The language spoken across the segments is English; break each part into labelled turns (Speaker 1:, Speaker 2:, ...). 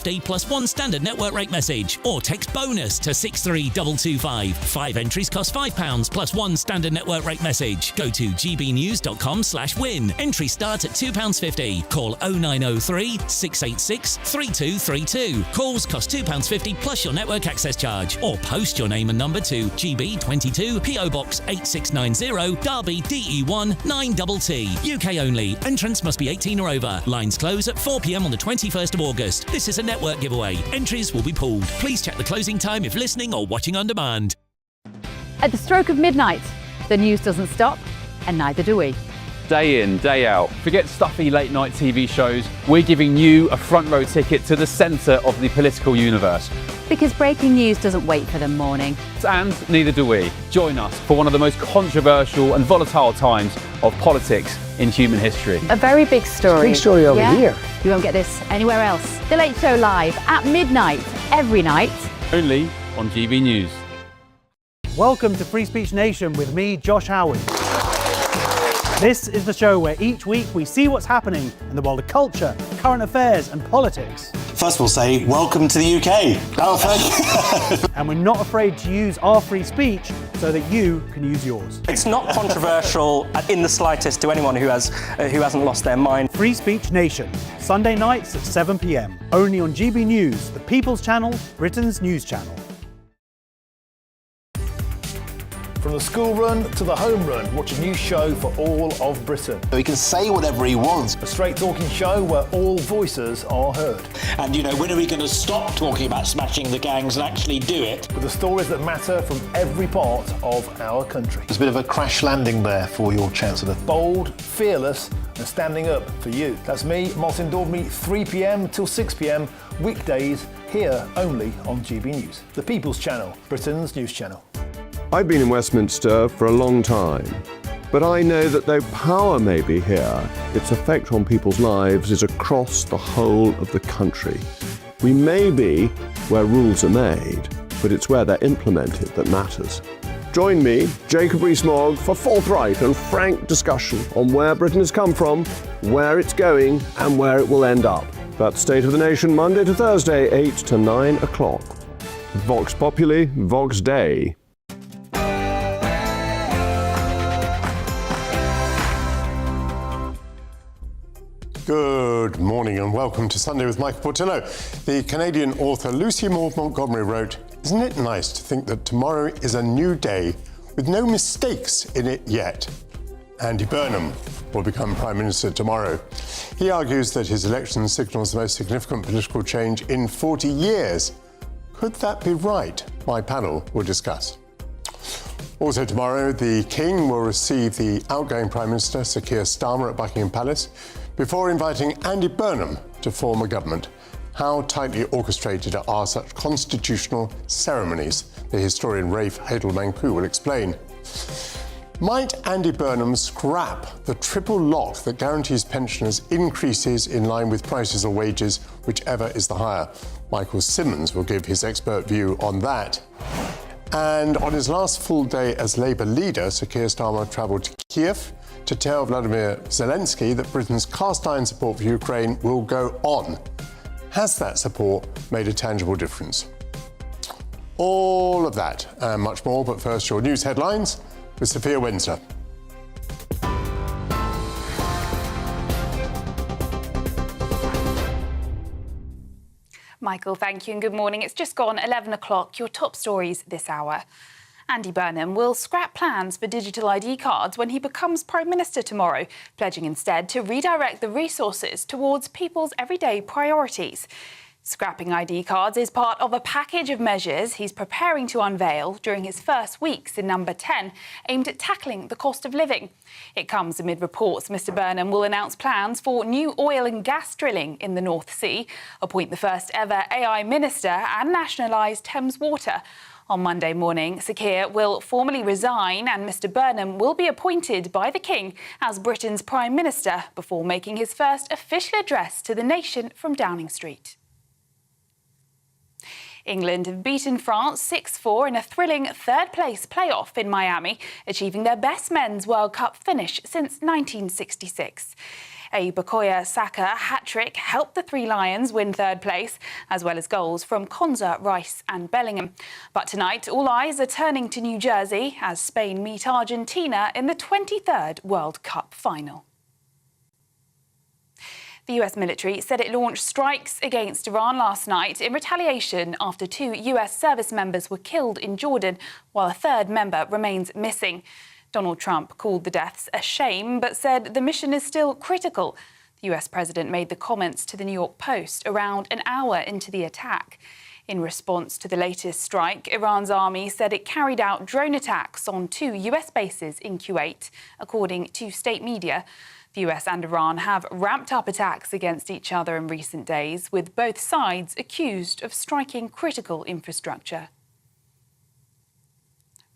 Speaker 1: plus one standard network rate message, or text bonus to 63225. 5 entries cost £5 plus one standard network rate message. Go to gbnews.com/win. Entry start at £2.50. Call 0903 686 3232. Calls cost £2.50 plus your network access charge, or post your name and number to GB22 PO Box 8690 Derby DE1 9TT. UK only. Entrance must be 18 or over. Lines close at 4 p.m. on the 21st of August. This is a network giveaway. Entries will be pulled. Please check the closing time if listening or watching on demand.
Speaker 2: At the stroke of midnight, the news doesn't stop, and neither do we.
Speaker 3: Day in, day out. Forget stuffy late night TV shows. We're giving you a front row ticket to the centre of the political universe.
Speaker 2: Because breaking news doesn't wait for the morning.
Speaker 3: And neither do we. Join us for one of the most controversial and volatile times of politics in human history.
Speaker 2: A very big story.
Speaker 4: Big story over here.
Speaker 2: You won't get this anywhere else. The Late Show live at midnight, every night.
Speaker 3: Only on GB News.
Speaker 5: Welcome to Free Speech Nation with me, Josh Howard. This is the show where each week we see what's happening in the world of culture, current affairs and politics.
Speaker 6: First we'll say, welcome to the UK. Oh, thank you.
Speaker 5: And we're not afraid to use our free speech so that you can use yours.
Speaker 7: It's not controversial in the slightest to anyone who hasn't lost their mind.
Speaker 5: Free Speech Nation, Sunday nights at 7 p.m. Only on GB News, the People's Channel, Britain's news channel.
Speaker 8: From the school run to the home run, watch a new show for all of Britain.
Speaker 6: He can say whatever he wants.
Speaker 8: A straight talking show where all voices are heard.
Speaker 9: And, you know, when are we going to stop talking about smashing the gangs and actually do it?
Speaker 8: With the stories that matter from every part of our country.
Speaker 6: There's a bit of a crash landing there for your Chancellor.
Speaker 8: Bold, fearless and standing up for you. That's me, Martin Daubney, 3 p.m. till 6 p.m. weekdays, here only on GB News. The People's Channel, Britain's news channel.
Speaker 10: I've been in Westminster for a long time, but I know that though power may be here, its effect on people's lives is across the whole of the country. We may be where rules are made, but it's where they're implemented that matters. Join me, Jacob Rees-Mogg, for forthright and frank discussion on where Britain has come from, where it's going, and where it will end up. That's State of the Nation, Monday to Thursday, 8 to 9 o'clock. Vox Populi, Vox Dei.
Speaker 11: Good morning and welcome to Sunday with Michael Portillo. The Canadian author Lucy Maud Montgomery wrote, "Isn't it nice to think that tomorrow is a new day with no mistakes in it yet?" Andy Burnham will become Prime Minister tomorrow. He argues that his election signals the most significant political change in 40 years. Could that be right? My panel will discuss. Also tomorrow, the King will receive the outgoing Prime Minister, Sir Keir Starmer, at Buckingham Palace, before inviting Andy Burnham to form a government. How tightly orchestrated are such constitutional ceremonies? The historian Rafe Hadel-Mancu will explain. Might Andy Burnham scrap the triple lock that guarantees pensioners increases in line with prices or wages, whichever is the higher? Michael Simmons will give his expert view on that. And on his last full day as Labour leader, Sir Keir Starmer travelled to Kiev to tell Vladimir Zelensky that Britain's cast-iron support for Ukraine will go on. Has that support made a tangible difference? All of that and much more, but first your news headlines with Sophia Windsor.
Speaker 12: Michael, thank you and good morning. It's just gone 11 o'clock. Your top stories this hour. Andy Burnham will scrap plans for digital ID cards when he becomes Prime Minister tomorrow, pledging instead to redirect the resources towards people's everyday priorities. Scrapping ID cards is part of a package of measures he's preparing to unveil during his first weeks in Number 10, aimed at tackling the cost of living. It comes amid reports Mr Burnham will announce plans for new oil and gas drilling in the North Sea, appoint the first ever AI minister and nationalise Thames Water. On Monday morning, Sir Keir will formally resign and Mr Burnham will be appointed by the King as Britain's Prime Minister before making his first official address to the nation from Downing Street. England have beaten France 6-4 in a thrilling third-place playoff in Miami, achieving their best men's World Cup finish since 1966. A Bukayo Saka hat-trick helped the Three Lions win third place, as well as goals from Konza, Rice and Bellingham. But tonight, all eyes are turning to New Jersey as Spain meet Argentina in the 23rd World Cup final. The US military said it launched strikes against Iran last night in retaliation after 2 US service members were killed in Jordan, while a third member remains missing. Donald Trump called the deaths a shame, but said the mission is still critical. The US president made the comments to the New York Post around an hour into the attack. In response to the latest strike, Iran's army said it carried out drone attacks on 2 US bases in Kuwait, according to state media. The US and Iran have ramped up attacks against each other in recent days, with both sides accused of striking critical infrastructure.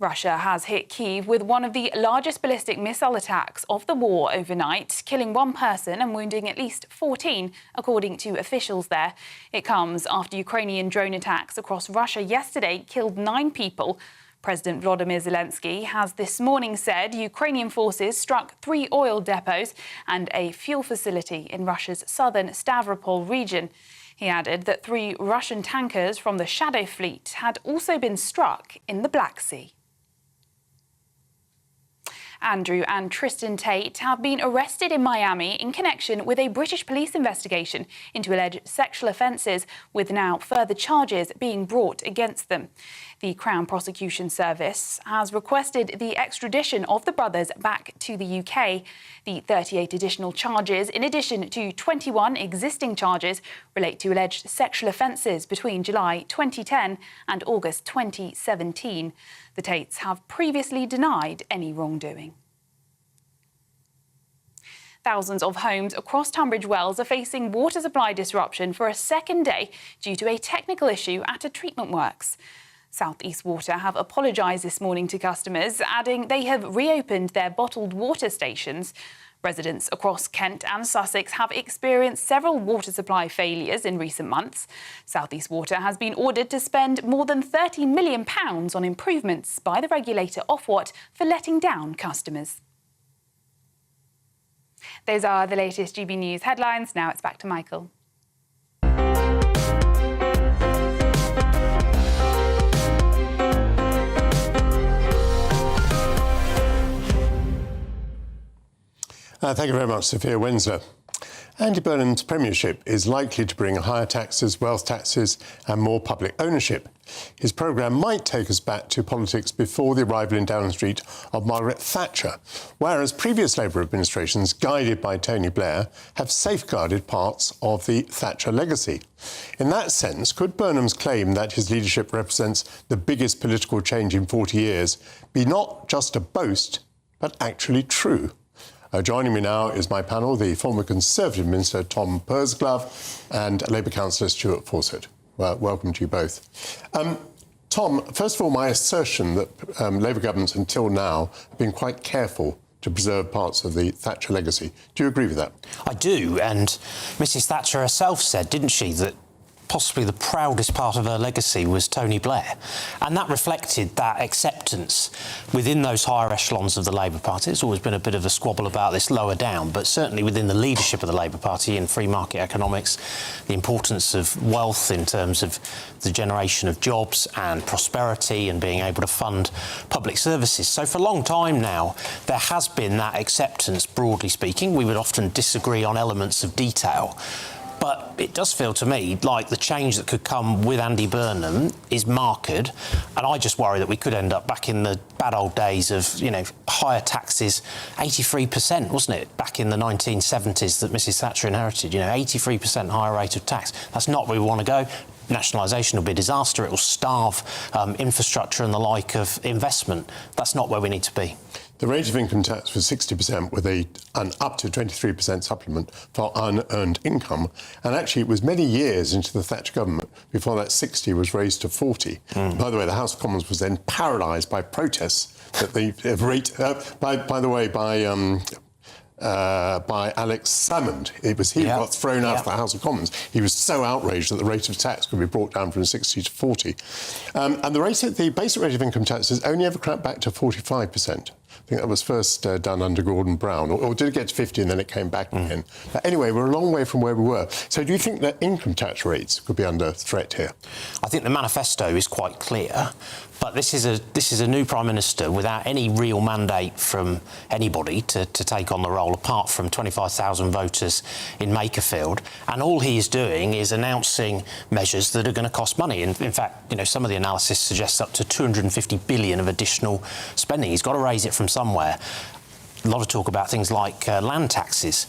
Speaker 12: Russia has hit Kyiv with one of the largest ballistic missile attacks of the war overnight, killing 1 person and wounding at least 14, according to officials there. It comes after Ukrainian drone attacks across Russia yesterday killed 9 people. President Volodymyr Zelensky has this morning said Ukrainian forces struck 3 oil depots and a fuel facility in Russia's southern Stavropol region. He added that 3 Russian tankers from the Shadow Fleet had also been struck in the Black Sea. Andrew and Tristan Tate have been arrested in Miami in connection with a British police investigation into alleged sexual offences, with now further charges being brought against them. The Crown Prosecution Service has requested the extradition of the brothers back to the UK. The 38 additional charges, in addition to 21 existing charges, relate to alleged sexual offences between July 2010 and August 2017. The Tates have previously denied any wrongdoing. Thousands of homes across Tunbridge Wells are facing water supply disruption for a second day due to a technical issue at a treatment works. South East Water have apologised this morning to customers, adding they have reopened their bottled water stations. Residents across Kent and Sussex have experienced several water supply failures in recent months. South East Water has been ordered to spend more than £30 million on improvements by the regulator Ofwat for letting down customers. Those are the latest GB News headlines. Now it's back to Michael.
Speaker 11: Thank you very much, Sophia Winslow. Andy Burnham's premiership is likely to bring higher taxes, wealth taxes and more public ownership. His programme might take us back to politics before the arrival in Downing Street of Margaret Thatcher, whereas previous Labour administrations, guided by Tony Blair, have safeguarded parts of the Thatcher legacy. In that sense, could Burnham's claim that his leadership represents the biggest political change in 40 years be not just a boast, but actually true? Joining me now is my panel, the former Conservative Minister Tom Pursglove and Labour Councillor Stuart Fawcett. Well, welcome to you both. Tom, first of all, my assertion that Labour governments until now have been quite careful to preserve parts of the Thatcher legacy. Do you agree with that?
Speaker 4: I do, and Mrs Thatcher herself said, didn't she, that possibly the proudest part of her legacy was Tony Blair. And that reflected that acceptance within those higher echelons of the Labour Party. There's always been a bit of a squabble about this lower down, but certainly within the leadership of the Labour Party in free market economics, the importance of wealth in terms of the generation of jobs and prosperity and being able to fund public services. So for a long time now, there has been that acceptance, broadly speaking. We would often disagree on elements of detail. But it does feel to me like the change that could come with Andy Burnham is marked, and I just worry that we could end up back in the bad old days of, you know, higher taxes, 83%, wasn't it, back in the 1970s that Mrs Thatcher inherited, you know, 83% higher rate of tax. That's not where we want to go. Nationalisation will be a disaster. It will starve infrastructure and the like of investment. That's not where we need to be.
Speaker 11: The rate of income tax was 60% with an up to 23% supplement for unearned income. And actually, it was many years into the Thatcher government before that 60 was raised to 40. By the way, the House of Commons was then paralysed by protests that the rate, by Alex Salmond. It was he who got thrown out of the House of Commons. He was so outraged that the rate of tax could be brought down from 60 to 40. And the basic rate of income tax has only ever crept back to 45%. I think that was first done under Gordon Brown, or did it get to 50 and then it came back again? But anyway, we're a long way from where we were. So do you think that income tax rates could be under threat here?
Speaker 4: I think the manifesto is quite clear, but this is a new Prime Minister without any real mandate from anybody to take on the role, apart from 25,000 voters in Makerfield. And all he is doing is announcing measures that are going to cost money. In fact, you know, some of the analysis suggests up to 250 billion of additional spending. He's got to raise it from somewhere. A lot of talk about things like land taxes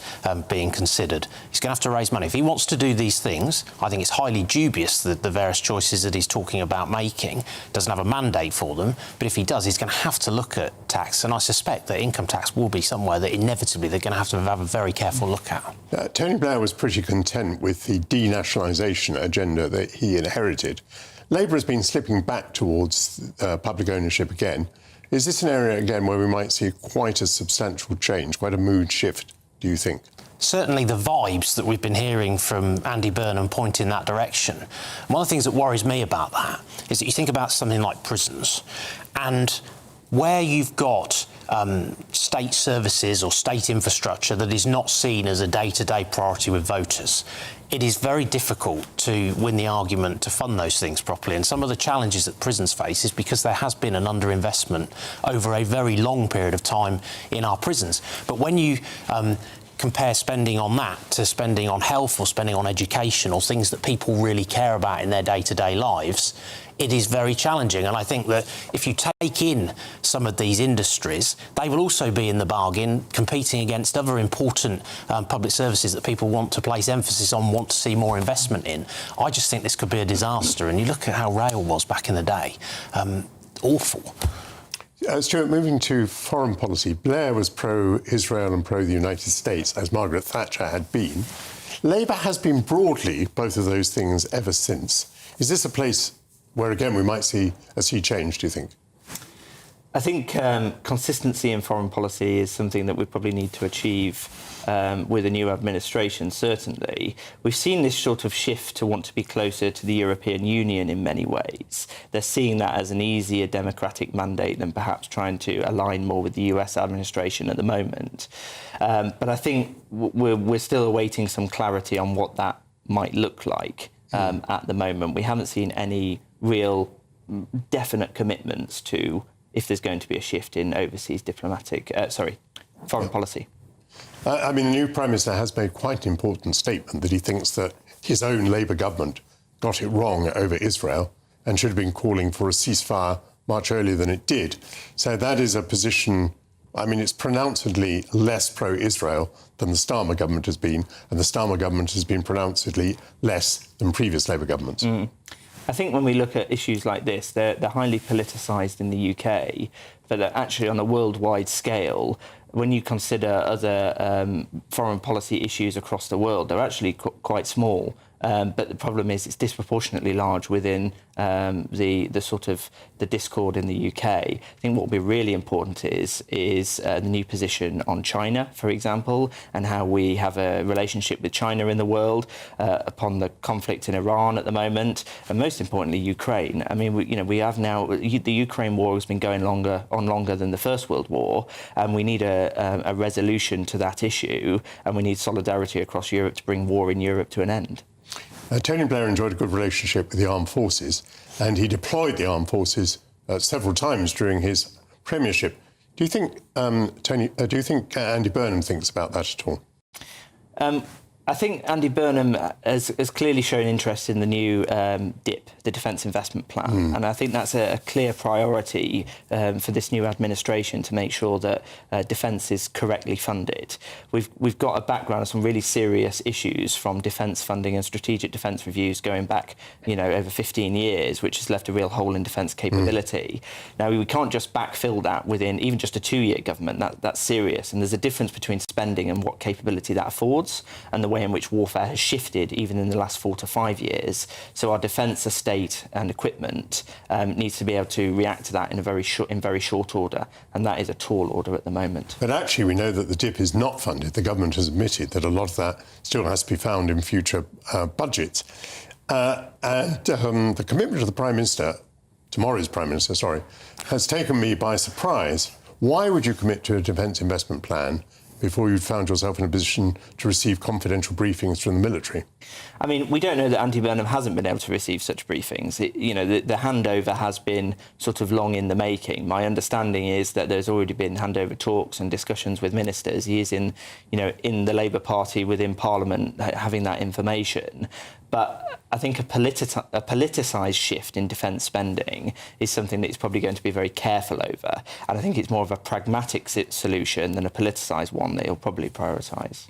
Speaker 4: being considered. He's going to have to raise money. If he wants to do these things, I think it's highly dubious that the various choices that he's talking about making, doesn't have a mandate for them. But if he does, he's going to have to look at tax. And I suspect that income tax will be somewhere that inevitably they're going to have a very careful look at.
Speaker 11: Tony Blair was pretty content with the denationalisation agenda that he inherited. Labour has been slipping back towards public ownership again. Is this an area, again, where we might see quite a substantial change, quite a mood shift, do you think?
Speaker 4: Certainly the vibes that we've been hearing from Andy Burnham point in that direction. One of the things that worries me about that is that you think about something like prisons, and where you've got state services or state infrastructure that is not seen as a day-to-day priority with voters, it is very difficult to win the argument to fund those things properly. And some of the challenges that prisons face is because there has been an underinvestment over a very long period of time in our prisons. But when you compare spending on that to spending on health or spending on education or things that people really care about in their day-to-day lives, it is very challenging. And I think that if you take in some of these industries, they will also be in the bargain competing against other important public services that people want to place emphasis on, want to see more investment in. I just think this could be a disaster. And you look at how rail was back in the day. Awful.
Speaker 11: Stuart, moving to foreign policy, Blair was pro-Israel and pro-the United States, as Margaret Thatcher had been. Labour has been broadly both of those things ever since. Is this a place where, again, we might see a sea change, do you think?
Speaker 7: I think consistency in foreign policy is something that we probably need to achieve with a new administration, certainly. We've seen this sort of shift to want to be closer to the European Union in many ways. They're seeing that as an easier democratic mandate than perhaps trying to align more with the US administration at the moment. But I think we're still awaiting some clarity on what that might look like at the moment. We haven't seen any real definite commitments to if there's going to be a shift in overseas foreign policy.
Speaker 11: I mean, the new Prime Minister has made quite an important statement that he thinks that his own Labour government got it wrong over Israel and should have been calling for a ceasefire much earlier than it did. So that is a position, I mean, it's pronouncedly less pro-Israel than the Starmer government has been, and the Starmer government has been pronouncedly less than previous Labour governments.
Speaker 7: I think when we look at issues like this, they're highly politicised in the UK, but they're actually on a worldwide scale. When you consider other foreign policy issues across the world, they're actually quite small. But the problem is it's disproportionately large within the sort of the discord in the UK. I think what will be really important is the new position on China, for example, and how we have a relationship with China in the world upon the conflict in Iran at the moment, and most importantly, Ukraine. I mean, we have now the Ukraine war has been going longer than the First World War, and we need a resolution to that issue, and we need solidarity across Europe to bring war in Europe to an end.
Speaker 11: Tony Blair enjoyed a good relationship with the armed forces, and he deployed the armed forces several times during his premiership. Do you think, do you think Andy Burnham thinks about that at all?
Speaker 7: I think Andy Burnham has clearly shown interest in the new DIP, the Defence Investment Plan, and I think that's a clear priority for this new administration to make sure that defence is correctly funded. We've got a background of some really serious issues from defence funding and strategic defence reviews going back, over 15 years, which has left a real hole in defence capability. Now, we can't just backfill that within even just a 2-year government. That's serious, and there's a difference between spending and what capability that affords, and the way in which warfare has shifted even in the last 4 to 5 years. So our defence estate and equipment needs to be able to react to that in very short order, and that is a tall order at the moment.
Speaker 11: But actually, we know that the DIP is not funded. The government has admitted that a lot of that still has to be found in future budgets. And the commitment of the Prime Minister, tomorrow's Prime Minister, has taken me by surprise. Why would you commit to a defence investment plan before you'd found yourself in a position to receive confidential briefings from the military?
Speaker 7: I mean, we don't know that Andy Burnham hasn't been able to receive such briefings. The handover has been sort of long in the making. My understanding is that there's already been handover talks and discussions with ministers. He is in the Labour Party within Parliament having that information. But I think a politicised shift in defence spending is something that he's probably going to be very careful over. And I think it's more of a pragmatic solution than a politicised one that he'll probably prioritise.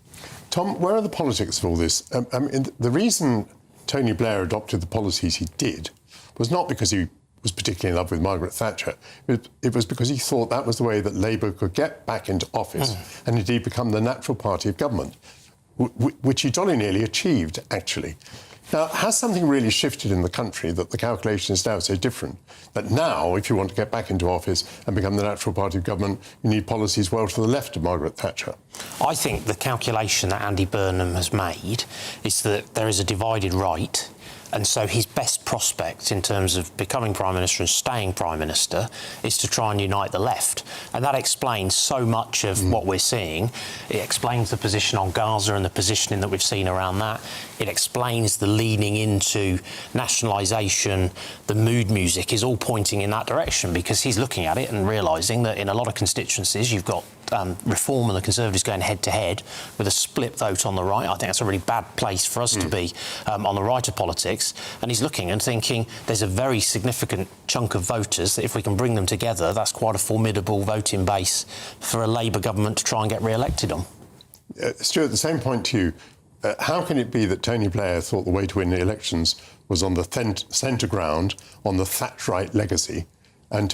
Speaker 11: Tom, where are the politics of all this? The reason Tony Blair adopted the policies he did was not because he was particularly in love with Margaret Thatcher. It was because he thought that was the way that Labour could get back into office and indeed become the natural party of government, which he jolly nearly achieved, actually. Now, has something really shifted in the country that the calculation is now so different that now, if you want to get back into office and become the natural party of government, you need policies well to the left of Margaret Thatcher?
Speaker 4: I think the calculation that Andy Burnham has made is that there is a divided right, and so his best prospect in terms of becoming Prime Minister and staying Prime Minister is to try and unite the left. And that explains so much of what we're seeing. It explains the position on Gaza and the positioning that we've seen around that. It explains the leaning into nationalisation. The mood music is all pointing in that direction because he's looking at it and realising that in a lot of constituencies you've got Reform and the Conservatives going head-to-head with a split vote on the right. I think that's a really bad place for us to be on the right of politics. And he's looking and thinking there's a very significant chunk of voters that if we can bring them together, that's quite a formidable voting base for a Labour government to try and get re-elected on.
Speaker 11: Stuart, the same point to you. How can it be that Tony Blair thought the way to win the elections was on the centre ground, on the Thatcherite legacy, and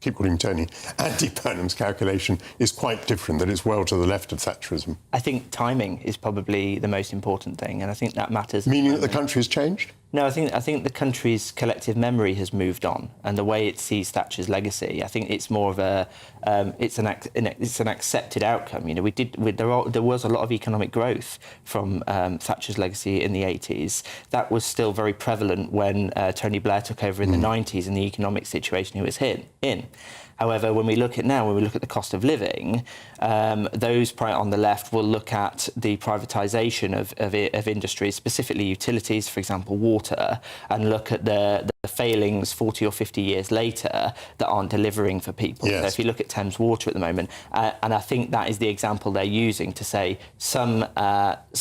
Speaker 11: keep calling him Tony, Andy Burnham's calculation is quite different, that it's well to the left of Thatcherism?
Speaker 7: I think timing is probably the most important thing, and I think that matters.
Speaker 11: Meaning that the country has changed?
Speaker 7: No, I think the country's collective memory has moved on, and the way it sees Thatcher's legacy, I think it's more of a it's an accepted outcome. There was a lot of economic growth from Thatcher's legacy in the 80s. That was still very prevalent when Tony Blair took over in the 90s in the economic situation he was in. However, when we look at the cost of living, those on the left will look at the privatisation of industries, specifically utilities, for example, water, and look at the failings 40 or 50 years later that aren't delivering for people.
Speaker 11: Yes.
Speaker 7: So if you look at Thames Water at the moment, and I think that is the example they're using to say some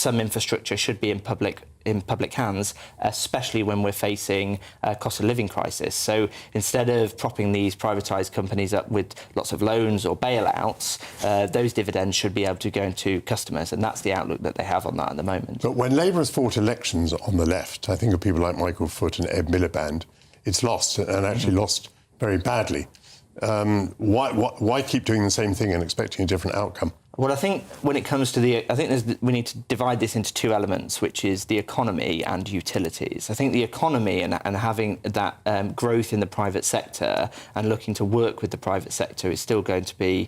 Speaker 7: infrastructure should be in public hands, especially when we're facing a cost of living crisis. So instead of propping these privatised companies up with lots of loans or bailouts, those dividends should be able to go into customers, and that's the outlook that they have on that at the moment.
Speaker 11: But when Labour has fought elections on the left, I think of people like Michael Foot and Ed Miliband, it's lost, and actually lost very badly. Why keep doing the same thing and expecting a different outcome?
Speaker 7: Well, I think when it comes to we need to divide this into two elements, which is the economy and utilities. I think the economy and having that growth in the private sector and looking to work with the private sector is still going to be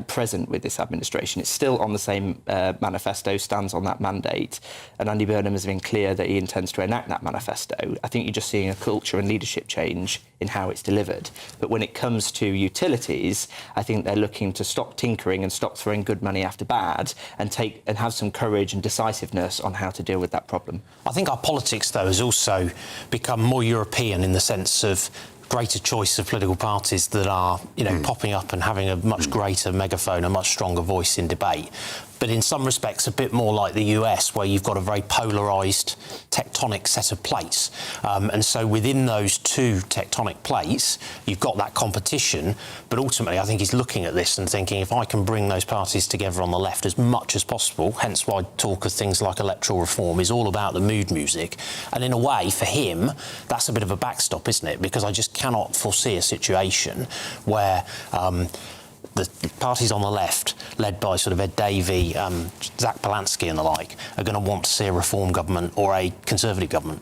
Speaker 7: present with this administration. It's still on the same manifesto, stands on that mandate, and Andy Burnham has been clear that he intends to enact that manifesto. I think you're just seeing a culture and leadership change in how it's delivered. But when it comes to utilities, I think they're looking to stop tinkering and stop throwing good money after bad and have some courage and decisiveness on how to deal with that problem.
Speaker 4: I think our politics, though, has also become more European in the sense of greater choice of political parties that are, popping up and having a much greater megaphone, a much stronger voice in debate. But in some respects, a bit more like the US, where you've got a very polarised tectonic set of plates. And so within those two tectonic plates, you've got that competition. But ultimately, I think he's looking at this and thinking, if I can bring those parties together on the left as much as possible, hence why talk of things like electoral reform is all about the mood music. And in a way, for him, that's a bit of a backstop, isn't it? Because I just cannot foresee a situation where the parties on the left, led by sort of Ed Davey, Zach Polansky and the like, are going to want to see a Reform government or a Conservative government.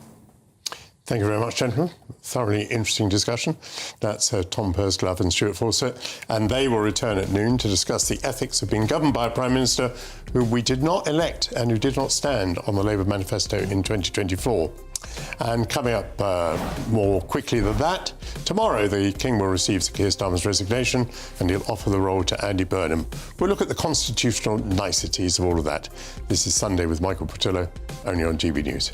Speaker 11: Thank you very much, gentlemen. Thoroughly interesting discussion. That's Tom Pursglove and Stuart Fawcett, and they will return at noon to discuss the ethics of being governed by a Prime Minister who we did not elect and who did not stand on the Labour manifesto in 2024. And coming up more quickly than that, tomorrow the King will receive Sir Keir Starmer's resignation and he'll offer the role to Andy Burnham. We'll look at the constitutional niceties of all of that. This is Sunday with Michael Portillo, only on GB News.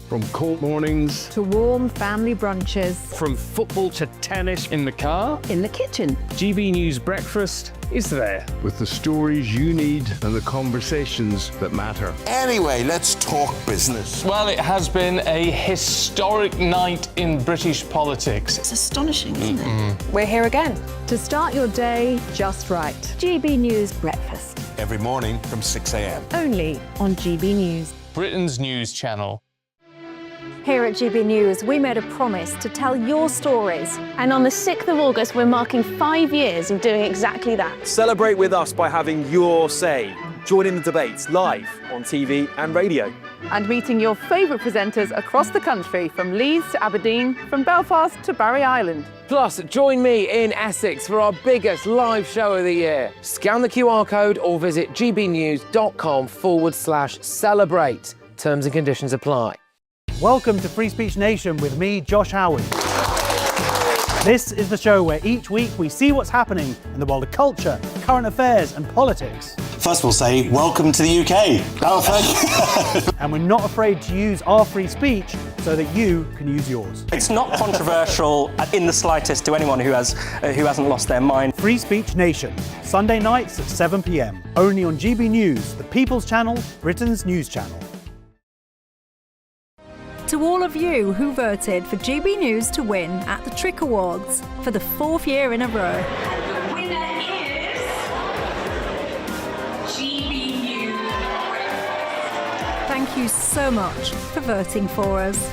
Speaker 13: From court mornings
Speaker 14: to warm family brunches.
Speaker 13: From football to tennis in the car.
Speaker 14: In the kitchen.
Speaker 13: GB News Breakfast is there.
Speaker 10: With the stories you need and the conversations that matter.
Speaker 15: Anyway, let's talk business.
Speaker 16: Well, it has been a historic night in British politics.
Speaker 17: It's astonishing, isn't it?
Speaker 14: We're here again to start your day just right. GB News Breakfast.
Speaker 15: Every morning from 6 a.m.
Speaker 14: Only on GB News.
Speaker 16: Britain's news channel.
Speaker 14: Here at GB News, we made a promise to tell your stories.
Speaker 18: And on the 6th of August, we're marking 5 years of doing exactly that.
Speaker 19: Celebrate with us by having your say. Join in the debates live on TV and radio.
Speaker 2: And meeting your favourite presenters across the country, from Leeds to Aberdeen, from Belfast to Barry Island.
Speaker 20: Plus, join me in Essex for our biggest live show of the year. Scan the QR code or visit gbnews.com/celebrate. Terms and conditions apply.
Speaker 5: Welcome to Free Speech Nation with me, Josh Howard. This is the show where each week we see what's happening in the world of culture, current affairs and politics.
Speaker 6: First we'll say, welcome to the UK. Oh, thank you.
Speaker 5: And we're not afraid to use our free speech so that you can use yours.
Speaker 21: It's not controversial in the slightest to anyone who hasn't lost their mind.
Speaker 5: Free Speech Nation, Sunday nights at 7 p.m. Only on GB News, the People's Channel, Britain's news channel.
Speaker 22: To all of you who voted for GB News to win at the Trick Awards for the 4th year in a row.
Speaker 23: The winner is GB News.
Speaker 22: Thank you so much for voting for us.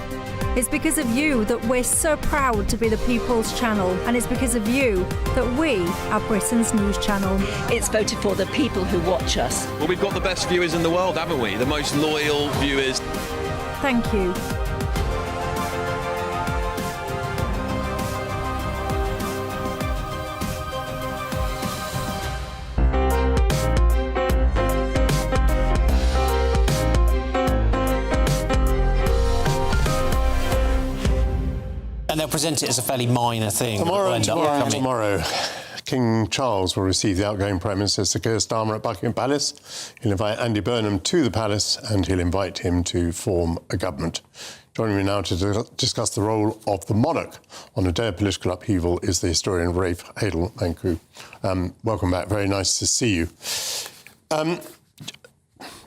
Speaker 22: It's because of you that we're so proud to be the People's Channel, and it's because of you that we are Britain's news channel.
Speaker 17: It's voted for the people who watch us.
Speaker 24: Well, we've got the best viewers in the world, haven't we? The most loyal viewers.
Speaker 22: Thank you.
Speaker 4: And they'll present it as a fairly minor thing.
Speaker 11: Tomorrow, King Charles will receive the outgoing Prime Minister Sir Keir Starmer at Buckingham Palace. He'll invite Andy Burnham to the palace and he'll invite him to form a government. Joining me now to discuss the role of the monarch on a day of political upheaval is the historian Rafe Hadel-Mancu. Welcome back. Very nice to see you.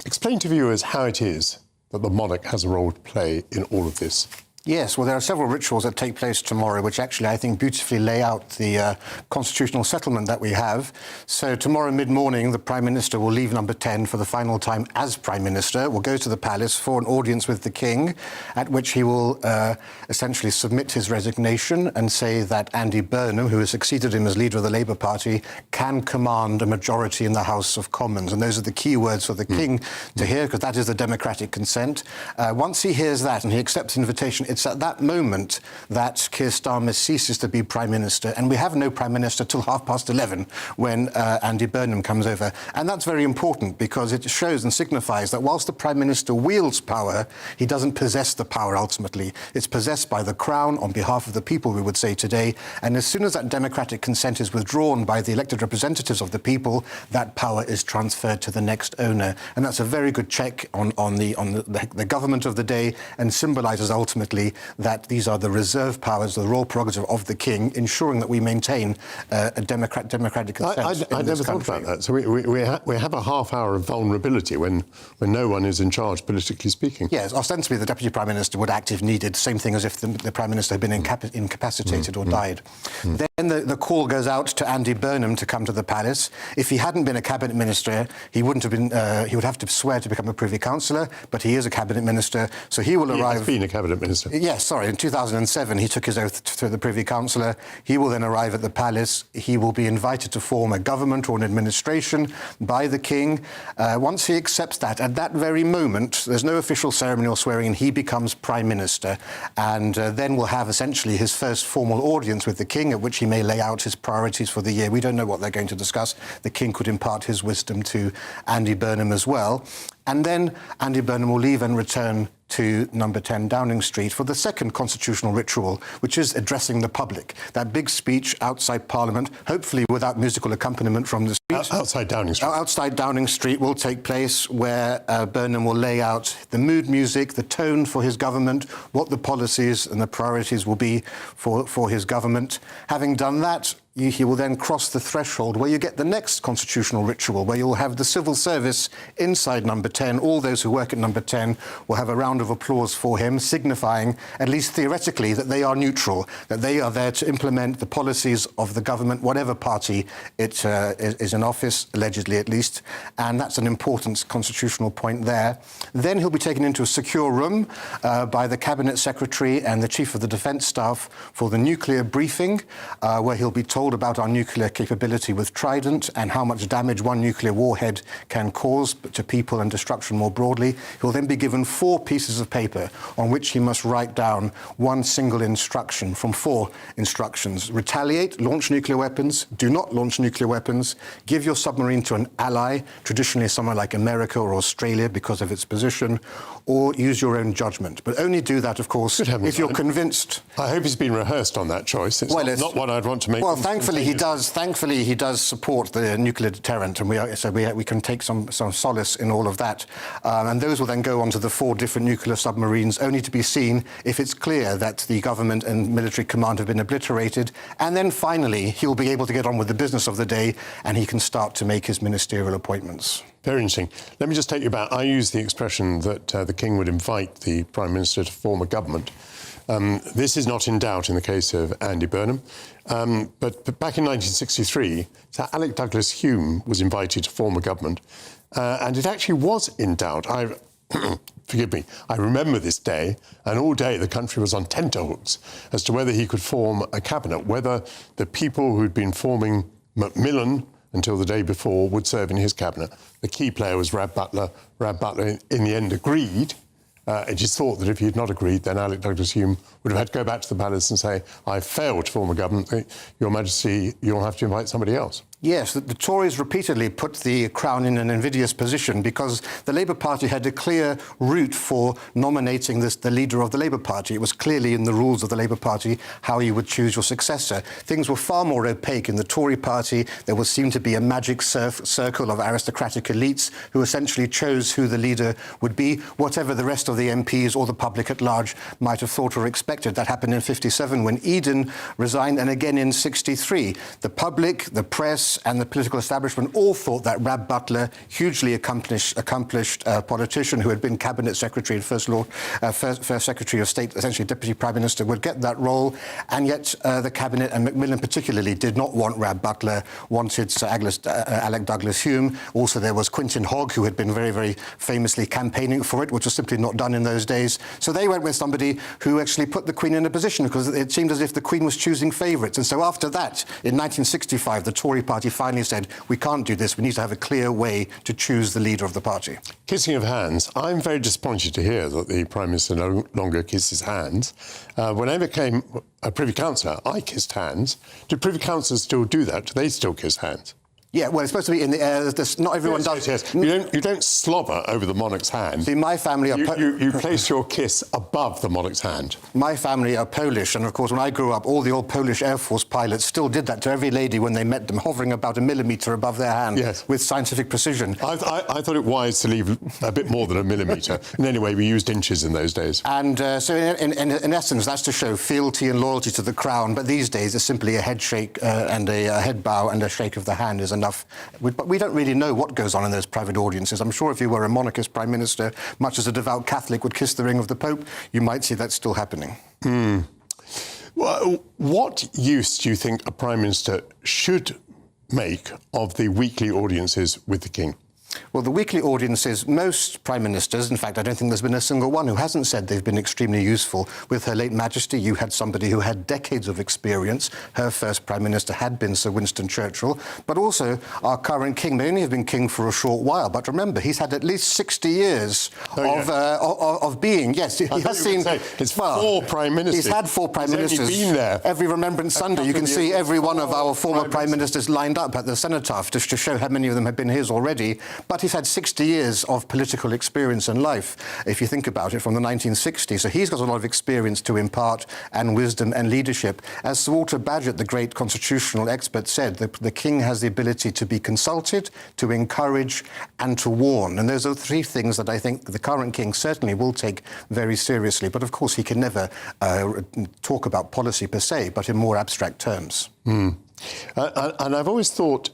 Speaker 11: Explain to viewers how it is that the monarch has a role to play in all of this.
Speaker 1: Yes, well, there are several rituals that take place tomorrow, which actually I think beautifully lay out the constitutional settlement that we have. So tomorrow mid-morning, the Prime Minister will leave Number 10 for the final time as Prime Minister, will go to the palace for an audience with the King, at which he will essentially submit his resignation and say that Andy Burnham, who has succeeded him as leader of the Labour Party, can command a majority in the House of Commons. And those are the key words for the King to hear, because that is the democratic consent. Once he hears that and he accepts the invitation, it's at that moment that Keir Starmer ceases to be Prime Minister, and we have no Prime Minister till 11:30 when Andy Burnham comes over. And that's very important because it shows and signifies that whilst the Prime Minister wields power, he doesn't possess the power ultimately. It's possessed by the Crown on behalf of the people, we would say today. And as soon as that democratic consent is withdrawn by the elected representatives of the people, that power is transferred to the next owner. And that's a very good check on the government of the day, and symbolises ultimately that these are the reserve powers, the royal prerogative of the King, ensuring that we maintain a democratic consent.
Speaker 11: I never thought about that. So we have a half hour of vulnerability when no one is in charge, politically speaking.
Speaker 1: Yes, ostensibly the Deputy Prime Minister would act if needed, same thing as if the Prime Minister had been incapacitated or died. Then the call goes out to Andy Burnham to come to the palace. If he hadn't been a Cabinet Minister, he wouldn't have been. He would have to swear to become a Privy Councillor, but he is a Cabinet Minister, so he will arrive.
Speaker 11: He has been a Cabinet Minister.
Speaker 1: Yes, sorry. In 2007, he took his oath to the Privy Councillor. He will then arrive at the palace. He will be invited to form a government or an administration by the King. Once he accepts that, at that very moment, there's no official ceremony or swearing in, he becomes Prime Minister. And then we'll have essentially his first formal audience with the King, at which he may lay out his priorities for the year. We don't know what they're going to discuss. The King could impart his wisdom to Andy Burnham as well. And then Andy Burnham will leave and return to Number 10 Downing Street for the second constitutional ritual, which is addressing the public. That big speech outside Parliament, hopefully without musical accompaniment from the street.
Speaker 11: Outside Downing Street.
Speaker 1: Outside Downing Street will take place, where Burnham will lay out the mood music, the tone for his government, what the policies and the priorities will be for his government. Having done that, he will then cross the threshold where you get the next constitutional ritual, where you'll have the civil service inside Number 10. All those who work at Number 10 will have a round of applause for him, signifying, at least theoretically, that they are neutral, that they are there to implement the policies of the government, whatever party it is in office, allegedly at least. And that's an important constitutional point there. Then he'll be taken into a secure room by the Cabinet Secretary and the Chief of the Defence Staff for the nuclear briefing, where he'll be told about our nuclear capability with Trident and how much damage one nuclear warhead can cause to people and destruction more broadly. He'll then be given 4 pieces of paper on which he must write down one single instruction from 4 instructions. Retaliate, launch nuclear weapons, do not launch nuclear weapons, give your submarine to an ally, traditionally somewhere like America or Australia because of its position, or use your own judgment. But only do that, of course, if you're convinced.
Speaker 11: I hope he's been rehearsed on that choice. It's not one I'd want to make.
Speaker 1: Well, thankfully he does support the nuclear deterrent, and we can take some solace in all of that. And those will then go on to the 4 different nuclear submarines, only to be seen if it's clear that the government and military command have been obliterated. And then finally, he'll be able to get on with the business of the day, and he can start to make his ministerial appointments.
Speaker 11: Very interesting. Let me just take you back. I used the expression that the King would invite the Prime Minister to form a government. This is not in doubt in the case of Andy Burnham. But back in 1963, Sir Alec Douglas Hume was invited to form a government. And it actually was in doubt. Forgive me, I remember this day, and all day the country was on tenterhooks as to whether he could form a cabinet, whether the people who'd been forming Macmillan until the day before would serve in his cabinet. The key player was Rab Butler. Rab Butler, in the end, agreed. It just thought that if he had not agreed, then Alec Douglas Hume would have had to go back to the palace and say, I failed to form a government. Your Majesty, you'll have to invite somebody else.
Speaker 1: Yes, the Tories repeatedly put the Crown in an invidious position because the Labour Party had a clear route for nominating the leader of the Labour Party. It was clearly in the rules of the Labour Party how you would choose your successor. Things were far more opaque in the Tory party. There would seem to be a magic circle of aristocratic elites who essentially chose who the leader would be, whatever the rest of the MPs or the public at large might have thought or expected. That happened in 57 when Eden resigned, and again in 63. The public, the press, press and the political establishment all thought that Rab Butler, hugely accomplished politician who had been Cabinet Secretary and First Secretary of State, essentially Deputy Prime Minister, would get that role. And yet the Cabinet, and Macmillan particularly, did not want Rab Butler, wanted Sir Alec Douglas-Home. Also, there was Quintin Hogg, who had been very, very famously campaigning for it, which was simply not done in those days. So they went with somebody who actually put the Queen in a position, because it seemed as if the Queen was choosing favourites. And so after that, in 1965, the Tory party finally said, we can't do this, we need to have a clear way to choose the leader of the party.
Speaker 11: Kissing of hands. I'm very disappointed to hear that the Prime Minister no longer kisses hands. When I became a Privy Councillor, I kissed hands. Do Privy Councillors still do that? Do they still kiss hands?
Speaker 1: Yeah, well, it's supposed to be in the air. Not everyone does.
Speaker 11: Yes. You don't slobber over the monarch's hand.
Speaker 1: See, my family are...
Speaker 11: You place your kiss above the monarch's hand.
Speaker 1: My family are Polish, and of course, when I grew up, all the old Polish Air Force pilots still did that to every lady when they met them, hovering about a millimetre above their hand with scientific precision.
Speaker 11: I thought it wise to leave a bit more than a millimetre. And anyway, we used inches in those days.
Speaker 1: And so, in essence, that's to show fealty and loyalty to the crown. But these days, it's simply a head shake and a head bow and a shake of the hand is enough. But we don't really know what goes on in those private audiences. I'm sure if you were a monarchist Prime Minister, much as a devout Catholic would kiss the ring of the Pope, you might see that still happening.
Speaker 11: Well, what use do you think a Prime Minister should make of the weekly audiences with the King?
Speaker 1: Well, the weekly audiences, most Prime Ministers, in fact, I don't think there's been a single one who hasn't said they've been extremely useful. With Her late Majesty, you had somebody who had decades of experience. Her first Prime Minister had been Sir Winston Churchill. But also, our current King may only have been King for a short while. But remember, he's had at least 60 years of being. Yes, he has seen...
Speaker 11: It's 4 Prime Ministers.
Speaker 1: He's had 4 Prime Ministers.
Speaker 11: He's only been there.
Speaker 1: Every Remembrance Sunday, you can see every one of our former Prime Ministers lined up at the cenotaph just to show how many of them have been his already. But he's had 60 years of political experience in life, if you think about it, from the 1960s. So he's got a lot of experience to impart, and wisdom and leadership. As Sir Walter Bagehot, the great constitutional expert, said, the King has the ability to be consulted, to encourage, and to warn. And those are 3 things that I think the current King certainly will take very seriously. But of course, he can never talk about policy per se, but in more abstract terms.
Speaker 11: And I've always thought...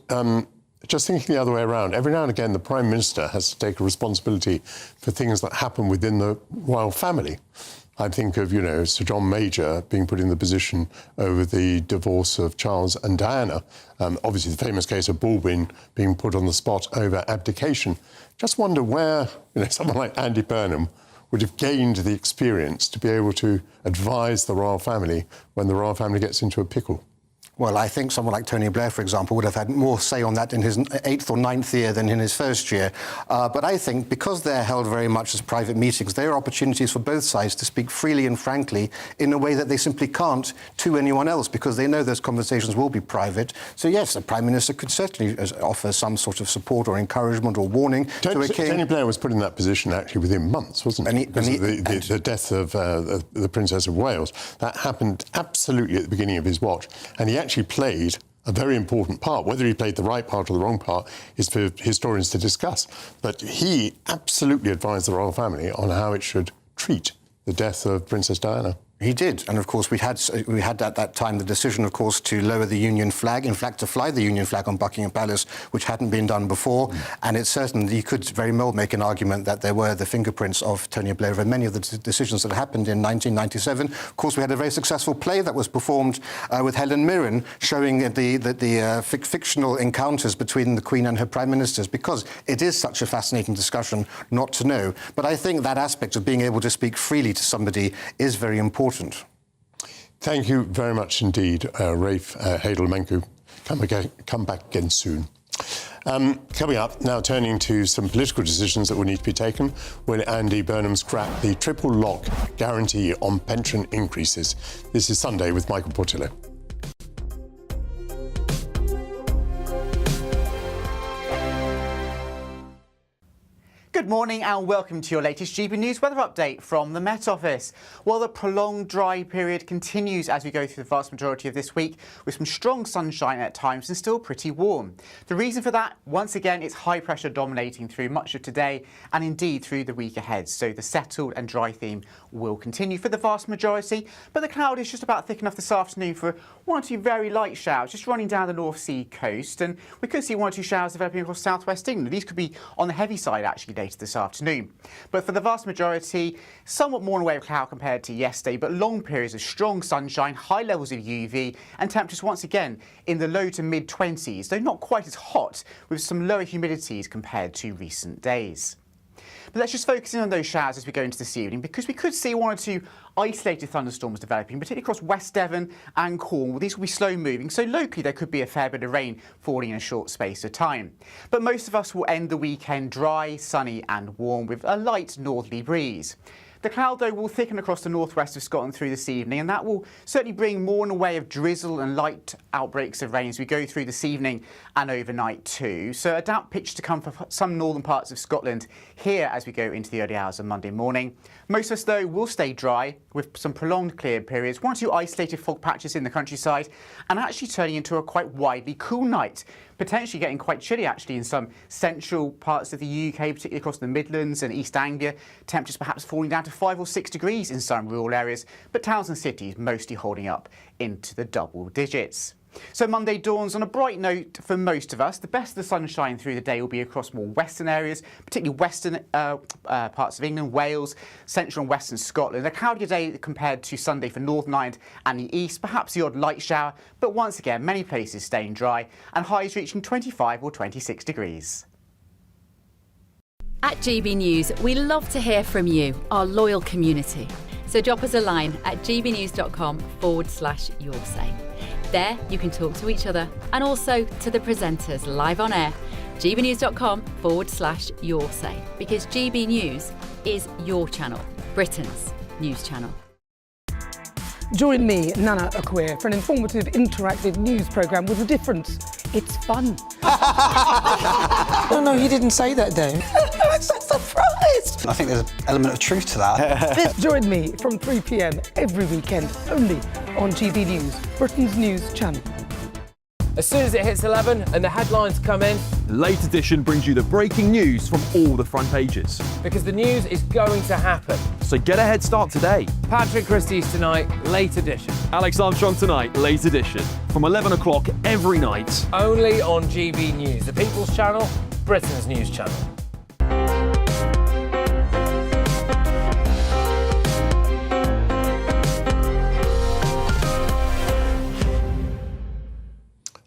Speaker 11: just thinking the other way around, every now and again the Prime Minister has to take a responsibility for things that happen within the royal family. I think of, Sir John Major being put in the position over the divorce of Charles and Diana. Obviously, the famous case of Baldwin being put on the spot over abdication. Just wonder where, someone like Andy Burnham would have gained the experience to be able to advise the royal family when the royal family gets into a pickle.
Speaker 1: Well, I think someone like Tony Blair, for example, would have had more say on that in his 8th or 9th year than in his first year. But I think because they're held very much as private meetings, there are opportunities for both sides to speak freely and frankly in a way that they simply can't to anyone else, because they know those conversations will be private. So, yes, the Prime Minister could certainly offer some sort of support or encouragement or warning to a king.
Speaker 11: Tony Blair was put in that position actually within months, wasn't he? Because of the death of the Princess of Wales. That happened absolutely at the beginning of his watch. And he actually played a very important part. Whether he played the right part or the wrong part is for historians to discuss. But he absolutely advised the royal family on how it should treat the death of Princess Diana.
Speaker 1: He did, and of course we had at that time the decision, of course, to lower the Union flag, in fact to fly the Union flag on Buckingham Palace, which hadn't been done before. And it's certain you could very well make an argument that there were the fingerprints of Tony Blair over many of the decisions that happened in 1997. Of course, we had a very successful play that was performed with Helen Mirren, showing the fictional encounters between the Queen and her Prime Ministers, because it is such a fascinating discussion not to know. But I think that aspect of being able to speak freely to somebody is very important.
Speaker 11: Thank you very much indeed, Rafe Hadelmenku. Come back again soon. Coming up, now turning to some political decisions that will need to be taken. Will Andy Burnham scrap the triple lock guarantee on pension increases? This is Sunday with Michael Portillo.
Speaker 3: Good morning and welcome to your latest GB News weather update from the Met Office. Well, the prolonged dry period continues as we go through the vast majority of this week with some strong sunshine at times and still pretty warm. The reason for that, once again, it's high pressure dominating through much of today and indeed through the week ahead. So the settled and dry theme will continue for the vast majority, but the cloud is just about thick enough this afternoon for one or two very light showers just running down the North Sea coast, and we could see one or two showers developing across southwest England. These could be on the heavy side actually later this afternoon. But for the vast majority, somewhat more in the way of cloud compared to yesterday, but long periods of strong sunshine, high levels of UV, and temperatures once again in the low to mid 20s, though not quite as hot, with some lower humidities compared to recent days. But let's just focus in on those showers as we go into this evening, because we could see one or two isolated thunderstorms developing, particularly across West Devon and Cornwall. These will be slow moving, so locally there could be a fair bit of rain falling in a short space of time. But most of us will end the weekend dry, sunny and warm with a light northerly breeze. The cloud, though, will thicken across the northwest of Scotland through this evening, and that will certainly bring more in the way of drizzle and light outbreaks of rain as we go through this evening and overnight too. So a damp pitch to come for some northern parts of Scotland here as we go into the early hours of Monday morning. Most of us, though, will stay dry with some prolonged clear periods, one or two isolated fog patches in the countryside, and actually turning into a quite widely cool night. Potentially getting quite chilly actually in some central parts of the UK, particularly across the Midlands and East Anglia. Temperatures perhaps falling down to 5 or 6 degrees in some rural areas, but towns and cities mostly holding up into the double digits. So Monday dawns on a bright note for most of us. The best of the sunshine through the day will be across more western areas, particularly western parts of England, Wales, central and western Scotland. A cloudier day compared to Sunday for Northern Ireland and the east, perhaps the odd light shower, but once again, many places staying dry and highs reaching 25 or 26 degrees.
Speaker 8: At GB News, we love to hear from you, our loyal community. So drop us a line at gbnews.com/yoursay. There you can talk to each other and also to the presenters live on air. gbnews.com/yoursay, because GB News is your channel, Britain's news channel.
Speaker 9: Join me, Nana Akweer, for an informative, interactive news programme with a difference. It's fun.
Speaker 12: No, you didn't say that, Dave.
Speaker 9: I'm so surprised.
Speaker 12: I think there's an element of truth to that.
Speaker 9: Join me from 3 p.m. every weekend, only on GB News, Britain's news channel.
Speaker 20: As soon as it hits 11 and the headlines come in,
Speaker 19: Late Edition brings you the breaking news from all the front pages.
Speaker 20: because the news is going to happen.
Speaker 19: So get a head start today.
Speaker 20: Patrick Christie's tonight, Late Edition.
Speaker 19: Alex Armstrong tonight, Late Edition. From 11 o'clock every night.
Speaker 20: Only on GB News, the People's Channel, Britain's news channel.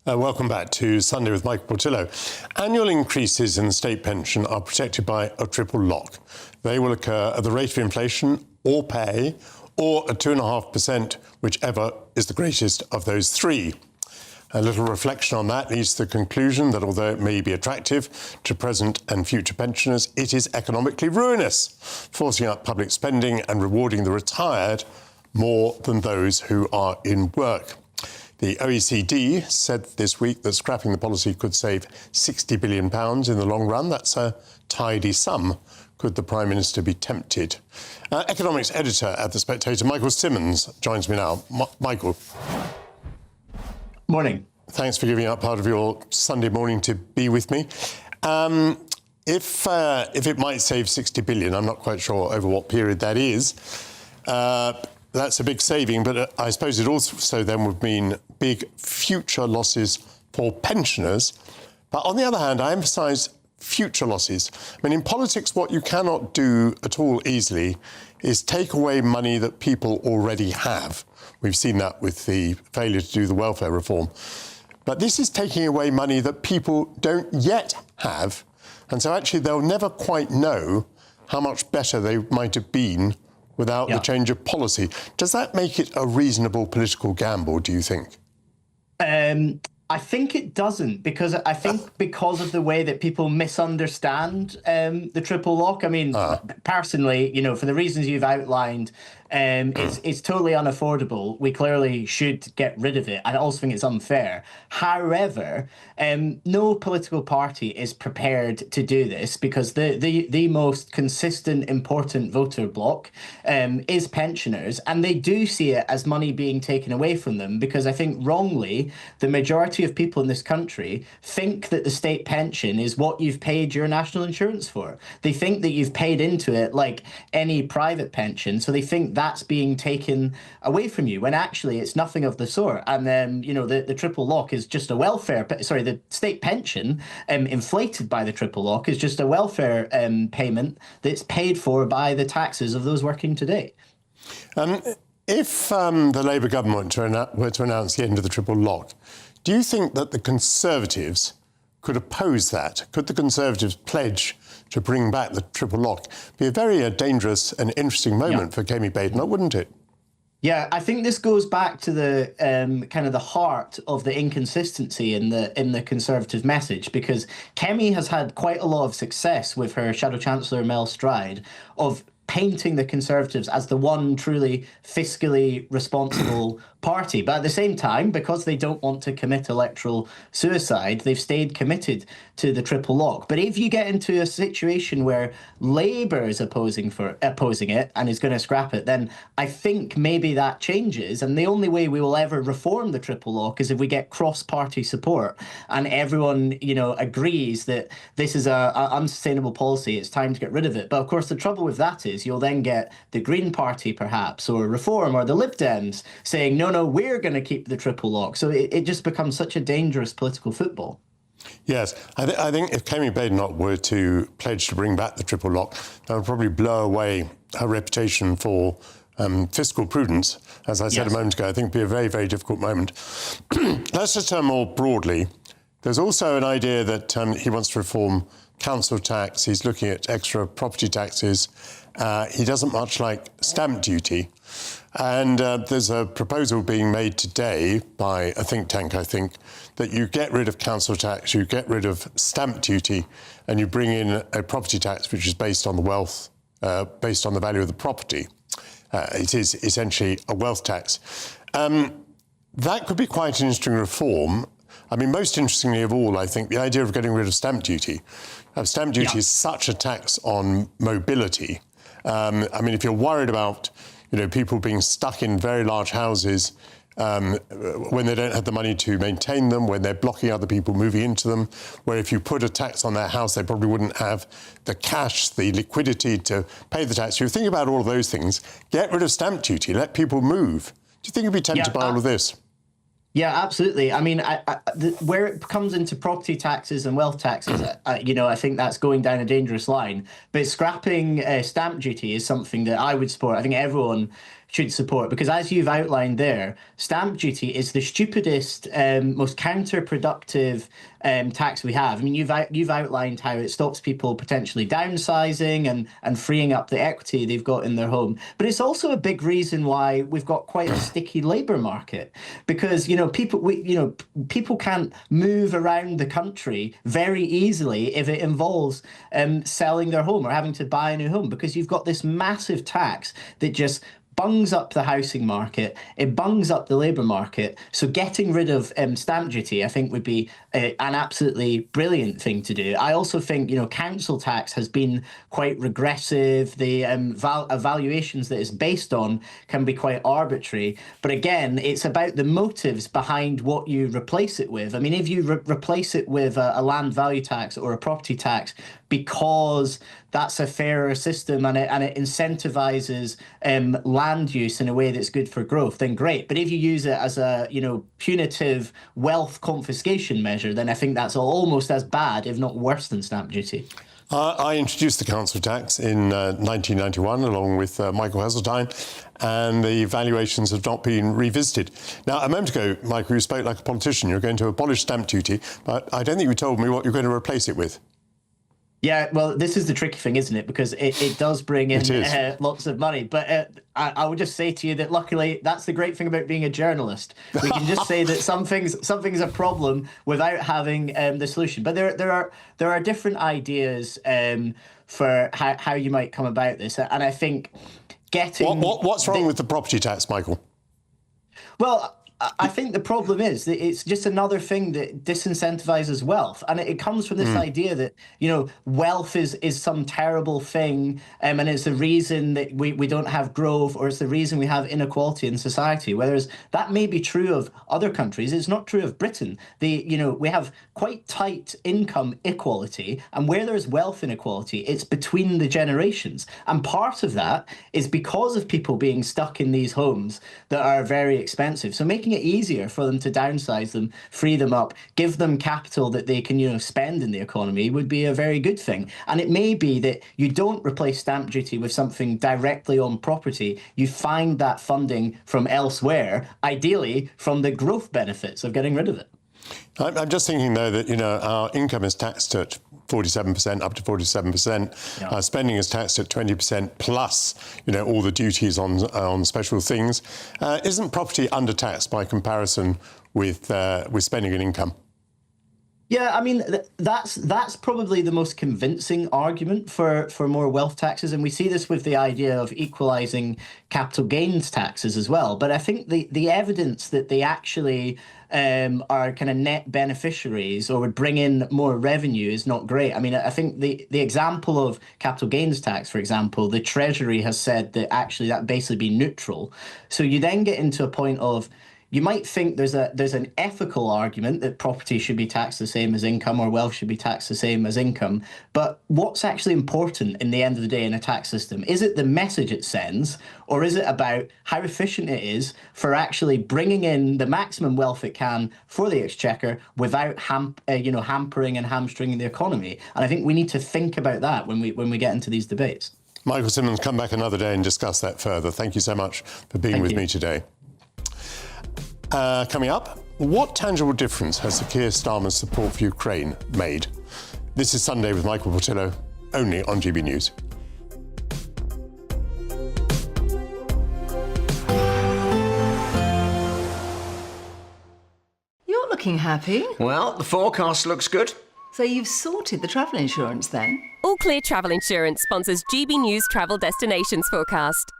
Speaker 11: Welcome back to Sunday with Michael Portillo. Annual increases in the state pension are protected by a triple lock. They will occur at the rate of inflation or pay, or at 2.5%, whichever is the greatest of those three. A little reflection on that leads to the conclusion that although it may be attractive to present and future pensioners, it is economically ruinous, forcing up public spending and rewarding the retired more than those who are in work. The OECD said this week that scrapping the policy could save £60 billion in the long run. That's a tidy sum. Could the Prime Minister be tempted? Economics editor at The Spectator, Michael Simmons, joins me now. Michael.
Speaker 25: Morning.
Speaker 11: Thanks for giving up part of your Sunday morning to be with me. If it might save 60 billion, I'm not quite sure over what period that is. That's a big saving, but I suppose it also then would mean big future losses for pensioners. But on the other hand, I emphasise future losses. I mean, in politics, what you cannot do at all easily is take away money that people already have. We've seen that with the failure to do the welfare reform. But this is taking away money that people don't yet have. And so actually, they'll never quite know how much better they might have been without the change of policy. Does that make it a reasonable political gamble, do you think?
Speaker 25: I think it doesn't, because I think because of the way that people misunderstand the triple lock. I mean, personally, you know, for the reasons you've outlined, It's totally unaffordable. We clearly should get rid of it. I also think it's unfair. However, no political party is prepared to do this because the most consistent, important voter bloc is pensioners, and they do see it as money being taken away from them because I think wrongly the majority of people in this country think that the state pension is what you've paid your national insurance for. They think that you've paid into it like any private pension, so they think that's being taken away from you when actually it's nothing of the sort. And then the triple lock is just a the state pension inflated by the triple lock is just a welfare payment that's paid for by the taxes of those working today.
Speaker 11: If the Labour government were to announce the end of the triple lock, do you think that the Conservatives could oppose that? Could the Conservatives pledge to bring back the triple lock? Be a very dangerous and interesting moment for Kemi Badenoch, wouldn't it?
Speaker 25: Yeah, I think this goes back to the kind of the heart of the inconsistency in the Conservative message, because Kemi has had quite a lot of success with her Shadow Chancellor Mel Stride of painting the Conservatives as the one truly fiscally responsible party. But at the same time, because they don't want to commit electoral suicide, they've stayed committed to the triple lock. But if you get into a situation where Labour is opposing it and is going to scrap it, then I think maybe that changes. And the only way we will ever reform the triple lock is if we get cross-party support and everyone, agrees that this is a unsustainable policy. It's time to get rid of it. But of course, the trouble with that is you'll then get the Green Party, perhaps, or Reform, or the Lib Dems saying, no, we're going to keep the triple lock. So it just becomes such a dangerous political football.
Speaker 11: Yes, I think if Kemi Badenoch were to pledge to bring back the triple lock, that would probably blow away her reputation for fiscal prudence. As I said a moment ago, I think it would be a very, very difficult moment. Let's just turn more broadly. There's also an idea that he wants to reform council tax. He's looking at extra property taxes. He doesn't much like stamp duty. And there's a proposal being made today by a think tank, I think, that you get rid of council tax, you get rid of stamp duty, and you bring in a property tax which is based on the wealth, based on the value of the property. It is essentially a wealth tax. That could be quite an interesting reform. I mean, most interestingly of all, I think, the idea of getting rid of stamp duty. Stamp duty is such a tax on mobility. I mean, if you're worried about people being stuck in very large houses when they don't have the money to maintain them, when they're blocking other people moving into them, where if you put a tax on their house, they probably wouldn't have the cash, the liquidity to pay the tax. You think about all of those things. Get rid of stamp duty, let people move. Do you think you'd be tempted by all of this?
Speaker 25: Yeah, absolutely. I mean, where it comes into property taxes and wealth taxes, I think that's going down a dangerous line. But scrapping stamp duty is something that I would support. I think everyone should support, because as you've outlined there, stamp duty is the stupidest, most counterproductive tax we have. I mean, you've outlined how it stops people potentially downsizing and freeing up the equity they've got in their home. But it's also a big reason why we've got quite a sticky labour market, because people can't move around the country very easily if it involves selling their home or having to buy a new home, because you've got this massive tax that just bungs up the housing market, it bungs up the labour market. So getting rid of stamp duty, I think, would be an absolutely brilliant thing to do. I also think, council tax has been quite regressive. The evaluations that it's based on can be quite arbitrary. But again, it's about the motives behind what you replace it with. I mean, if you replace it with a land value tax or a property tax because that's a fairer system and it incentivizes land use in a way that's good for growth, then great. But if you use it as a punitive wealth confiscation measure, then I think that's almost as bad, if not worse, than stamp duty.
Speaker 11: I introduced the council tax in 1991 along with Michael Heseltine, and the valuations have not been revisited. Now, a moment ago, Michael, you spoke like a politician. You're going to abolish stamp duty, but I don't think you told me what you're going to replace it with.
Speaker 25: Yeah, well, this is the tricky thing, isn't it? Because it does bring in lots of money. But I would just say to you that luckily, that's the great thing about being a journalist. We can just say that something's a problem without having the solution. But there are different ideas for how you might come about this. And I think getting...
Speaker 11: What's wrong with the property tax, Michael?
Speaker 25: Well, I think the problem is that it's just another thing that disincentivizes wealth. And it comes from this idea that, wealth is some terrible thing, and it's the reason that we don't have growth, or it's the reason we have inequality in society. Whereas that may be true of other countries, it's not true of Britain. We have quite tight income equality, and where there's wealth inequality, it's between the generations. And part of that is because of people being stuck in these homes that are very expensive. So making it easier for them to downsize them, free them up, give them capital that they can, spend in the economy would be a very good thing. And it may be that you don't replace stamp duty with something directly on property. You find that funding from elsewhere, ideally from the growth benefits of getting rid of it.
Speaker 11: I'm just thinking, though, that, our income is taxed at 47%, up to 47%.
Speaker 25: Yeah.
Speaker 11: Our spending is taxed at 20% plus, all the duties on special things. Isn't property undertaxed by comparison with spending and income?
Speaker 25: Yeah, I mean, that's probably the most convincing argument for more wealth taxes. And we see this with the idea of equalising capital gains taxes as well. But I think the evidence that they actually are kind of net beneficiaries or would bring in more revenue is not great. I mean, I think the example of capital gains tax, for example, the Treasury has said that actually that basically be neutral. So you then get into a point of, you might think there's an ethical argument that property should be taxed the same as income, or wealth should be taxed the same as income. But what's actually important in the end of the day in a tax system? Is it the message it sends, or is it about how efficient it is for actually bringing in the maximum wealth it can for the exchequer without hampering and hamstringing the economy? And I think we need to think about that when we get into these debates.
Speaker 11: Michael Simmons, come back another day and discuss that further. Thank you so much for being with me today. Coming up, what tangible difference has Keir Starmer's support for Ukraine made? This is Sunday with Michael Portillo, only on GB News.
Speaker 7: You're looking happy.
Speaker 10: Well, the forecast looks good.
Speaker 7: So you've sorted the travel insurance then?
Speaker 13: All Clear Travel Insurance sponsors GB News Travel Destinations Forecast.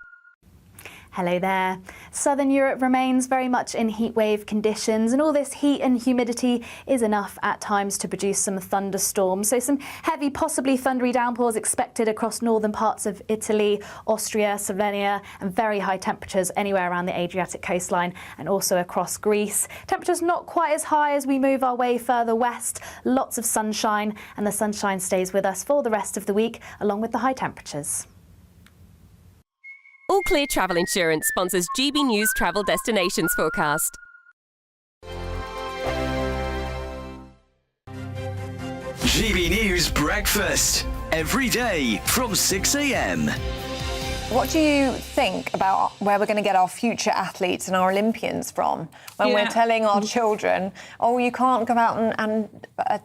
Speaker 15: Hello there. Southern Europe remains very much in heatwave conditions, and all this heat and humidity is enough at times to produce some thunderstorms. So some heavy, possibly thundery downpours expected across northern parts of Italy, Austria, Slovenia, and very high temperatures anywhere around the Adriatic coastline and also across Greece. Temperatures not quite as high as we move our way further west. Lots of sunshine, and the sunshine stays with us for the rest of the week, along with the high temperatures.
Speaker 13: All Clear Travel Insurance sponsors GB News Travel Destinations Forecast.
Speaker 16: GB News Breakfast, every day from 6 a.m.
Speaker 26: What do you think about where we're going to get our future athletes and our Olympians from when we're telling our children, oh, you can't go out and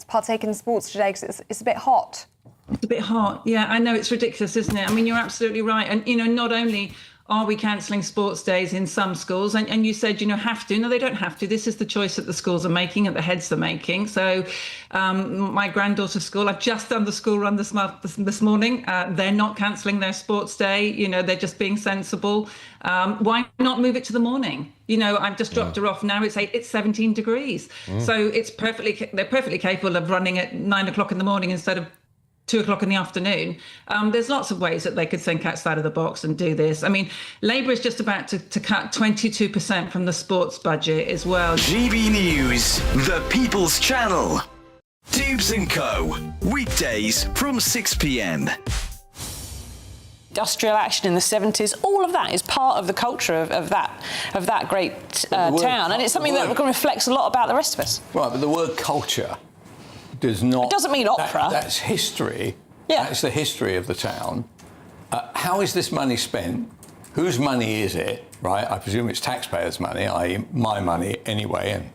Speaker 26: partake in sports today because it's a bit hot?
Speaker 27: It's a bit hot. Yeah, I know, it's ridiculous, isn't it? I mean, you're absolutely right. And, not only are we cancelling sports days in some schools, and you said, have to. No, they don't have to. This is the choice that the schools are making and the heads are making. So my granddaughter's school, I've just done the school run this morning. They're not cancelling their sports day. They're just being sensible. Why not move it to the morning? I've just dropped her off now. It's 17 degrees. So they're perfectly capable of running at 9 o'clock in the morning instead of 2 o'clock in the afternoon. There's lots of ways that they could think outside of the box and do this. I mean, Labour is just about to cut 22% from the sports budget as well.
Speaker 16: GB News, the People's Channel. Tubes & Co. Weekdays from 6 p.m.
Speaker 28: Industrial action in the 70s, all of that is part of the culture of that great town, and it's something that reflects a lot about the rest of us.
Speaker 29: Right, but the word culture does not...
Speaker 28: It doesn't mean opera.
Speaker 29: That's history.
Speaker 28: Yeah.
Speaker 29: That's the history of the town. How is this money spent? Whose money is it, right? I presume it's taxpayers' money, i.e. my money anyway, and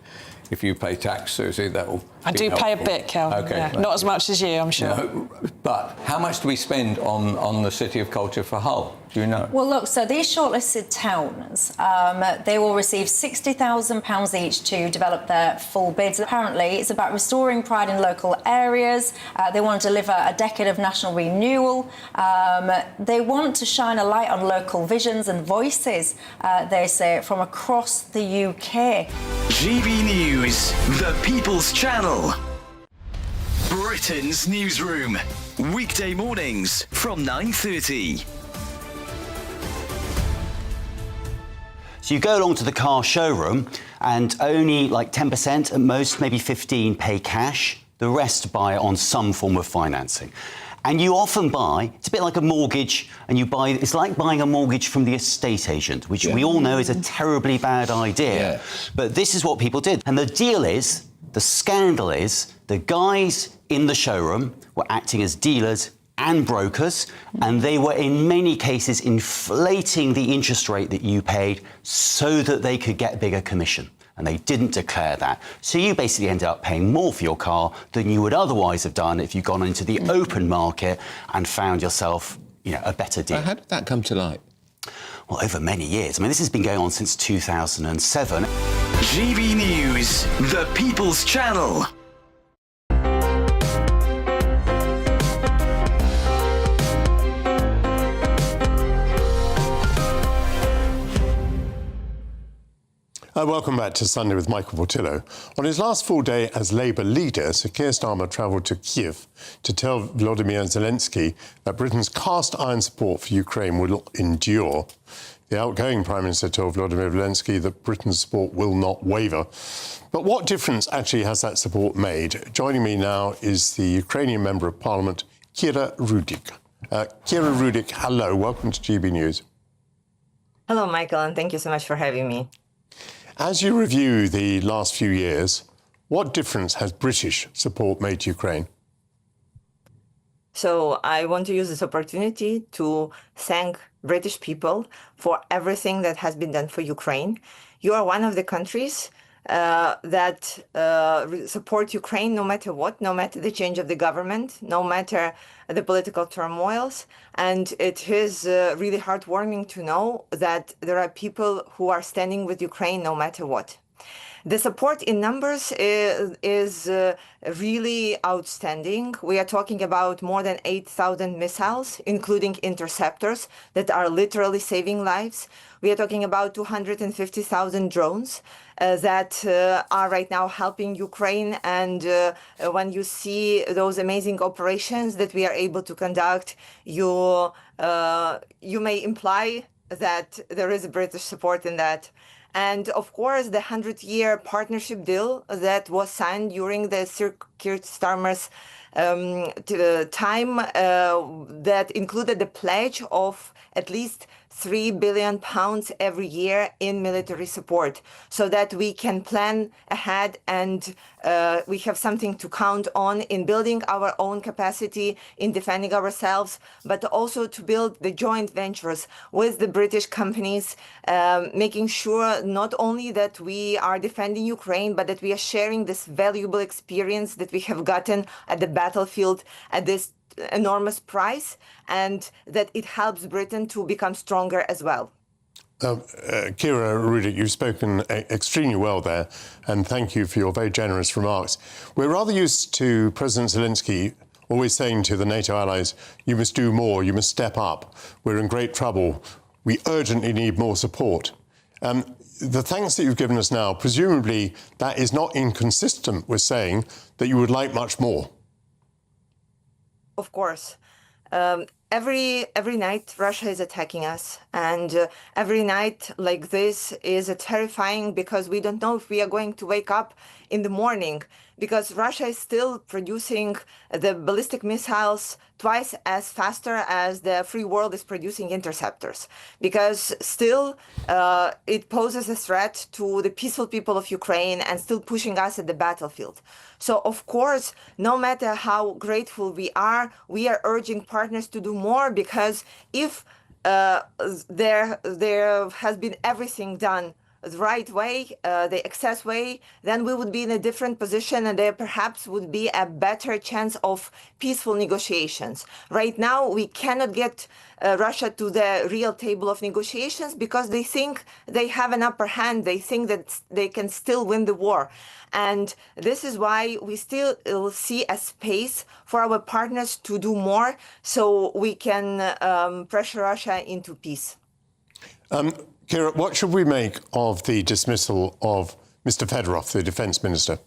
Speaker 29: if you pay tax, Susie, that will
Speaker 28: I do pay a bit, Calvin.
Speaker 29: Okay.
Speaker 28: Yeah. Not as much as you, I'm sure.
Speaker 29: No, but how much do we spend on the City of Culture for Hull? Do you know?
Speaker 2: Well, look, so these shortlisted towns, they will receive £60,000 each to develop their full bids. Apparently, it's about restoring pride in local areas. They want to deliver a decade of national renewal. They want to shine a light on local visions and voices, they say, from across the UK.
Speaker 16: GB News, the People's Channel. Britain's newsroom. Weekday mornings from 9:30.
Speaker 5: So you go along to the car showroom and only like 10%, at most maybe 15%, pay cash. The rest buy it on some form of financing. And you often buy, it's a bit like a mortgage, and you buy, it's like buying a mortgage from the estate agent, which we all know is a terribly bad idea. But this is what people did. And the deal is, the scandal is, the guys in the showroom were acting as dealers and brokers, and they were in many cases inflating the interest rate that you paid so that they could get bigger commission. And they didn't declare that. So you basically ended up paying more for your car than you would otherwise have done if you'd gone into the open market and found yourself, you know, a better deal.
Speaker 29: How did that come to light?
Speaker 5: Well, over many years. I mean, this has been going on since 2007.
Speaker 16: GB News, the People's Channel.
Speaker 11: Welcome back to Sunday with Michael Portillo. On his last full day as Labour leader, Sir Keir Starmer travelled to Kyiv to tell Volodymyr Zelensky that Britain's cast-iron support for Ukraine will endure. The outgoing Prime Minister told Volodymyr Zelensky that Britain's support will not waver. But what difference actually has that support made? Joining me now is the Ukrainian Member of Parliament, Kira Rudik. Kira Rudik, hello, welcome to GB News.
Speaker 6: Hello, Michael, and thank you so much for having me.
Speaker 11: As you review the last few years, what difference has British support made to Ukraine?
Speaker 6: So I want to use this opportunity to thank British people for everything that has been done for Ukraine. You are one of the countries that support Ukraine no matter what, no matter the change of the government, no matter the political turmoils. And it is really heartwarming to know that there are people who are standing with Ukraine no matter what. The support in numbers is really outstanding. We are talking about more than 8,000 missiles, including interceptors that are literally saving lives. We are talking about 250,000 drones that are right now helping Ukraine. And when you see those amazing operations that we are able to conduct, you may imply that there is British support in that. And of course, the 100-year partnership deal that was signed during the Sir Keir Starmer's time that included the pledge of at least £3 billion every year in military support so that we can plan ahead and we have something to count on in building our own capacity, in defending ourselves, but also to build the joint ventures with the British companies, making sure not only that we are defending Ukraine, but that we are sharing this valuable experience that we have gotten at the battlefield at this enormous price, and that it helps Britain to become stronger as well.
Speaker 11: Kira Rudik, you've spoken extremely well there, and thank you for your very generous remarks. We're rather used to President Zelensky always saying to the NATO allies, you must do more, you must step up, we're in great trouble, we urgently need more support. The thanks that you've given us now, presumably that is not inconsistent with saying that you would like much more.
Speaker 6: Of course. Every night Russia is attacking us, and every night like this is terrifying because we don't know if we are going to wake up in the morning, because Russia is still producing the ballistic missiles twice as faster as the free world is producing interceptors, because still it poses a threat to the peaceful people of Ukraine and still pushing us at the battlefield. So of course, no matter how grateful we are urging partners to do more, because if there has been everything done the right way, the excess way, then we would be in a different position and there perhaps would be a better chance of peaceful negotiations. Right now, we cannot get Russia to the real table of negotiations because they think they have an upper hand. They think that they can still win the war. And this is why we still see a space for our partners to do more so we can pressure Russia into peace.
Speaker 11: Kira, what should we make of the dismissal of Mr. Fedorov, the defense minister?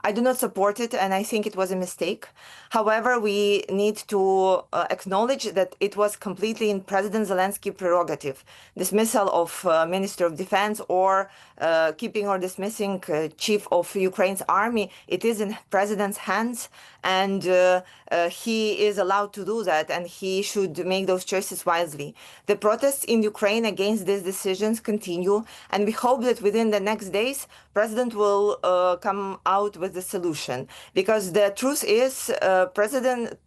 Speaker 6: I do not support it, and I think it was a mistake. However, we need to acknowledge that it was completely in President Zelensky's prerogative. Dismissal of Minister of Defense or keeping or dismissing Chief of Ukraine's army, it is in President's hands, and he is allowed to do that, and he should make those choices wisely. The protests in Ukraine against these decisions continue, and we hope that within the next days, President will come out with the solution. Because the truth is, President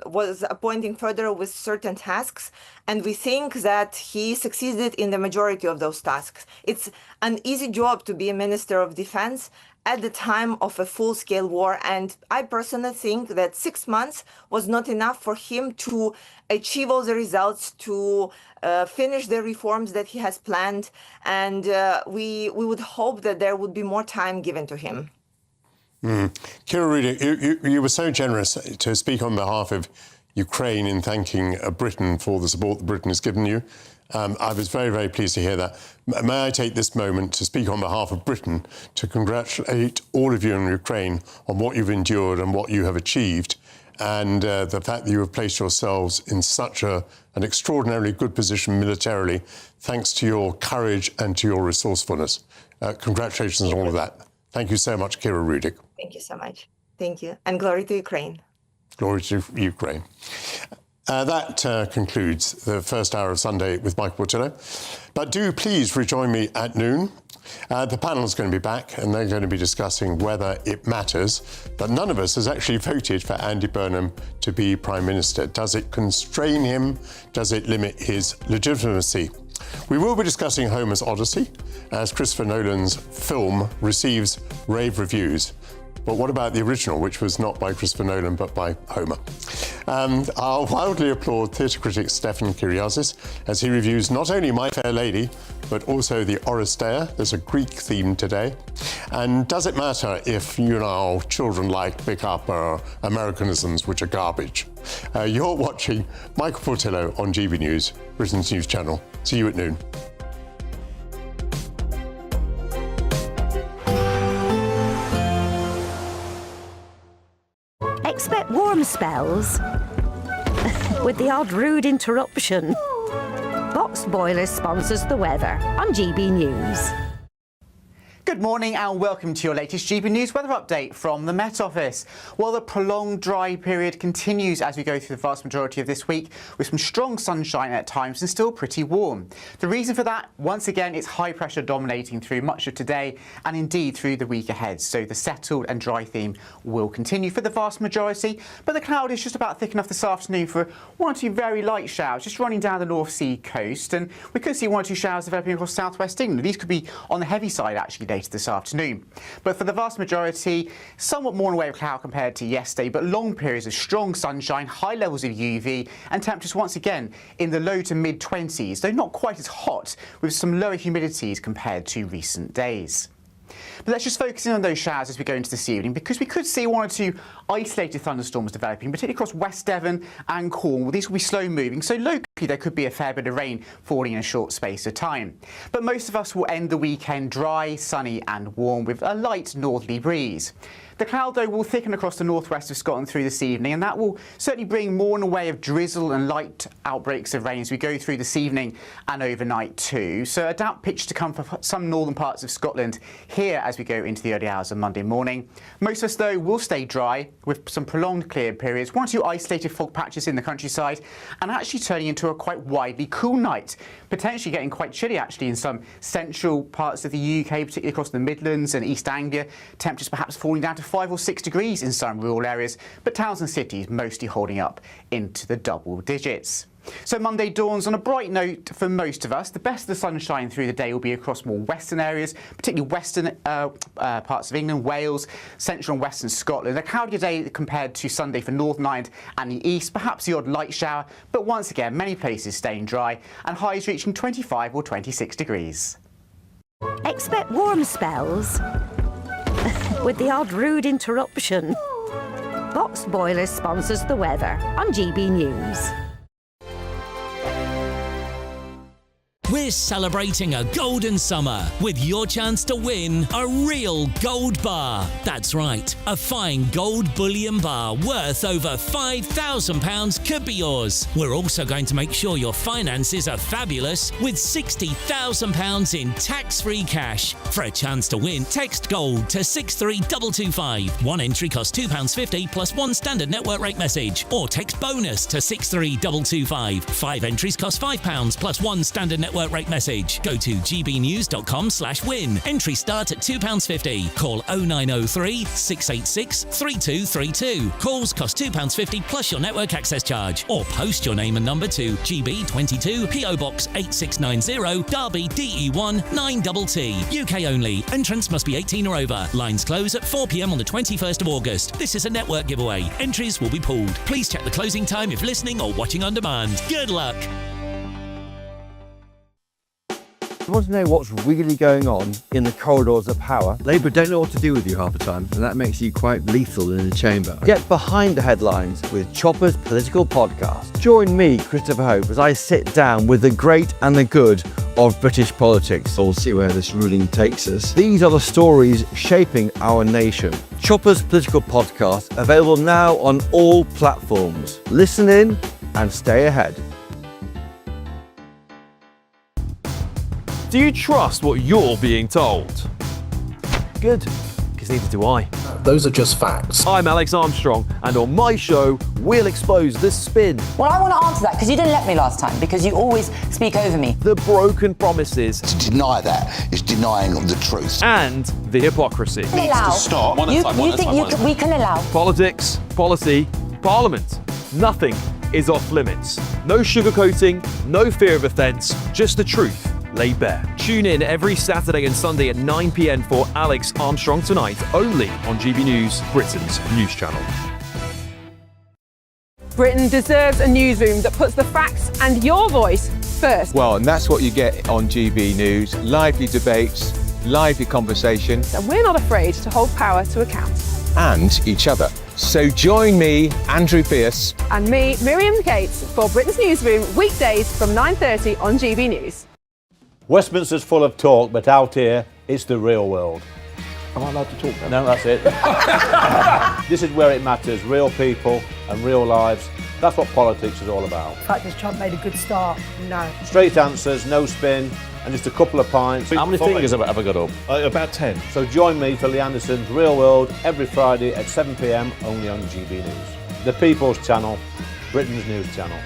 Speaker 6: was appointing Fedorov with certain tasks, and we think that he succeeded in the majority of those tasks. It's an easy job to be a Minister of Defense at the time of a full-scale war, and I personally think that 6 months was not enough for him to achieve all the results, to finish the reforms that he has planned, and we would hope that there would be more time given to him.
Speaker 11: Kira Rudik, you were so generous to speak on behalf of Ukraine in thanking Britain for the support that Britain has given you. I was very, very pleased to hear that. May I take this moment to speak on behalf of Britain to congratulate all of you in Ukraine on what you've endured and what you have achieved, and the fact that you have placed yourselves in such an extraordinarily good position militarily, thanks to your courage and to your resourcefulness. Congratulations on all of that. Thank you so much, Kira Rudik.
Speaker 6: Thank you so much. Thank you. And glory to Ukraine.
Speaker 11: Glory to Ukraine. That concludes the first hour of Sunday with Michael Portillo. But do please rejoin me at noon. The panel is going to be back and they're going to be discussing whether it matters. But none of us has actually voted for Andy Burnham to be Prime Minister. Does it constrain him? Does it limit his legitimacy? We will be discussing Homer's Odyssey as Christopher Nolan's film receives rave reviews. But what about the original, which was not by Christopher Nolan, but by Homer? I'll wildly applaud theatre critic Stefan Kyriazis as he reviews not only My Fair Lady, but also the Oresteia. There's a Greek theme today. And does it matter if, children like pick up Americanisms, which are garbage? You're watching Michael Portillo on GB News, Britain's news channel. See you at noon.
Speaker 1: Expect warm spells with the odd rude interruption. Boxed Boiler sponsors the weather on GB News.
Speaker 3: Good morning and welcome to your latest GB News weather update from the Met Office. Well, the prolonged dry period continues as we go through the vast majority of this week with some strong sunshine at times and still pretty warm. The reason for that, once again, is high pressure dominating through much of today and indeed through the week ahead. So the settled and dry theme will continue for the vast majority, but the cloud is just about thick enough this afternoon for one or two very light showers just running down the North Sea coast, and we could see one or two showers developing across southwest England. These could be on the heavy side actually later this afternoon. But for the vast majority, somewhat more in the way of cloud compared to yesterday, but long periods of strong sunshine, high levels of UV, and temperatures once again in the low to mid 20s, though not quite as hot, with some lower humidities compared to recent days. But let's just focus in on those showers as we go into this evening, because we could see one or two isolated thunderstorms developing, particularly across West Devon and Cornwall. These will be slow moving, so locally there could be a fair bit of rain falling in a short space of time. But most of us will end the weekend dry, sunny and warm with a light northerly breeze. The cloud, though, will thicken across the northwest of Scotland through this evening, and that will certainly bring more in the way of drizzle and light outbreaks of rain as we go through this evening and overnight too. So a damp pitch to come for some northern parts of Scotland here as we go into the early hours of Monday morning. Most of us, though, will stay dry with some prolonged clear periods, one or two isolated fog patches in the countryside, and actually turning into a quite widely cool night, potentially getting quite chilly actually in some central parts of the UK, particularly across the Midlands and East Anglia. Temperatures perhaps falling down to 5 or 6 degrees in some rural areas, but towns and cities mostly holding up into the double digits. So Monday dawns on a bright note for most of us. The best of the sunshine through the day will be across more western areas, particularly western parts of England, Wales, central and western Scotland. A cloudier day compared to Sunday for Northern Ireland and the east, perhaps the odd light shower, but once again many places staying dry and highs reaching 25 or 26 degrees.
Speaker 1: Expect warm spells with the odd rude interruption. Boxed Boilers sponsors the weather on GB News.
Speaker 4: We're celebrating a golden summer with your chance to win a real gold bar. That's right, a fine gold bullion bar worth over £5,000 could be yours. We're also going to make sure your finances are fabulous with £60,000 in tax-free cash. For a chance to win, text GOLD to 63225. One entry costs £2.50 plus one standard network rate message. Or text BONUS to 63225. 5 entries cost £5 plus one standard network rate message. Go to gbnews.com/win. Entries start at £2.50. Call 0903 686 3232. Calls cost £2.50 plus your network access charge. Or post your name and number to GB22 PO Box 8690 Derby DE1 9TT. UK only. Entrants must be 18 or over. Lines close at 4 p.m. on the 21st of August. This is a network giveaway. Entries will be pooled. Please check the closing time if listening or watching on demand. Good luck.
Speaker 8: You want to know what's really going on in the corridors of power? Labour don't know what to do with you half the time, and that makes you quite lethal in the chamber. Get behind the headlines with Chopper's political podcast. Join me, Christopher Hope, as I sit down with the great and the good of British politics. We'll see where this ruling takes us. These are the stories shaping our nation. Chopper's political podcast, available now on all platforms. Listen in and stay ahead.
Speaker 19: Do you trust what you're being told? Good, because neither do I.
Speaker 14: Those are just facts.
Speaker 19: I'm Alex Armstrong, and on my show, we'll expose the spin.
Speaker 17: Well, I want to answer that, because you didn't let me last time, because you always speak over me.
Speaker 19: The broken promises.
Speaker 18: To deny that is denying the truth.
Speaker 19: And the hypocrisy.
Speaker 17: Needs to
Speaker 18: stop.
Speaker 17: You think we can allow?
Speaker 19: Politics, policy, parliament. Nothing is off limits. No sugarcoating, no fear of offence, just the truth laid bare. Tune in every Saturday and Sunday at 9 p.m. for Alex Armstrong Tonight, only on GB News, Britain's news channel.
Speaker 21: Britain deserves a newsroom that puts the facts and your voice first.
Speaker 22: Well, and that's what you get on GB News. Lively debates, lively conversations.
Speaker 21: And we're not afraid to hold power to account.
Speaker 22: And each other. So join me, Andrew Pierce.
Speaker 21: And me, Miriam Gates, for Britain's Newsroom, weekdays from 9:30 on GB News.
Speaker 23: Westminster's full of talk, but out here, it's the real world.
Speaker 22: Am I allowed to talk
Speaker 23: No,
Speaker 22: now?
Speaker 23: that's it. This is where it matters, real people and real lives. That's what politics is all about.
Speaker 24: In fact, has Trump made a good start? No.
Speaker 23: Straight answers, no spin, and just a couple of pints. How many fingers have I ever got up?
Speaker 22: About 10.
Speaker 23: So join me for Lee Anderson's Real World every Friday at 7 p.m. only on GB News. The People's Channel, Britain's news channel.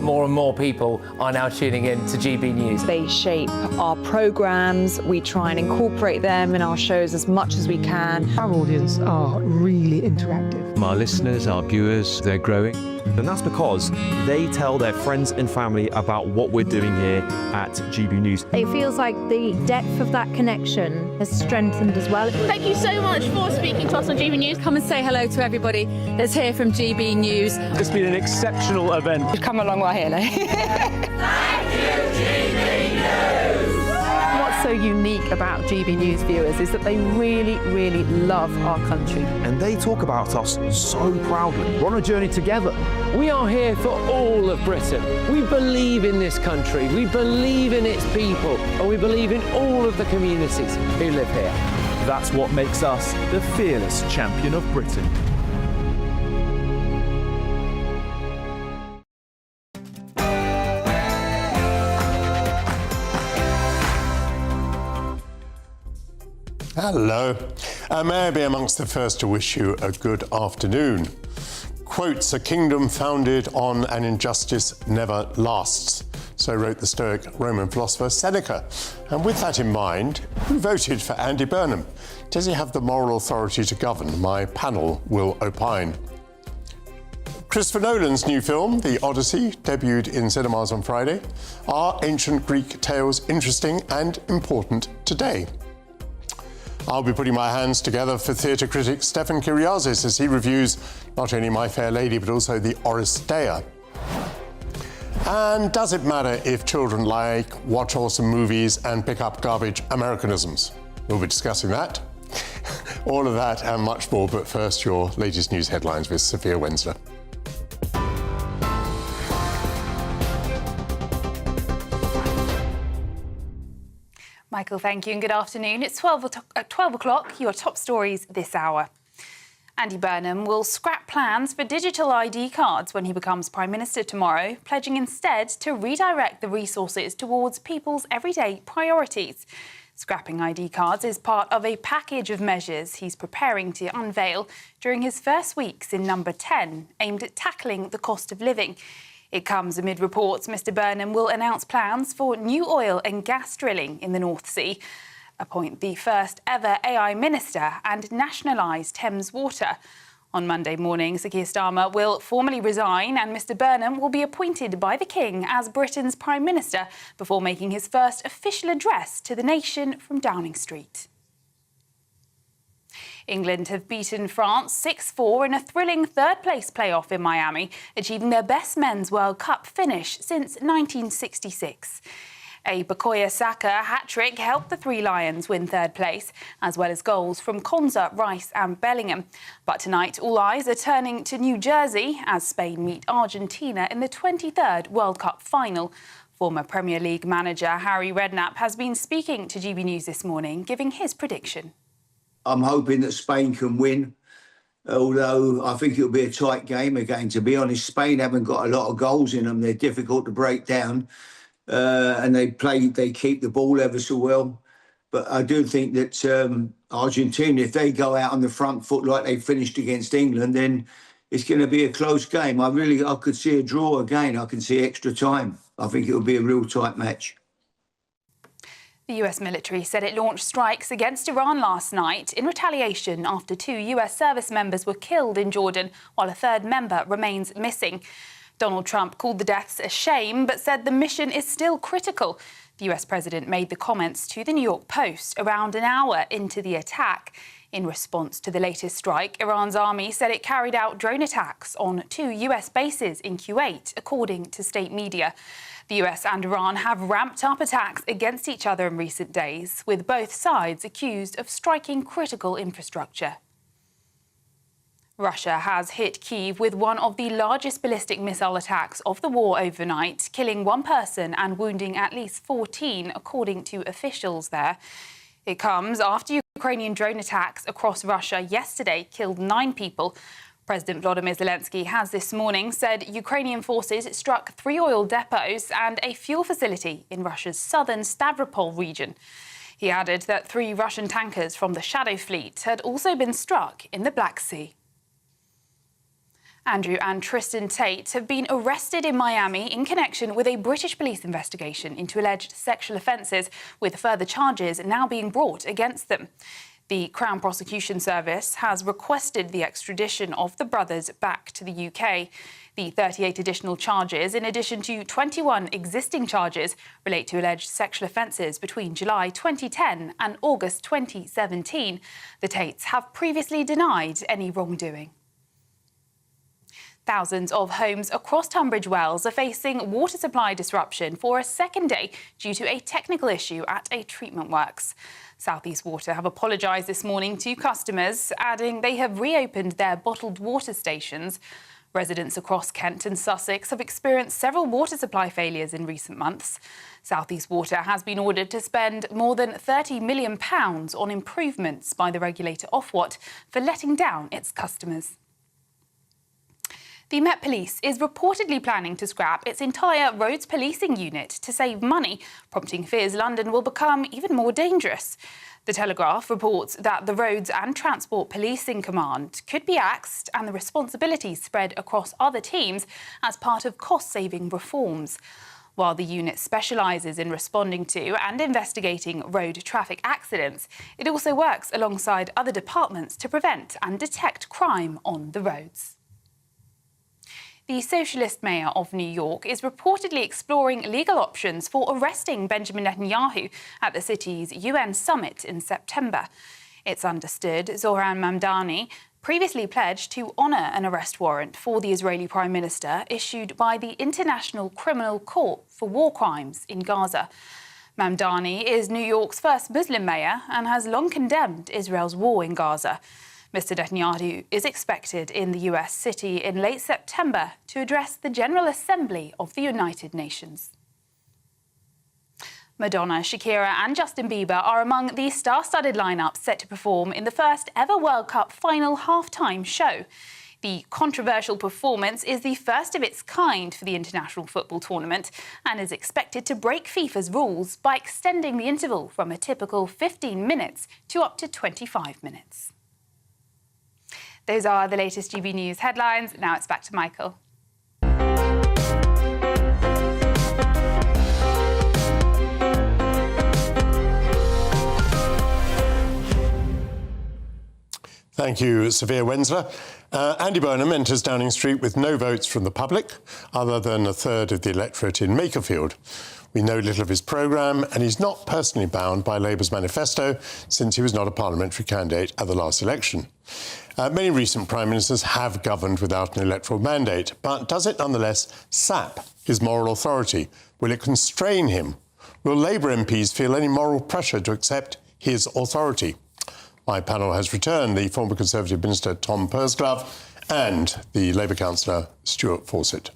Speaker 20: More and more people are now tuning in to GB News.
Speaker 30: They shape our programmes, we try and incorporate them in our shows as much as we can.
Speaker 9: Our audience are really interactive.
Speaker 19: Our listeners, our viewers, they're growing. And that's because they tell their friends and family about what we're doing here at GB News.
Speaker 31: It feels like the depth of that connection has strengthened as well.
Speaker 32: Thank you so much for speaking to us on GB News.
Speaker 31: Come and say hello to everybody that's here from GB News.
Speaker 19: It's been an exceptional event.
Speaker 30: We've come a long way here now.
Speaker 32: Thank you, GB News!
Speaker 31: What's so unique about GB News viewers is that they really, really love our country.
Speaker 19: And they talk about us so proudly. We're on a journey together.
Speaker 20: We are here for all of Britain. We believe in this country, we believe in its people, and we believe in all of the communities who live here.
Speaker 19: That's what makes us the fearless champion of Britain.
Speaker 11: Hello. May I be amongst the first to wish you a good afternoon. Quotes, "A kingdom founded on an injustice never lasts." So wrote the Stoic Roman philosopher Seneca. And with that in mind, who voted for Andy Burnham? Does he have the moral authority to govern? My panel will opine. Christopher Nolan's new film, The Odyssey, debuted in cinemas on Friday. Are ancient Greek tales interesting and important today? I'll be putting my hands together for theatre critic Stefan Kyriazis as he reviews not only My Fair Lady but also The Oresteia. And does it matter if children watch awesome movies and pick up garbage Americanisms? We'll be discussing that. All of that and much more, but first your latest news headlines with Sophia Wensler.
Speaker 2: Michael, thank you and good afternoon. It's 12 o'clock, your top stories this hour. Andy Burnham will scrap plans for digital ID cards when he becomes Prime Minister tomorrow, pledging instead to redirect the resources towards people's everyday priorities. Scrapping ID cards is part of a package of measures he's preparing to unveil during his first weeks in number 10, aimed at tackling the cost of living. It comes amid reports Mr Burnham will announce plans for new oil and gas drilling in the North Sea, appoint the first ever AI minister and nationalise Thames Water. On Monday morning, Sir Keir Starmer will formally resign and Mr Burnham will be appointed by the King as Britain's Prime Minister before making his first official address to the nation from Downing Street. England have beaten France 6-4 in a thrilling third-place playoff in Miami, achieving their best men's World Cup finish since 1966. A Bukayo Saka hat-trick helped the Three Lions win third place, as well as goals from Konsa, Rice and Bellingham. But tonight, all eyes are turning to New Jersey as Spain meet Argentina in the 23rd World Cup final. Former Premier League manager Harry Redknapp has been speaking to GB News this morning, giving his prediction.
Speaker 7: I'm hoping that Spain can win, although I think it'll be a tight game again. To be honest, Spain haven't got a lot of goals in them. They're difficult to break down, and they keep the ball ever so well. But I do think that Argentina, if they go out on the front foot like they finished against England, then it's going to be a close game. I could see a draw again. I can see extra time. I think it'll be a real tight match.
Speaker 2: The US military said it launched strikes against Iran last night in retaliation after 2 US service members were killed in Jordan, while a third member remains missing. Donald Trump called the deaths a shame, but said the mission is still critical. The US president made the comments to the New York Post around an hour into the attack. In response to the latest strike, Iran's army said it carried out drone attacks on 2 US bases in Kuwait, according to state media. The US and Iran have ramped up attacks against each other in recent days, with both sides accused of striking critical infrastructure. Russia has hit Kyiv with one of the largest ballistic missile attacks of the war overnight, killing 1 person and wounding at least 14, according to officials there. It comes after Ukrainian drone attacks across Russia yesterday killed 9 people. President Volodymyr Zelensky has this morning said Ukrainian forces struck 3 oil depots and a fuel facility in Russia's southern Stavropol region. He added that 3 Russian tankers from the Shadow Fleet had also been struck in the Black Sea. Andrew and Tristan Tate have been arrested in Miami in connection with a British police investigation into alleged sexual offences, with further charges now being brought against them. The Crown Prosecution Service has requested the extradition of the brothers back to the UK. The 38 additional charges, in addition to 21 existing charges, relate to alleged sexual offences between July 2010 and August 2017. The Tates have previously denied any wrongdoing. Thousands of homes across Tunbridge Wells are facing water supply disruption for a second day due to a technical issue at a treatment works. South East Water have apologised this morning to customers, adding they have reopened their bottled water stations. Residents across Kent and Sussex have experienced several water supply failures in recent months. South East Water has been ordered to spend more than £30 million on improvements by the regulator Ofwat for letting down its customers. The Met Police is reportedly planning to scrap its entire roads policing unit to save money, prompting fears London will become even more dangerous. The Telegraph reports that the Roads and Transport Policing Command could be axed and the responsibilities spread across other teams as part of cost-saving reforms. While the unit specialises in responding to and investigating road traffic accidents, it also works alongside other departments to prevent and detect crime on the roads. the socialist mayor of New York is reportedly exploring legal options for arresting Benjamin Netanyahu at the city's UN summit in September. It's understood Zohran Mamdani previously pledged to honour an arrest warrant for the Israeli Prime Minister issued by the International Criminal Court for war crimes in Gaza. Mamdani is New York's first Muslim mayor and has long condemned Israel's war in Gaza. Mr. Netanyahu is expected in the US city in late September to address the General Assembly of the United Nations. Madonna, Shakira and Justin Bieber are among the star-studded lineups set to perform in the first ever World Cup final half-time show. The controversial performance is the first of its kind for the international football tournament and is expected to break FIFA's rules by extending the interval from a typical 15 minutes to up to 25 minutes. Those are the latest GB News headlines. Now it's back to Michael.
Speaker 11: Thank you, Sophia Wensler. Andy Burnham enters Downing Street with no votes from the public, other than a third of the electorate in Makerfield. We know little of his programme, and he's not personally bound by Labour's manifesto, since he was not a parliamentary candidate at the last election. Many recent prime ministers have governed without an electoral mandate, but does it nonetheless sap his moral authority? Will it constrain him? Will Labour MPs feel any moral pressure to accept his authority? My panel has returned the former Conservative Minister Tom Pursglove and the Labour councillor Stuart Fawcett.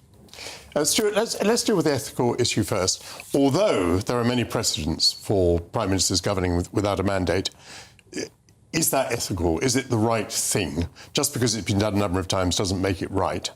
Speaker 11: Stuart, let's deal with the ethical issue first. Although there are many precedents for prime ministers governing without a mandate, is that ethical? Is it the right thing? Just because it's been done a number of times doesn't make it right.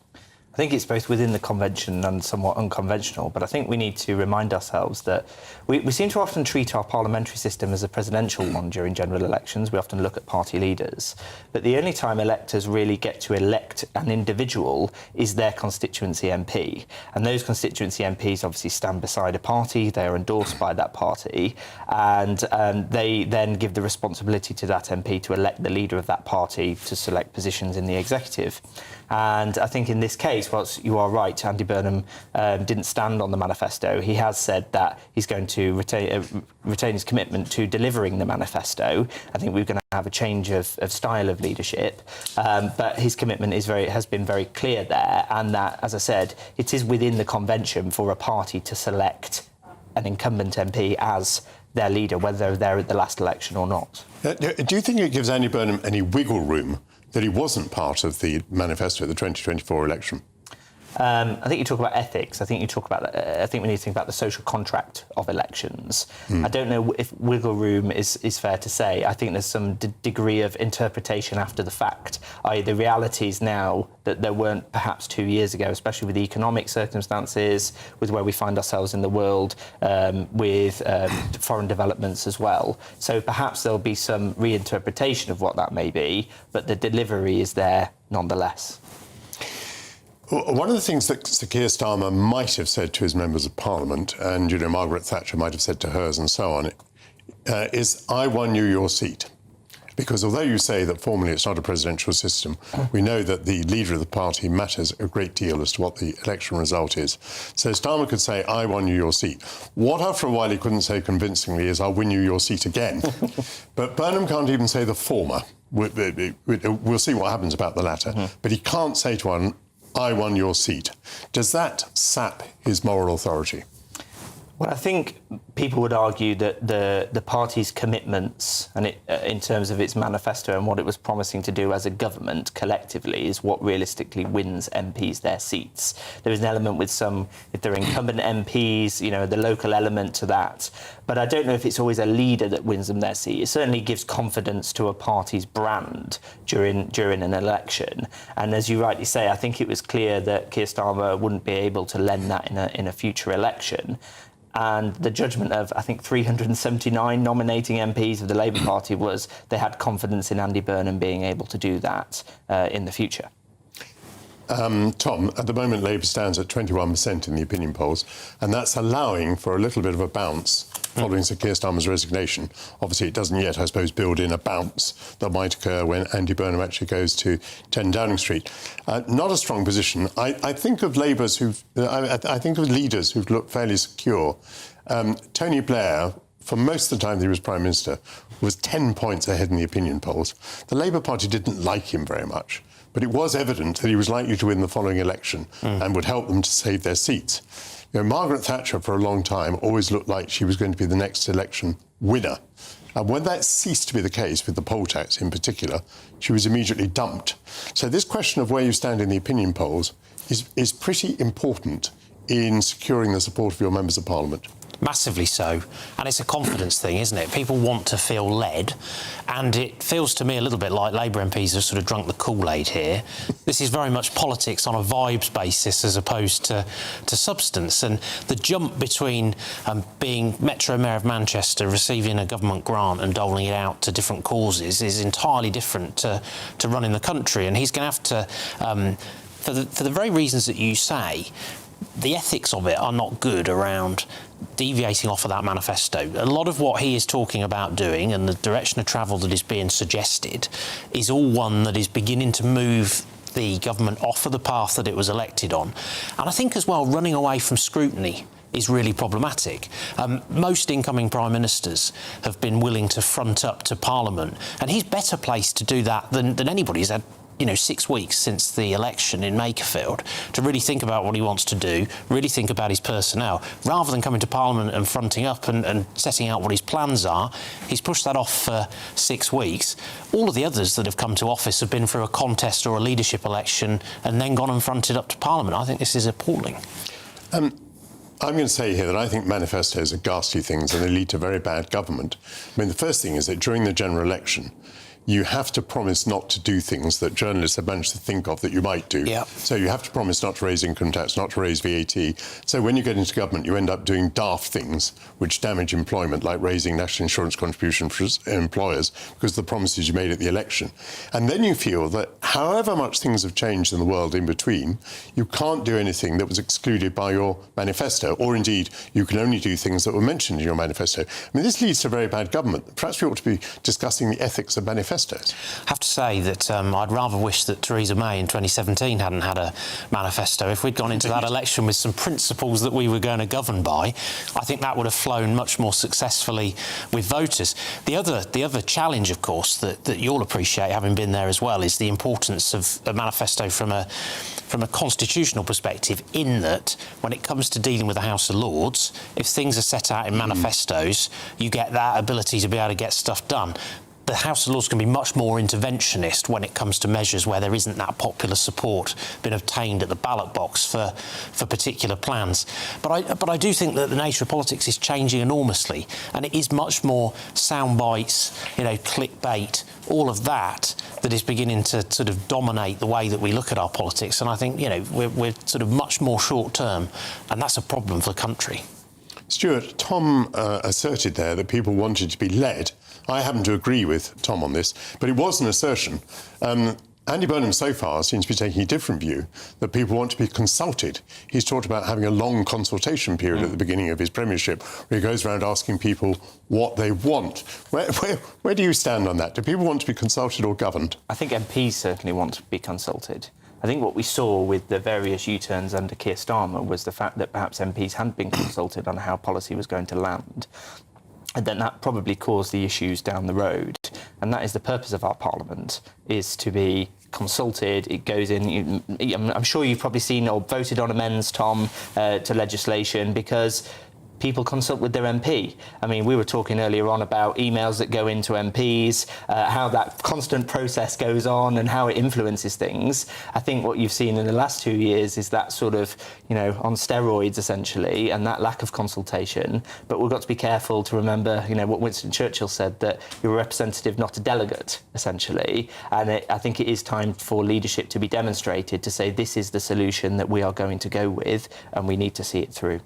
Speaker 5: I think it's both within the convention and somewhat unconventional, but I think we need to remind ourselves that we seem to often treat our parliamentary system as a presidential one during general elections. We often look at party leaders, but the only time electors really get to elect an individual is their constituency MP, and those constituency MPs obviously stand beside a party, they are endorsed by that party, and they then give the responsibility to that MP to elect the leader of that party to select positions in the executive. And I think in this case, whilst you are right, Andy Burnham didn't stand on the manifesto. He has said that he's going to retain his commitment to delivering the manifesto. I think we're going to have a change of style of leadership, but his commitment has been very clear there, and that, as I said, it is within the convention for a party to select an incumbent MP as their leader, whether they're at the last election or not.
Speaker 11: Do you think it gives Andy Burnham any wiggle room that he wasn't part of the manifesto at the 2024 election?
Speaker 5: I think you talk about ethics. I think we need to think about the social contract of elections. I don't know if wiggle room is fair to say. I think there's some degree of interpretation after the fact, i.e. the realities now that there weren't perhaps 2 years ago, especially with the economic circumstances, with where we find ourselves in the world, with foreign developments as well. So perhaps there'll be some reinterpretation of what that may be, but the delivery is there nonetheless.
Speaker 11: One of the things that Sir Keir Starmer might have said to his members of Parliament, and, Margaret Thatcher might have said to hers and so on, is, I won you your seat. Because although you say that formally it's not a presidential system, we know that the leader of the party matters a great deal as to what the election result is. So Starmer could say, I won you your seat. What, after a while, he couldn't say convincingly is, I'll win you your seat again. But Burnham can't even say the former. We'll see what happens about the latter. But he can't say to one, I won your seat. Does that sap his moral authority?
Speaker 5: Well, I think people would argue that the party's commitments, and in terms of its manifesto and what it was promising to do as a government collectively, is what realistically wins MPs their seats. There is an element with some, if they're incumbent MPs, the local element to that. But I don't know if it's always a leader that wins them their seat. It certainly gives confidence to a party's brand during an election. And as you rightly say, I think it was clear that Keir Starmer wouldn't be able to lend that in a future election. And the judgment of, I think, 379 nominating MPs of the Labour Party was they had confidence in Andy Burnham being able to do that in the future.
Speaker 11: Tom, at the moment Labour stands at 21% in the opinion polls, and that's allowing for a little bit of a bounce following Sir Keir Starmer's resignation. Obviously, it doesn't yet, I suppose, build in a bounce that might occur when Andy Burnham actually goes to 10 Downing Street. Not a strong position. I think of Labour's I think of leaders who've looked fairly secure. Tony Blair, for most of the time that he was Prime Minister, was 10 points ahead in the opinion polls. The Labour Party didn't like him very much, but it was evident that he was likely to win the following election and would help them to save their seats. You know, Margaret Thatcher, for a long time, always looked like she was going to be the next election winner. And when that ceased to be the case, with the poll tax in particular, she was immediately dumped. So this question of where you stand in the opinion polls is pretty important in securing the support of your members of Parliament.
Speaker 6: Massively so. And it's a confidence thing, isn't it? People want to feel led. And it feels to me a little bit like Labour MPs have sort of drunk the Kool-Aid here. This is very much politics on a vibes basis as opposed to substance. And the jump between being Metro Mayor of Manchester, receiving a government grant and doling it out to different causes is entirely different to running the country. And he's going to have to, for the very reasons that you say, the ethics of it are not good around deviating off of that manifesto. A lot of what he is talking about doing and the direction of travel that is being suggested is all one that is beginning to move the government off of the path that it was elected on. And I think as well, running away from scrutiny is really problematic. Most incoming Prime Ministers have been willing to front up to Parliament, and he's better placed to do that than anybody. He's had 6 weeks since the election in Makerfield to really think about what he wants to do, really think about his personnel. Rather than coming to Parliament and fronting up and setting out what his plans are, he's pushed that off for 6 weeks. All of the others that have come to office have been through a contest or a leadership election and then gone and fronted up to Parliament. I think this is appalling.
Speaker 11: I'm going to say here that I think manifestos are ghastly things and they lead to very bad government. I mean, the first thing is that during the general election, you have to promise not to do things that journalists have managed to think of that you might do. Yep. So you have to promise not to raise income tax, not to raise VAT. So when you get into government, you end up doing daft things which damage employment, like raising national insurance contribution for employers because of the promises you made at the election. And then you feel that however much things have changed in the world in between, you can't do anything that was excluded by your manifesto, or indeed, you can only do things that were mentioned in your manifesto. I mean, this leads to very bad government. Perhaps we ought to be discussing the ethics of manifestos.
Speaker 6: I have to say that I'd rather wish that Theresa May in 2017 hadn't had a manifesto. If we'd gone into that election with some principles that we were going to govern by, I think that would have flown much more successfully with voters. The other challenge, of course, that you'll appreciate, having been there as well, is the importance of a manifesto from a constitutional perspective, in that when it comes to dealing with the House of Lords, if things are set out in manifestos, you get that ability to be able to get stuff done. The House of Lords can be much more interventionist when it comes to measures where there isn't that popular support been obtained at the ballot box for particular plans. But I do think that the nature of politics is changing enormously, and it is much more sound bites, clickbait, all of that is beginning to sort of dominate the way that we look at our politics. And I think, we're sort of much more short term, and that's a problem for the country.
Speaker 11: Stuart, Tom asserted there that people wanted to be led. I happen to agree with Tom on this, but it was an assertion. Andy Burnham so far seems to be taking a different view, that people want to be consulted. He's talked about having a long consultation period at the beginning of his premiership, where he goes around asking people what they want. Where do you stand on that? Do people want to be consulted or governed?
Speaker 5: I think MPs certainly want to be consulted. I think what we saw with the various U-turns under Keir Starmer was the fact that perhaps MPs hadn't been consulted on how policy was going to land. And then that probably caused the issues down the road. And that is the purpose of our Parliament, is to be consulted. It goes in. I'm sure you've probably seen or voted on amends, Tom, to legislation because people consult with their MP. I mean, we were talking earlier on about emails that go into MPs, how that constant process goes on and how it influences things. I think what you've seen in the last 2 years is that sort of, on steroids, essentially, and that lack of consultation. But we've got to be careful to remember, what Winston Churchill said, that you're a representative, not a delegate, essentially. And I think it is time for leadership to be demonstrated to say this is the solution that we are going to go with, and we need to see it through.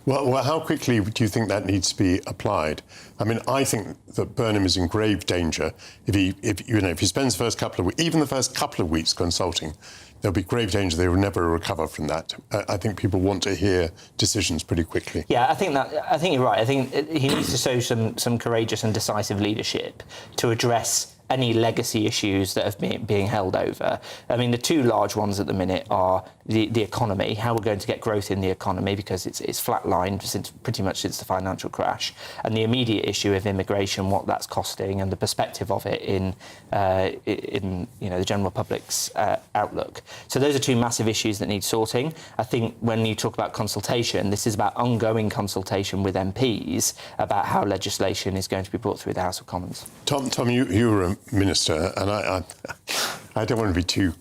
Speaker 11: Well, how quickly do you think that needs to be applied? I mean, I think that Burnham is in grave danger if he spends the first couple of weeks, even the first couple of weeks consulting, there'll be grave danger they will never recover from that. I think people want to hear decisions pretty quickly.
Speaker 5: Yeah, I think you're right. I think he needs to show some courageous and decisive leadership to address any legacy issues that have been being held over. I mean, the two large ones at the minute are the economy, how we're going to get growth in the economy, because it's flatlined pretty much since the financial crash, and the immediate issue of immigration, what that's costing, and the perspective of it in the general public's outlook. So those are two massive issues that need sorting. I think when you talk about consultation, this is about ongoing consultation with MPs about how legislation is going to be brought through the House of Commons.
Speaker 11: Tom, you were a minister, and I don't want to be too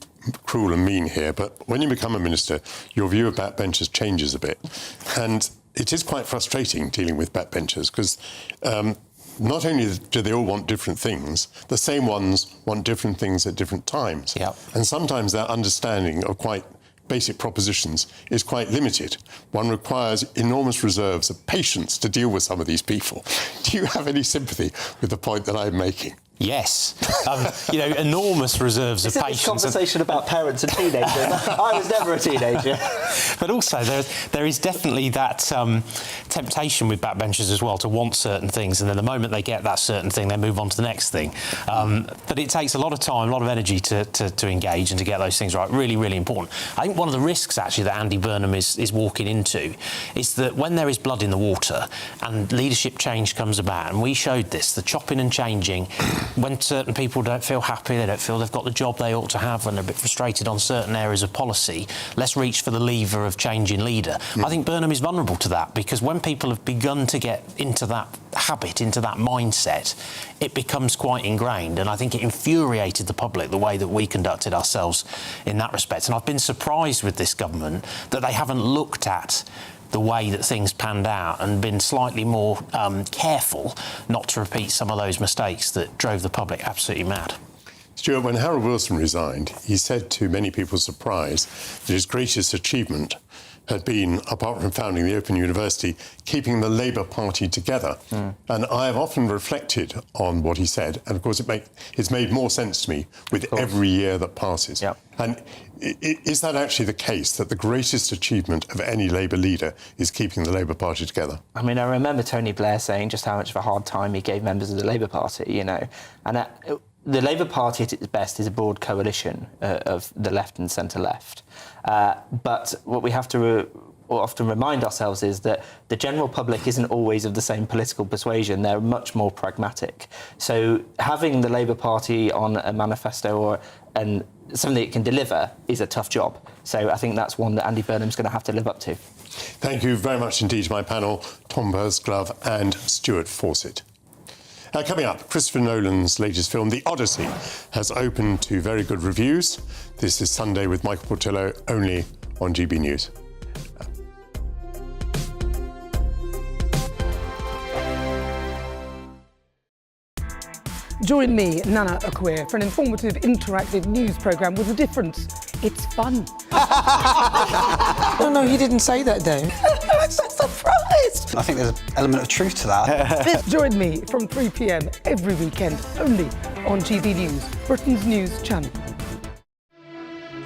Speaker 11: cruel and mean here, but when you become a minister, your view of backbenchers changes a bit. And it is quite frustrating dealing with backbenchers, because not only do they all want different things, the same ones want different things at different times.
Speaker 6: Yep.
Speaker 11: And sometimes their understanding of quite basic propositions is quite limited. One requires enormous reserves of patience to deal with some of these people. Do you have any sympathy with the point that I'm making?
Speaker 6: Yes. Enormous reserves of patience.
Speaker 5: It's a conversation about parents and teenagers. I was never a teenager.
Speaker 6: But also, there is definitely that temptation with backbenchers as well to want certain things, and then the moment they get that certain thing, they move on to the next thing. But it takes a lot of time, a lot of energy to engage and to get those things right. Really, really important. I think one of the risks, actually, that Andy Burnham is walking into is that when there is blood in the water and leadership change comes about, and we showed this, the chopping and changing, when certain people don't feel happy, they don't feel they've got the job they ought to have, when they're a bit frustrated on certain areas of policy, let's reach for the lever of changing leader. I think Burnham is vulnerable to that, because when people have begun to get into that habit, into that mindset, it becomes quite ingrained, and I think it infuriated the public the way that we conducted ourselves in that respect. And I've been surprised with this government that they haven't looked at the way that things panned out and been slightly more careful not to repeat some of those mistakes that drove the public absolutely mad.
Speaker 11: Stuart, when Harold Wilson resigned, he said, to many people's surprise, that his greatest achievement had been, apart from founding the Open University, keeping the Labour Party together. And I have often reflected on what he said, and of course it's made more sense to me with every year that passes.
Speaker 5: Yep.
Speaker 11: And is that actually the case, that the greatest achievement of any Labour leader is keeping the Labour Party together?
Speaker 5: I mean, I remember Tony Blair saying just how much of a hard time he gave members of the Labour Party, and the Labour Party at its best is a broad coalition of the left and centre-left. But what we have to often remind ourselves is that the general public isn't always of the same political persuasion. They're much more pragmatic. So having the Labour Party on a manifesto and something it can deliver is a tough job. So I think that's one that Andy Burnham's going to have to live up to.
Speaker 11: Thank you very much indeed to my panel, Tom Bursglove and Stuart Fawcett. Coming up, Christopher Nolan's latest film, The Odyssey, has opened to very good reviews. This is Sunday with Michael Portillo, only on GB News.
Speaker 9: Join me, Nana Akweer, for an informative, interactive news programme with a difference. It's fun.
Speaker 3: No, he didn't say that, Dave.
Speaker 9: I'm so surprised.
Speaker 3: I think there's an element of truth to that.
Speaker 9: Join me from 3 p.m. every weekend, only on GB News, Britain's news channel.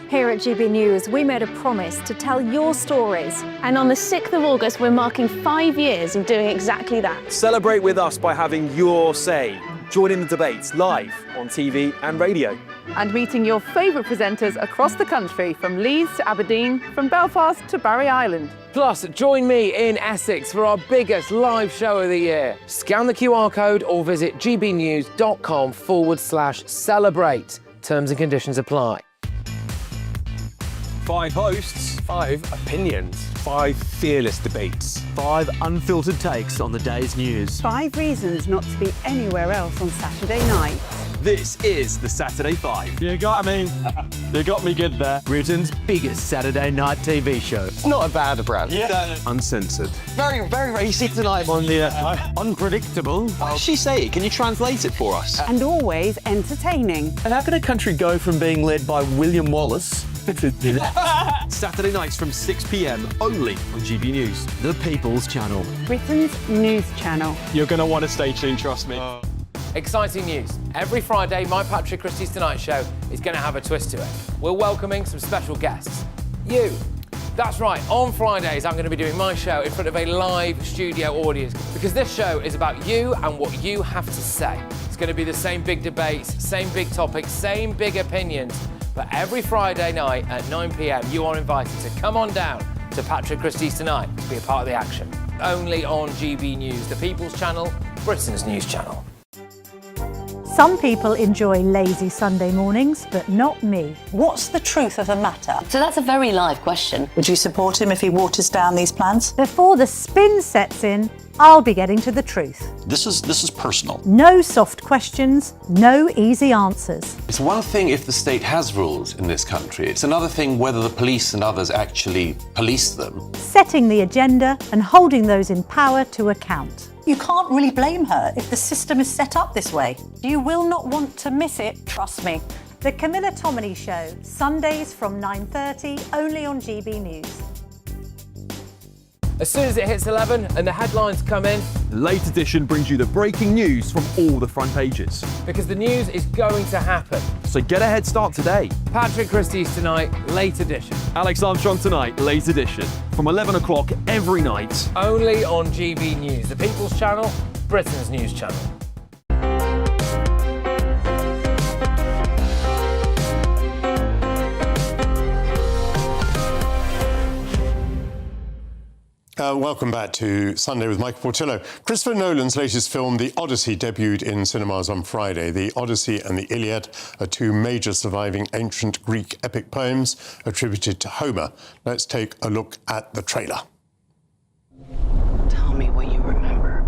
Speaker 10: Here at GB News, we made a promise to tell your stories.
Speaker 32: And on the 6th of August, we're marking 5 years of doing exactly that.
Speaker 19: Celebrate with us by having your say. Join in the debates live on TV and radio.
Speaker 31: And meeting your favourite presenters across the country, from Leeds to Aberdeen, from Belfast to Barry Island.
Speaker 20: Plus, join me in Essex for our biggest live show of the year. Scan the QR code or visit gbnews.com/celebrate. Terms and conditions apply.
Speaker 19: 5 hosts, 5 opinions, 5 fearless debates,
Speaker 12: 5 unfiltered takes on the day's news.
Speaker 13: 5 reasons not to be anywhere else on Saturday night.
Speaker 19: This is the Saturday 5.
Speaker 12: You got me good there. Britain's biggest Saturday night TV show.
Speaker 3: It's not a bad brand.
Speaker 12: Yeah. Uncensored.
Speaker 3: Very, very racy tonight.
Speaker 12: On the unpredictable.
Speaker 19: What does she say? Can you translate it for us?
Speaker 13: And always entertaining.
Speaker 12: And how can a country go from being led by William Wallace
Speaker 19: Saturday nights from 6 p.m. only on GB News, the People's Channel.
Speaker 13: Britain's news channel.
Speaker 12: You're going to want to stay tuned, trust me.
Speaker 20: Exciting news. Every Friday, my Patrick Christie's Tonight Show is going to have a twist to it. We're welcoming some special guests. You. That's right, on Fridays I'm going to be doing my show in front of a live studio audience because this show is about you and what you have to say. It's going to be the same big debates, same big topics, same big opinions. But every Friday night at 9 p.m, you are invited to come on down to Patrick Christie's Tonight to be a part of the action. Only on GB News, the People's Channel, Britain's news channel.
Speaker 1: Some people enjoy lazy Sunday mornings, but not me.
Speaker 17: What's the truth of the matter?
Speaker 4: So that's a very live question.
Speaker 17: Would you support him if he waters down these plans?
Speaker 1: Before the spin sets in, I'll be getting to the truth.
Speaker 8: This is personal.
Speaker 1: No soft questions, no easy answers.
Speaker 14: It's one thing if the state has rules in this country. It's another thing whether the police and others actually police them.
Speaker 1: Setting the agenda and holding those in power to account.
Speaker 17: You can't really blame her if the system is set up this way. You will not want to miss it, trust me.
Speaker 1: The Camilla Tominey Show, Sundays from 9:30, only on GB News.
Speaker 20: As soon as it hits 11 and the headlines come in,
Speaker 19: Late Edition brings you the breaking news from all the front pages.
Speaker 20: because the news is going to happen.
Speaker 19: So get a head start today.
Speaker 20: Patrick Christie's Tonight, Late Edition.
Speaker 19: Alex Armstrong Tonight, Late Edition. From 11 o'clock every night.
Speaker 20: Only on GB News, the People's Channel, Britain's news channel.
Speaker 11: Welcome back to Sunday with Michael Portillo. Christopher Nolan's latest film, The Odyssey, debuted in cinemas on Friday. The Odyssey and the Iliad are two major surviving ancient Greek epic poems attributed to Homer. Let's take a look at the trailer.
Speaker 15: Tell me what you remember.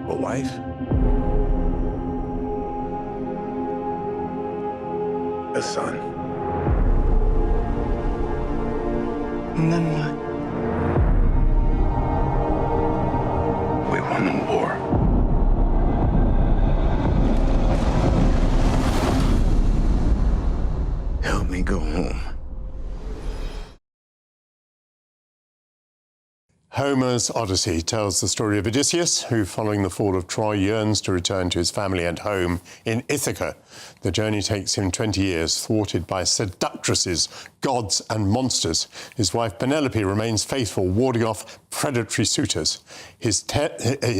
Speaker 16: A wife? A son?
Speaker 15: And then what?
Speaker 16: We won the war. Help me go home.
Speaker 11: Homer's Odyssey tells the story of Odysseus, who, following the fall of Troy, yearns to return to his family and home in Ithaca. The journey takes him 20 years, thwarted by seductresses, gods and monsters. His wife Penelope remains faithful, warding off predatory suitors. His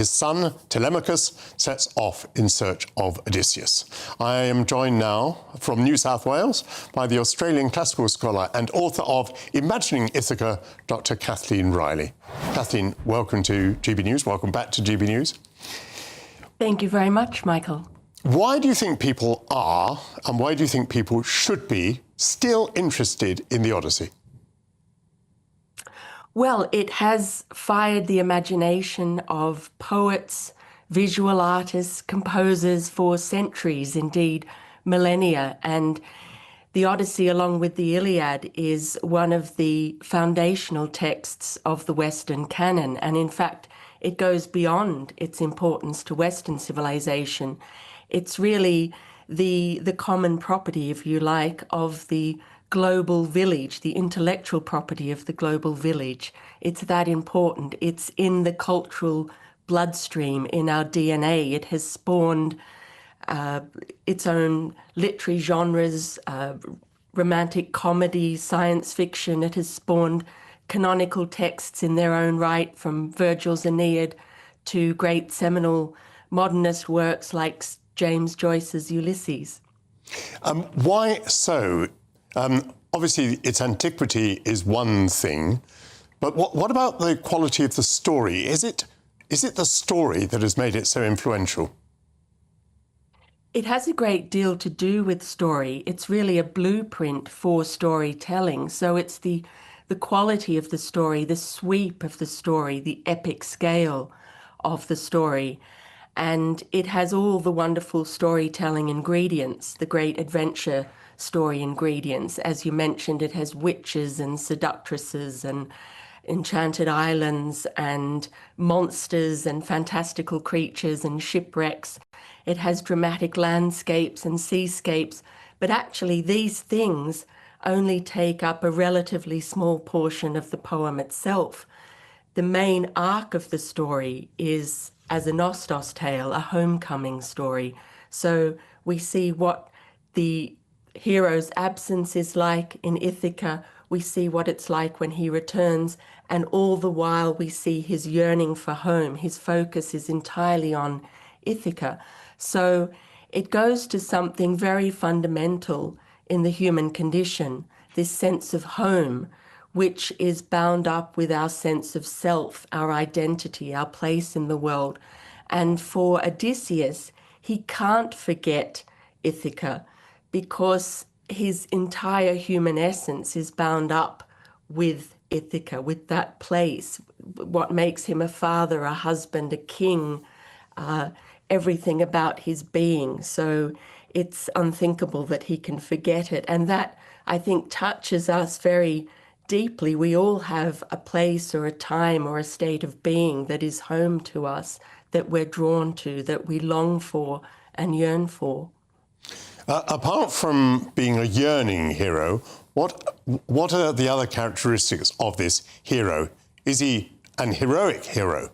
Speaker 11: son, Telemachus, sets off in search of Odysseus. I am joined now from New South Wales by the Australian classical scholar and author of Imagining Ithaca, Dr. Kathleen Riley. Kathleen, welcome to GB News. Welcome back to GB News.
Speaker 18: Thank you very much, Michael.
Speaker 11: Why do you think people are, and why do you think people should be, still interested in the Odyssey?
Speaker 18: Well, it has fired the imagination of poets, visual artists, composers for centuries, indeed millennia. And the Odyssey, along with the Iliad, is one of the foundational texts of the Western canon. And in fact, it goes beyond its importance to Western civilization. It's really the common property, if you like, of the global village, the intellectual property of the global village. It's that important. It's in the cultural bloodstream, in our DNA. It has spawned its own literary genres, romantic comedy, science fiction. It has spawned canonical texts in their own right, from Virgil's Aeneid to great seminal modernist works like James Joyce's Ulysses.
Speaker 11: Why so? Obviously, its antiquity is one thing, but what about the quality of the story? Is it the story that has made it so influential?
Speaker 18: It has a great deal to do with story. It's really a blueprint for storytelling. So it's the quality of the story, the sweep of the story, the epic scale of the story. And it has all the wonderful storytelling ingredients, the great adventure story ingredients. As you mentioned, it has witches and seductresses and enchanted islands and monsters and fantastical creatures and shipwrecks. It has dramatic landscapes and seascapes, but actually these things only take up a relatively small portion of the poem itself. the main arc of the story is, as a Nostos tale, a homecoming story. So we see what the hero's absence is like in Ithaca, we see what it's like when he returns, and all the while we see his yearning for home. His focus is entirely on Ithaca. So it goes to something very fundamental in the human condition, this sense of home, which is bound up with our sense of self, our identity, our place in the world. And for Odysseus, he can't forget Ithaca because his entire human essence is bound up with Ithaca, with that place, what makes him a father, a husband, a king, everything about his being. So it's unthinkable that he can forget it. And that, I think, touches us very deeply. We all have a place or a time or a state of being that is home to us, that we're drawn to, that we long for and yearn for.
Speaker 11: Apart from being a yearning hero, what are the other characteristics of this hero? Is he an heroic hero?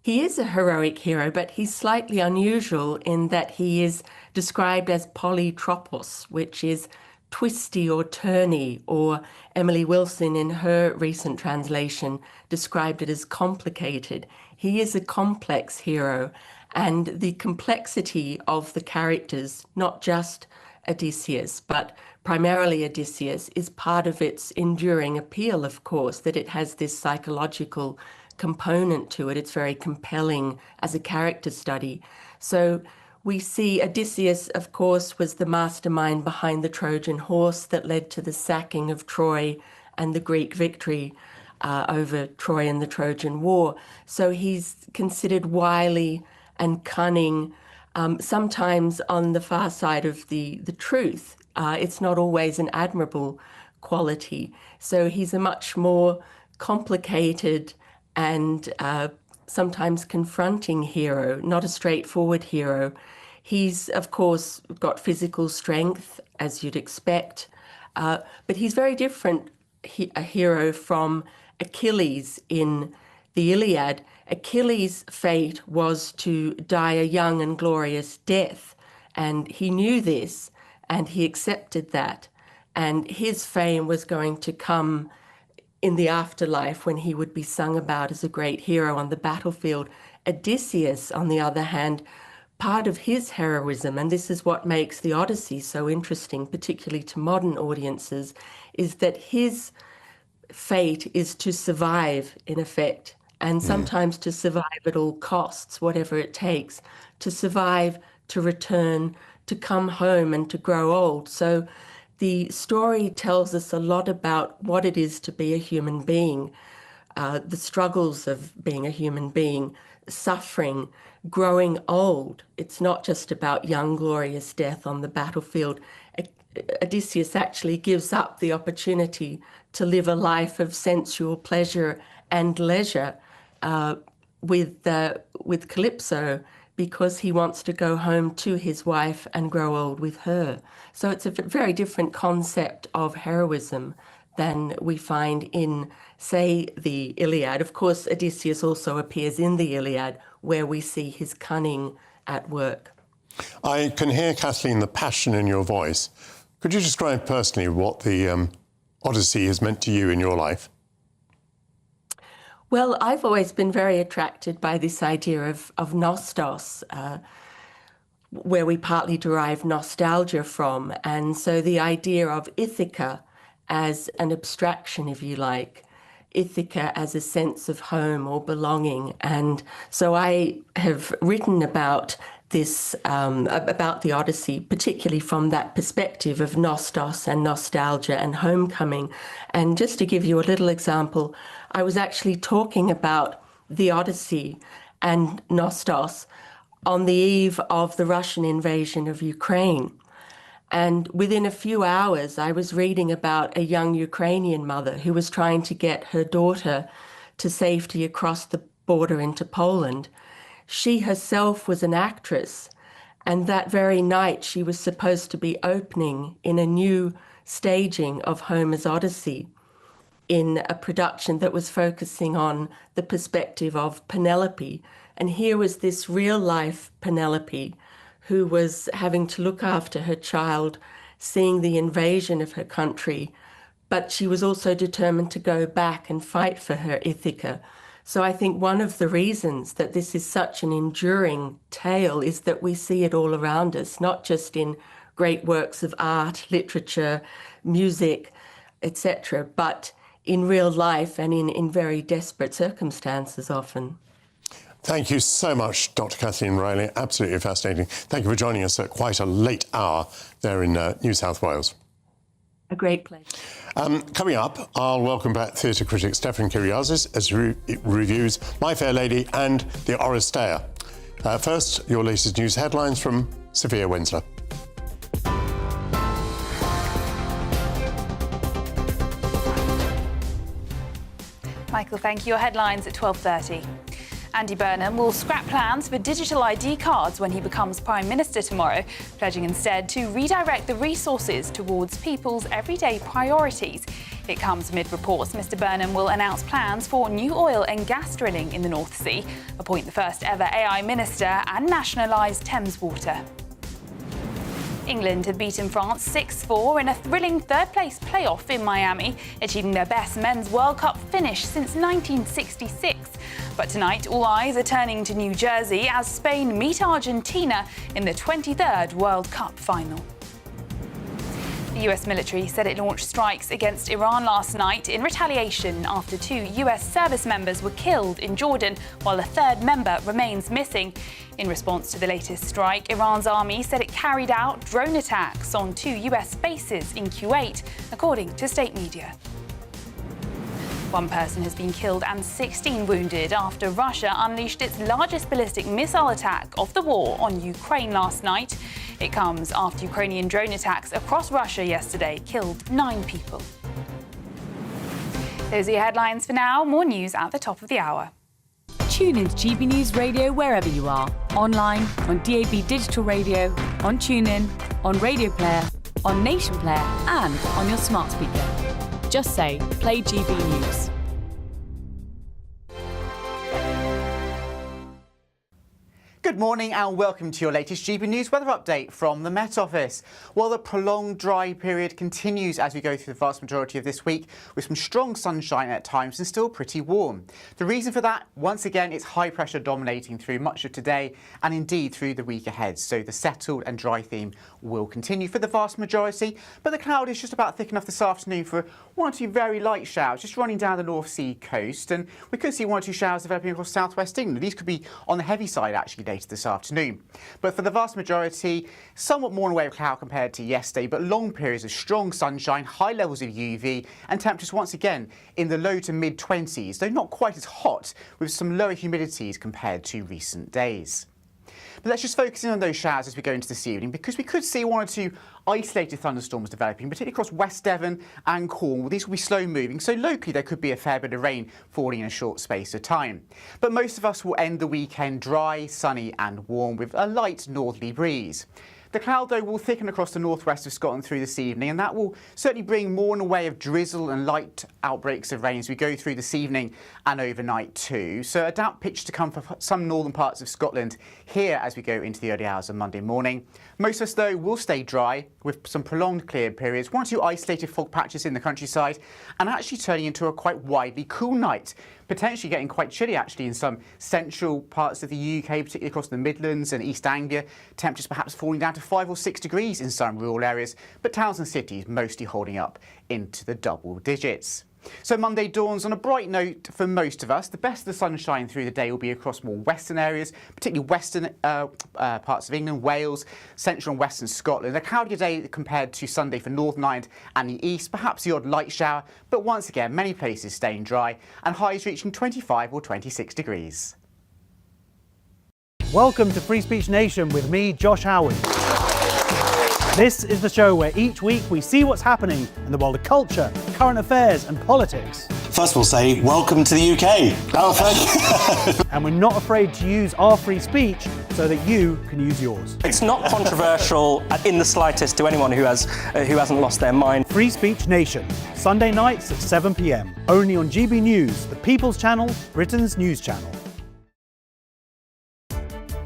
Speaker 18: He is a heroic hero, but he's slightly unusual in that he is described as polytropos, which is twisty or turny, or Emily Wilson in her recent translation described it as complicated. He is a complex hero, and the complexity of the characters, not just Odysseus, but primarily Odysseus, is part of its enduring appeal, of course, that it has this psychological component to it. It's very compelling as a character study. So we see Odysseus, of course, was the mastermind behind the Trojan horse that led to the sacking of Troy and the Greek victory over Troy in the Trojan War. So he's considered wily and cunning, sometimes on the far side of the truth. It's not always an admirable quality. So he's a much more complicated and sometimes confronting hero, not a straightforward hero. He's, of course, got physical strength, as you'd expect, but he's very different, a hero from Achilles in the Iliad. Achilles' fate was to die a young and glorious death, and he knew this, and he accepted that, and his fame was going to come in the afterlife when he would be sung about as a great hero on the battlefield. Odysseus, on the other hand, part of his heroism, and this is what makes the Odyssey so interesting, particularly to modern audiences, is that his fate is to survive, in effect, and sometimes to survive at all costs, whatever it takes, to survive, to return, to come home and to grow old. So the story tells us a lot about what it is to be a human being, the struggles of being a human being, suffering, growing old. It's not just about young, glorious death on the battlefield. Odysseus actually gives up the opportunity to live a life of sensual pleasure and leisure with Calypso, because he wants to go home to his wife and grow old with her. So it's a very different concept of heroism than we find in, say, the Iliad. Of course, Odysseus also appears in the Iliad, where we see his cunning at work.
Speaker 11: I can hear, Kathleen, the passion in your voice. Could you describe personally what the Odyssey has meant to you in your life?
Speaker 18: Well, I've always been very attracted by this idea of nostos, where we partly derive nostalgia from. And so the idea of Ithaca as an abstraction, if you like, Ithaca as a sense of home or belonging. And so I have written about this, about the Odyssey, particularly from that perspective of nostos and nostalgia and homecoming. And just to give you a little example, I was actually talking about the Odyssey and nostos on the eve of the Russian invasion of Ukraine. And within a few hours, I was reading about a young Ukrainian mother who was trying to get her daughter to safety across the border into Poland. She herself was an actress, and that very night she was supposed to be opening in a new staging of Homer's Odyssey in a production that was focusing on the perspective of Penelope. And here was this real-life Penelope who was having to look after her child, seeing the invasion of her country, but she was also determined to go back and fight for her Ithaca. So I think one of the reasons that this is such an enduring tale is that we see it all around us, not just in great works of art, literature, music, etc., but in real life and in very desperate circumstances often.
Speaker 11: Thank you so much, Dr. Kathleen Riley. Absolutely fascinating. Thank you for joining us at quite a late hour there in New South Wales.
Speaker 18: A great pleasure.
Speaker 11: Coming up, I'll welcome back theatre critic Stefan Kyriazis as he reviews My Fair Lady and The Oresteia. First, your latest news headlines from Sophia Winsler.
Speaker 2: Michael, thank you. Your headlines at 12:30. Andy Burnham will scrap plans for digital ID cards when he becomes Prime Minister tomorrow, pledging instead to redirect the resources towards people's everyday priorities. It comes amid reports Mr Burnham will announce plans for new oil and gas drilling in the North Sea, appoint the first ever AI minister and nationalise Thames Water. England had beaten France 6-4 in a thrilling third-place playoff in Miami, achieving their best men's World Cup finish since 1966. But tonight, all eyes are turning to New Jersey as Spain meet Argentina in the 23rd World Cup final. The US military said it launched strikes against Iran last night in retaliation after 2 US service members were killed in Jordan, while a third member remains missing. In response to the latest strike, Iran's army said it carried out drone attacks on 2 US bases in Kuwait, according to state media. One person has been killed and 16 wounded after Russia unleashed its largest ballistic missile attack of the war on Ukraine last night. It comes after Ukrainian drone attacks across Russia yesterday killed 9 people. Those are your headlines for now. More news at the top of the hour.
Speaker 7: Tune in to GB News Radio wherever you are. Online, on DAB digital radio, on TuneIn, on Radio Player, on Nation Player and on your smart speaker. Just say, play GB News.
Speaker 8: Good morning and welcome to your latest GB News weather update from the Met Office. Well, the prolonged dry period continues as we go through the vast majority of this week with some strong sunshine at times and still pretty warm. The reason for that, once again, it's high pressure dominating through much of today and indeed through the week ahead. So the settled and dry theme will continue for the vast majority, but the cloud is just about thick enough this afternoon for 1 or 2 very light showers just running down the North Sea coast, and we could see 1 or 2 showers developing across southwest England. These could be on the heavy side actually later this afternoon. But for the vast majority, somewhat more in the way of cloud compared to yesterday, but long periods of strong sunshine, high levels of UV and temperatures once again in the low to mid 20s, though not quite as hot, with some lower humidities compared to recent days. But let's just focus in on those showers as we go into this evening, because we could see 1 or 2 isolated thunderstorms developing, particularly across West Devon and Cornwall. These will be slow moving, so locally there could be a fair bit of rain falling in a short space of time. But most of us will end the weekend dry, sunny and warm with a light northerly breeze. The cloud, though, will thicken across the northwest of Scotland through this evening, and that will certainly bring more in the way of drizzle and light outbreaks of rain as we go through this evening and overnight too. So a damp pitch to come for some northern parts of Scotland here as we go into the early hours of Monday morning. Most of us, though, will stay dry with some prolonged clear periods, 1 or 2 isolated fog patches in the countryside, and actually turning into a quite widely cool night. Potentially getting quite chilly actually in some central parts of the UK, particularly across the Midlands and East Anglia. Temperatures perhaps falling down to 5 or 6 degrees in some rural areas, but towns and cities mostly holding up into the double digits. So Monday dawns on a bright note for most of us. The best of the sunshine through the day will be across more western areas, particularly western parts of England, Wales, central and western Scotland. A cloudier day compared to Sunday for Northern Ireland and the east, perhaps the odd light shower, but once again many places staying dry and highs reaching 25 or 26 degrees.
Speaker 21: Welcome to Free Speech Nation with me, Josh Howard. This is the show where each week we see what's happening in the world of culture, current affairs and politics.
Speaker 22: First we'll say, welcome to the UK. Oh, thank you.
Speaker 21: And we're not afraid to use our free speech so that you can use yours.
Speaker 5: It's not controversial in the slightest to anyone who hasn't lost their mind.
Speaker 21: Free Speech Nation, Sunday nights at 7 p.m. Only on GB News, the People's Channel, Britain's news channel.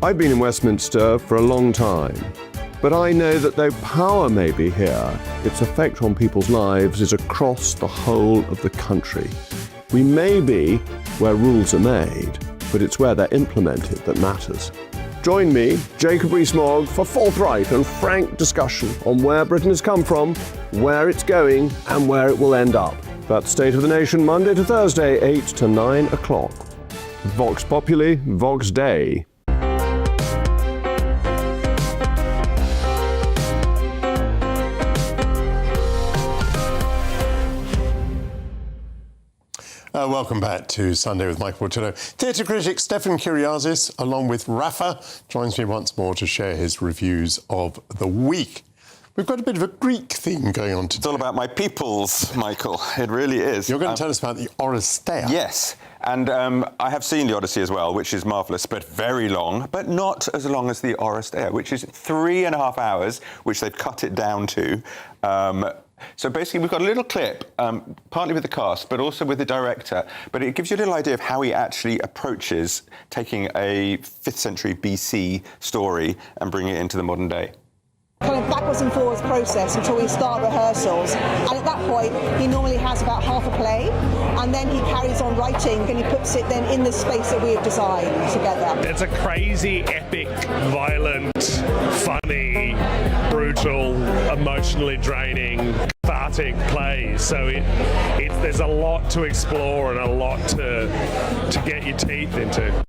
Speaker 6: I've been in Westminster for a long time, but I know that though power may be here, its effect on people's lives is across the whole of the country. We may be where rules are made, but it's where they're implemented that matters. Join me, Jacob Rees-Mogg, for forthright and frank discussion on where Britain has come from, where it's going, and where it will end up. That's State of the Nation, Monday to Thursday, 8 to 9 o'clock. Vox Populi, Vox Dei.
Speaker 11: Welcome back to Sunday with Michael Portillo. Theatre critic Stefan Kyriazis, along with Rafa, joins me once more to share his reviews of the week. We've got a bit of a Greek theme going on today.
Speaker 9: It's all about my peoples, Michael. It really is.
Speaker 11: You're going to tell us about the Oresteia.
Speaker 9: Yes. And I have seen the Odyssey as well, which is marvellous, but very long, but not as long as the Oresteia, which is 3.5 hours, which they've cut it down to. So basically, we've got a little clip, partly with the cast, but also with the director. But it gives you a little idea of how he actually approaches taking a 5th century BC story and bringing it into the modern day.
Speaker 22: Kind of backwards and forwards process until we start rehearsals, and at that point he normally has about half a play, and then he carries on writing and he puts it then in the space that we have designed together.
Speaker 23: It's a crazy, epic, violent, funny, brutal, emotionally draining, cathartic play. So there's a lot to explore and a lot to get your teeth into.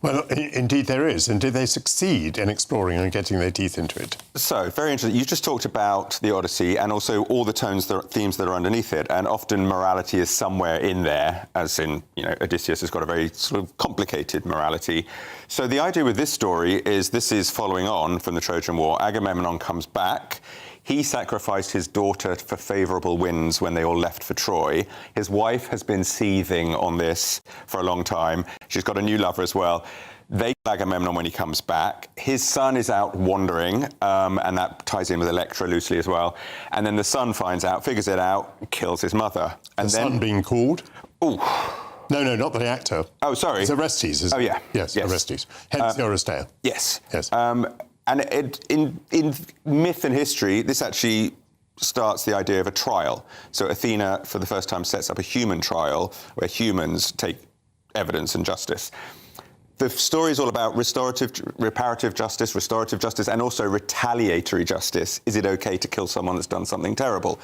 Speaker 11: Well, indeed there is. And did they succeed in exploring and getting their teeth into it?
Speaker 9: So, very interesting. You just talked about the Odyssey and also all the themes that are underneath it. And often morality is somewhere in there, as in, Odysseus has got a very sort of complicated morality. So the idea with this story is this is following on from the Trojan War. Agamemnon comes back. He sacrificed his daughter for favourable winds when they all left for Troy. His wife has been seething on this for a long time. She's got a new lover as well. They kill Agamemnon when he comes back. His son is out wandering, and that ties in with Electra loosely as well. And then the son finds out, figures it out, kills his mother. And
Speaker 11: the son being called?
Speaker 9: Ooh.
Speaker 11: No, not the actor.
Speaker 9: Oh, sorry.
Speaker 11: It's Orestes, isn't it?
Speaker 9: Oh, yeah.
Speaker 11: Yes, Orestes. Hence the Oresteia.
Speaker 9: Yes.
Speaker 11: Yes.
Speaker 9: And in myth and history, this actually starts the idea of a trial. So Athena, for the first time, sets up a human trial where humans take evidence and justice. The story is all about reparative justice, and also retaliatory justice. Is it okay to kill someone that's done something terrible?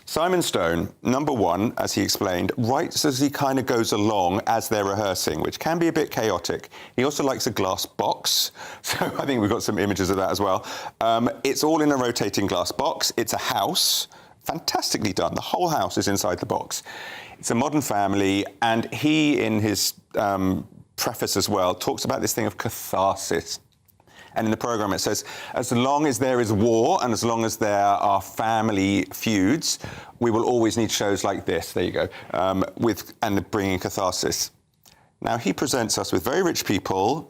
Speaker 9: Simon Stone, number one, as he explained, writes as he kind of goes along as they're rehearsing, which can be a bit chaotic. He also likes a glass box, so I think we've got some images of that as well. It's all in a rotating glass box. It's a house, fantastically done. The whole house is inside the box. It's a modern family, and he, in his preface as well, talks about this thing of catharsis. And in the programme it says, as long as there is war and as long as there are family feuds, we will always need shows like this, there you go, and bringing catharsis. Now, he presents us with very rich people,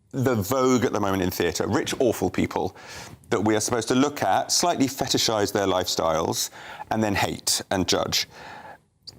Speaker 9: the vogue at the moment in theatre, rich, awful people that we are supposed to look at, slightly fetishise their lifestyles, and then hate and judge.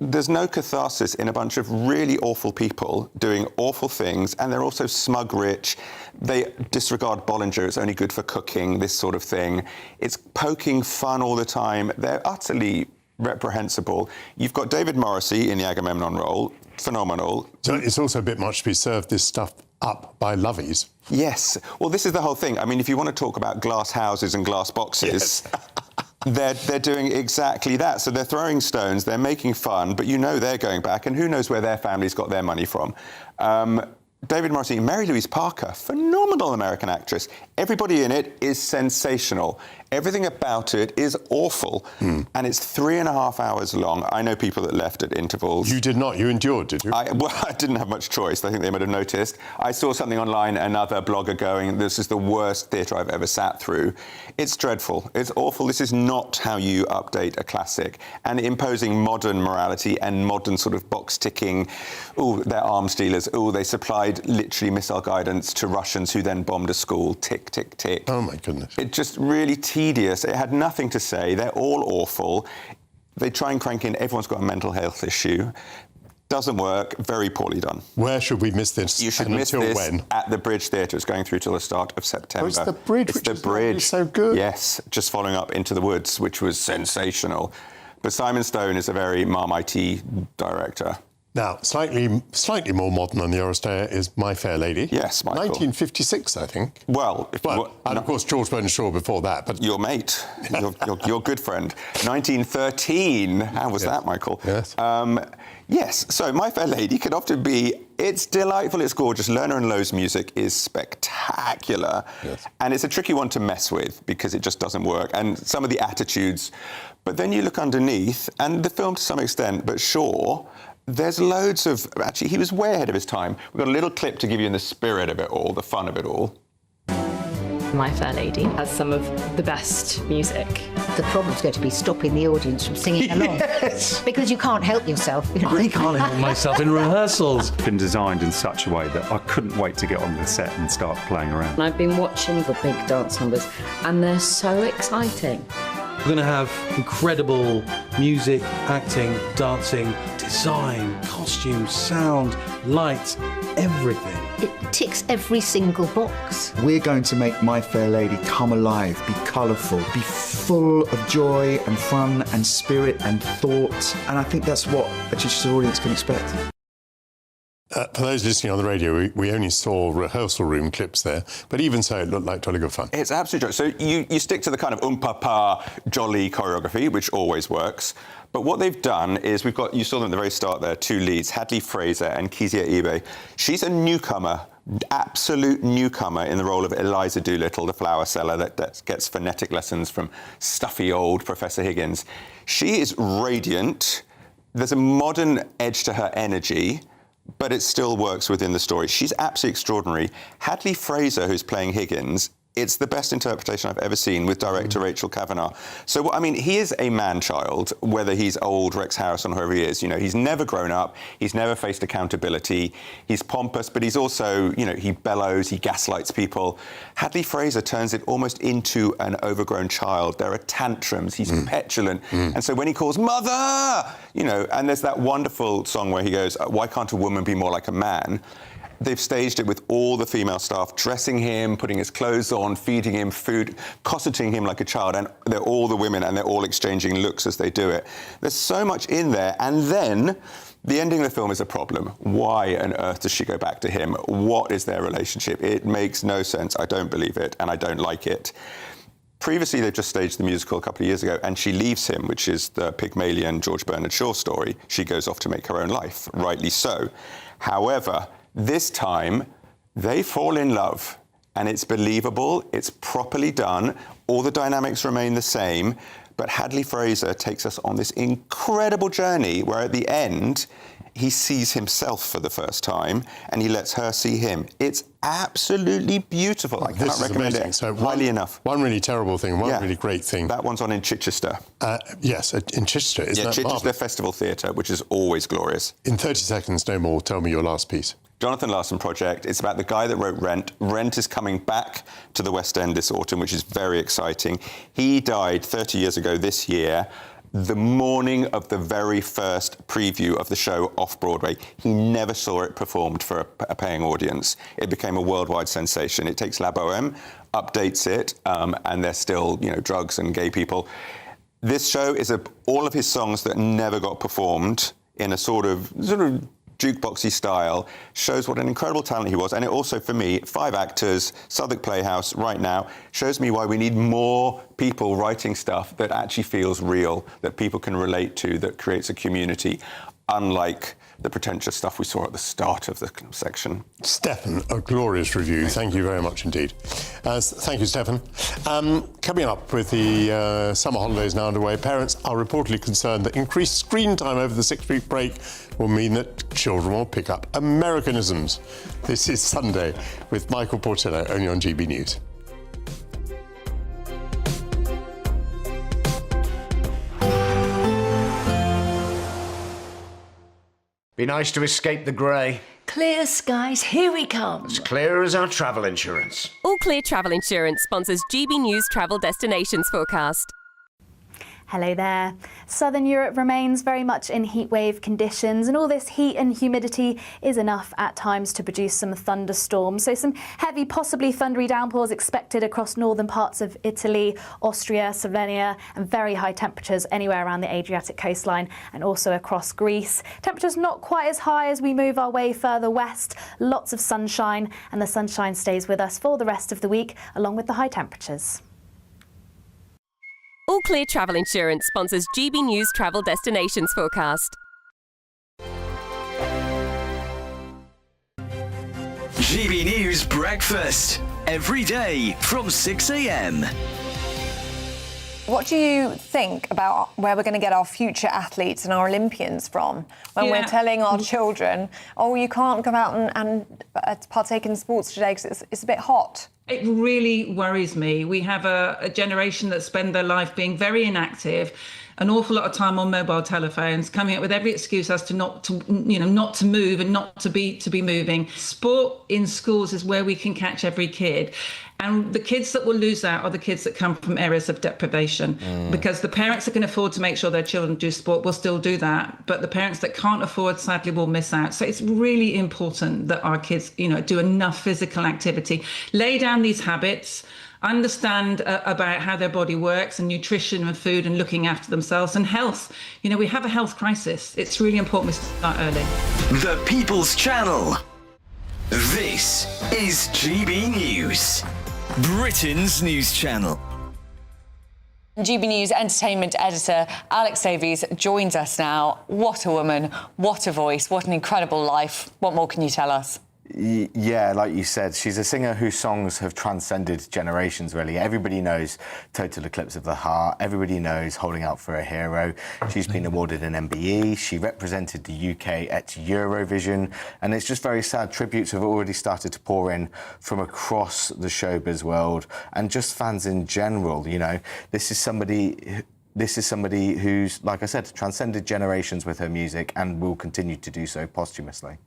Speaker 9: There's no catharsis in a bunch of really awful people doing awful things, and they're also smug rich. They disregard Bollinger, it's only good for cooking, this sort of thing. It's poking fun all the time. They're utterly reprehensible. You've got David Morrissey in the Agamemnon role, phenomenal.
Speaker 11: So it's also a bit much to be served this stuff up by lovies.
Speaker 9: Yes. Well, this is the whole thing. I mean, if you want to talk about glass houses and glass boxes... Yes. They're doing exactly that. So they're throwing stones, they're making fun, but they're going back, and who knows where their family's got their money from. David Morrissey, Mary Louise Parker, phenomenal American actress. Everybody in it is sensational. Everything about it is awful. And it's 3.5 hours long. I know people that left at intervals.
Speaker 11: You did not. You endured, did you?
Speaker 9: I didn't have much choice. I think they might have noticed. I saw something online, another blogger going, this is the worst theatre I've ever sat through. It's dreadful. It's awful. This is not how you update a classic. And imposing modern morality and modern sort of box-ticking, they're arms dealers, they supply supplied literally missile guidance to Russians who then bombed a school. Tick, tick, tick.
Speaker 11: Oh, my goodness.
Speaker 9: It's just really tedious. It had nothing to say. They're all awful. They try and crank in, everyone's got a mental health issue. Doesn't work, very poorly done.
Speaker 11: Where should we miss this?
Speaker 9: You should miss this at the Bridge Theatre. It's going through till the start of September.
Speaker 11: Oh, it's the Bridge,
Speaker 9: It's the Bridge.
Speaker 11: So good.
Speaker 9: Yes, just following up Into the Woods, which was sensational. But Simon Stone is a very Marmite director.
Speaker 11: Now, slightly more modern than the Oresteia is My Fair Lady.
Speaker 9: Yes, Michael.
Speaker 11: 1956, I think.
Speaker 9: Well,
Speaker 11: and of course George Bernard Shaw before that. But
Speaker 9: your mate, your good friend. 1913. How was that, Michael?
Speaker 11: Yes.
Speaker 9: Yes. So My Fair Lady could often be. It's delightful. It's gorgeous. Lerner and Lowe's music is spectacular, and it's a tricky one to mess with because it just doesn't work. And some of the attitudes, but then you look underneath, and the film to some extent, but Shaw. There's loads of... Actually, he was way ahead of his time. We've got a little clip to give you in the spirit of it all, the fun of it all.
Speaker 3: My Fair Lady has some of the best music.
Speaker 10: The problem's going to be stopping the audience from singing along.
Speaker 13: Yes!
Speaker 10: Because you can't help yourself.
Speaker 13: I can't help myself in rehearsals. Been designed in such a way that I couldn't wait to get on the set and start playing around.
Speaker 3: And I've been watching the big dance numbers, and they're so exciting.
Speaker 12: We're going to have incredible music, acting, dancing, design, costumes, sound, lights, everything.
Speaker 10: It ticks every single box.
Speaker 24: We're going to make My Fair Lady come alive, be colourful, be full of joy and fun and spirit and thought. And I think that's what a Chichester audience can expect.
Speaker 11: For those listening on the radio, we only saw rehearsal room clips there, but even so, it looked like jolly good fun.
Speaker 9: It's absolutely joy. So you stick to the kind of pa jolly choreography, which always works. But what they've done is you saw them at the very start there, two leads, Hadley Fraser and Kezia Ibe. She's a newcomer, absolute newcomer in the role of Eliza Doolittle, the flower seller that gets phonetic lessons from stuffy old Professor Higgins. She is radiant. There's a modern edge to her energy, but it still works within the story. She's absolutely extraordinary. Hadley Fraser, who's playing Higgins, it's the best interpretation I've ever seen with director Rachel Kavanagh. So, I mean, he is a man-child, whether he's old Rex Harrison or whoever he is. You know, he's never grown up. He's never faced accountability. He's pompous, but he's also, you know, he bellows, he gaslights people. Hadley Fraser turns it almost into an overgrown child. There are tantrums. He's petulant. And so when he calls, "Mother!" you know, and there's that wonderful song where he goes, "Why can't a woman be more like a man?" They've staged it with all the female staff, dressing him, putting his clothes on, feeding him food, cosseting him like a child, and they're all the women, and they're all exchanging looks as they do it. There's so much in there, and then the ending of the film is a problem. Why on earth does she go back to him? What is their relationship? It makes no sense. I don't believe it, and I don't like it. Previously, they've just staged the musical a couple of years ago, and she leaves him, which is the Pygmalion George Bernard Shaw story. She goes off to make her own life, rightly so. However, this time, they fall in love, and it's believable, it's properly done, all the dynamics remain the same, but Hadley Fraser takes us on this incredible journey where at the end, he sees himself for the first time, and he lets her see him. It's absolutely beautiful. I cannot recommend it highly enough.
Speaker 11: One really terrible thing, one really great thing.
Speaker 9: That one's on in Chichester.
Speaker 11: Yes, in Chichester. Isn't that
Speaker 9: Chichester
Speaker 11: marvellous?
Speaker 9: Festival Theatre, which is always glorious.
Speaker 11: In 30 seconds, no more, tell me your last piece.
Speaker 9: Jonathan Larson Project. It's about the guy that wrote Rent. Rent is coming back to the West End this autumn, which is very exciting. He died 30 years ago this year, the morning of the very first preview of the show off-Broadway. He never saw it performed for a paying audience. It became a worldwide sensation. It takes La Bohème, updates it, and there's still, you know, drugs and gay people. This show is all of his songs that never got performed in a sort of jukeboxy style, shows what an incredible talent he was. And it also, for me, 5 actors, Southwark Playhouse right now, shows me why we need more people writing stuff that actually feels real, that people can relate to, that creates a community, unlike the pretentious stuff we saw at the start of the section.
Speaker 11: Stefan, a glorious review. Thank you very much indeed. Thank you, Stefan. Coming up with the summer holidays now underway, parents are reportedly concerned that increased screen time over the 6-week break will mean that children will pick up Americanisms. This is Sunday with Michael Portillo, only on GB News.
Speaker 25: Be nice to escape the grey.
Speaker 1: Clear skies, here we come.
Speaker 4: As clear as our travel insurance.
Speaker 14: All Clear Travel Insurance sponsors GB News Travel Destinations Forecast.
Speaker 17: Hello there. Southern Europe remains very much in heatwave conditions, and all this heat and humidity is enough at times to produce some thunderstorms. So some heavy, possibly thundery downpours expected across northern parts of Italy, Austria, Slovenia, and very high temperatures anywhere around the Adriatic coastline and also across Greece. Temperatures not quite as high as we move our way further west. Lots of sunshine, and the sunshine stays with us for the rest of the week, along with the high temperatures.
Speaker 14: All Clear Travel Insurance sponsors GB News Travel Destinations Forecast.
Speaker 25: GB News Breakfast. Every day from 6 a.m.
Speaker 26: What do you think about where we're going to get our future athletes and our Olympians from when we're telling our children, oh, you can't go out and partake in sports today because it's a bit hot?
Speaker 27: It really worries me. We have a generation that spend their life being very inactive, an awful lot of time on mobile telephones, coming up with every excuse as to not to move and not to be moving. Sport in schools is where we can catch every kid. And the kids that will lose out are the kids that come from areas of deprivation, because the parents that can afford to make sure their children do sport will still do that. But the parents that can't afford, sadly, will miss out. So it's really important that our kids, do enough physical activity, lay down these habits, understand about how their body works and nutrition and food and looking after themselves and health. We have a health crisis. It's really important we start early.
Speaker 25: The People's Channel. This is GB News, Britain's news channel.
Speaker 26: GB News entertainment editor Alex Davies joins us now. What a woman, what a voice, what an incredible life. What more can you tell us?
Speaker 28: Yeah, like you said, she's a singer whose songs have transcended generations, really. Everybody knows Total Eclipse of the Heart. Everybody knows Holding Out for a Hero. She's been awarded an MBE. She represented the UK at Eurovision. And it's just very sad. Tributes have already started to pour in from across the showbiz world and just fans in general, This is somebody who's, like I said, transcended generations with her music and will continue to do so posthumously.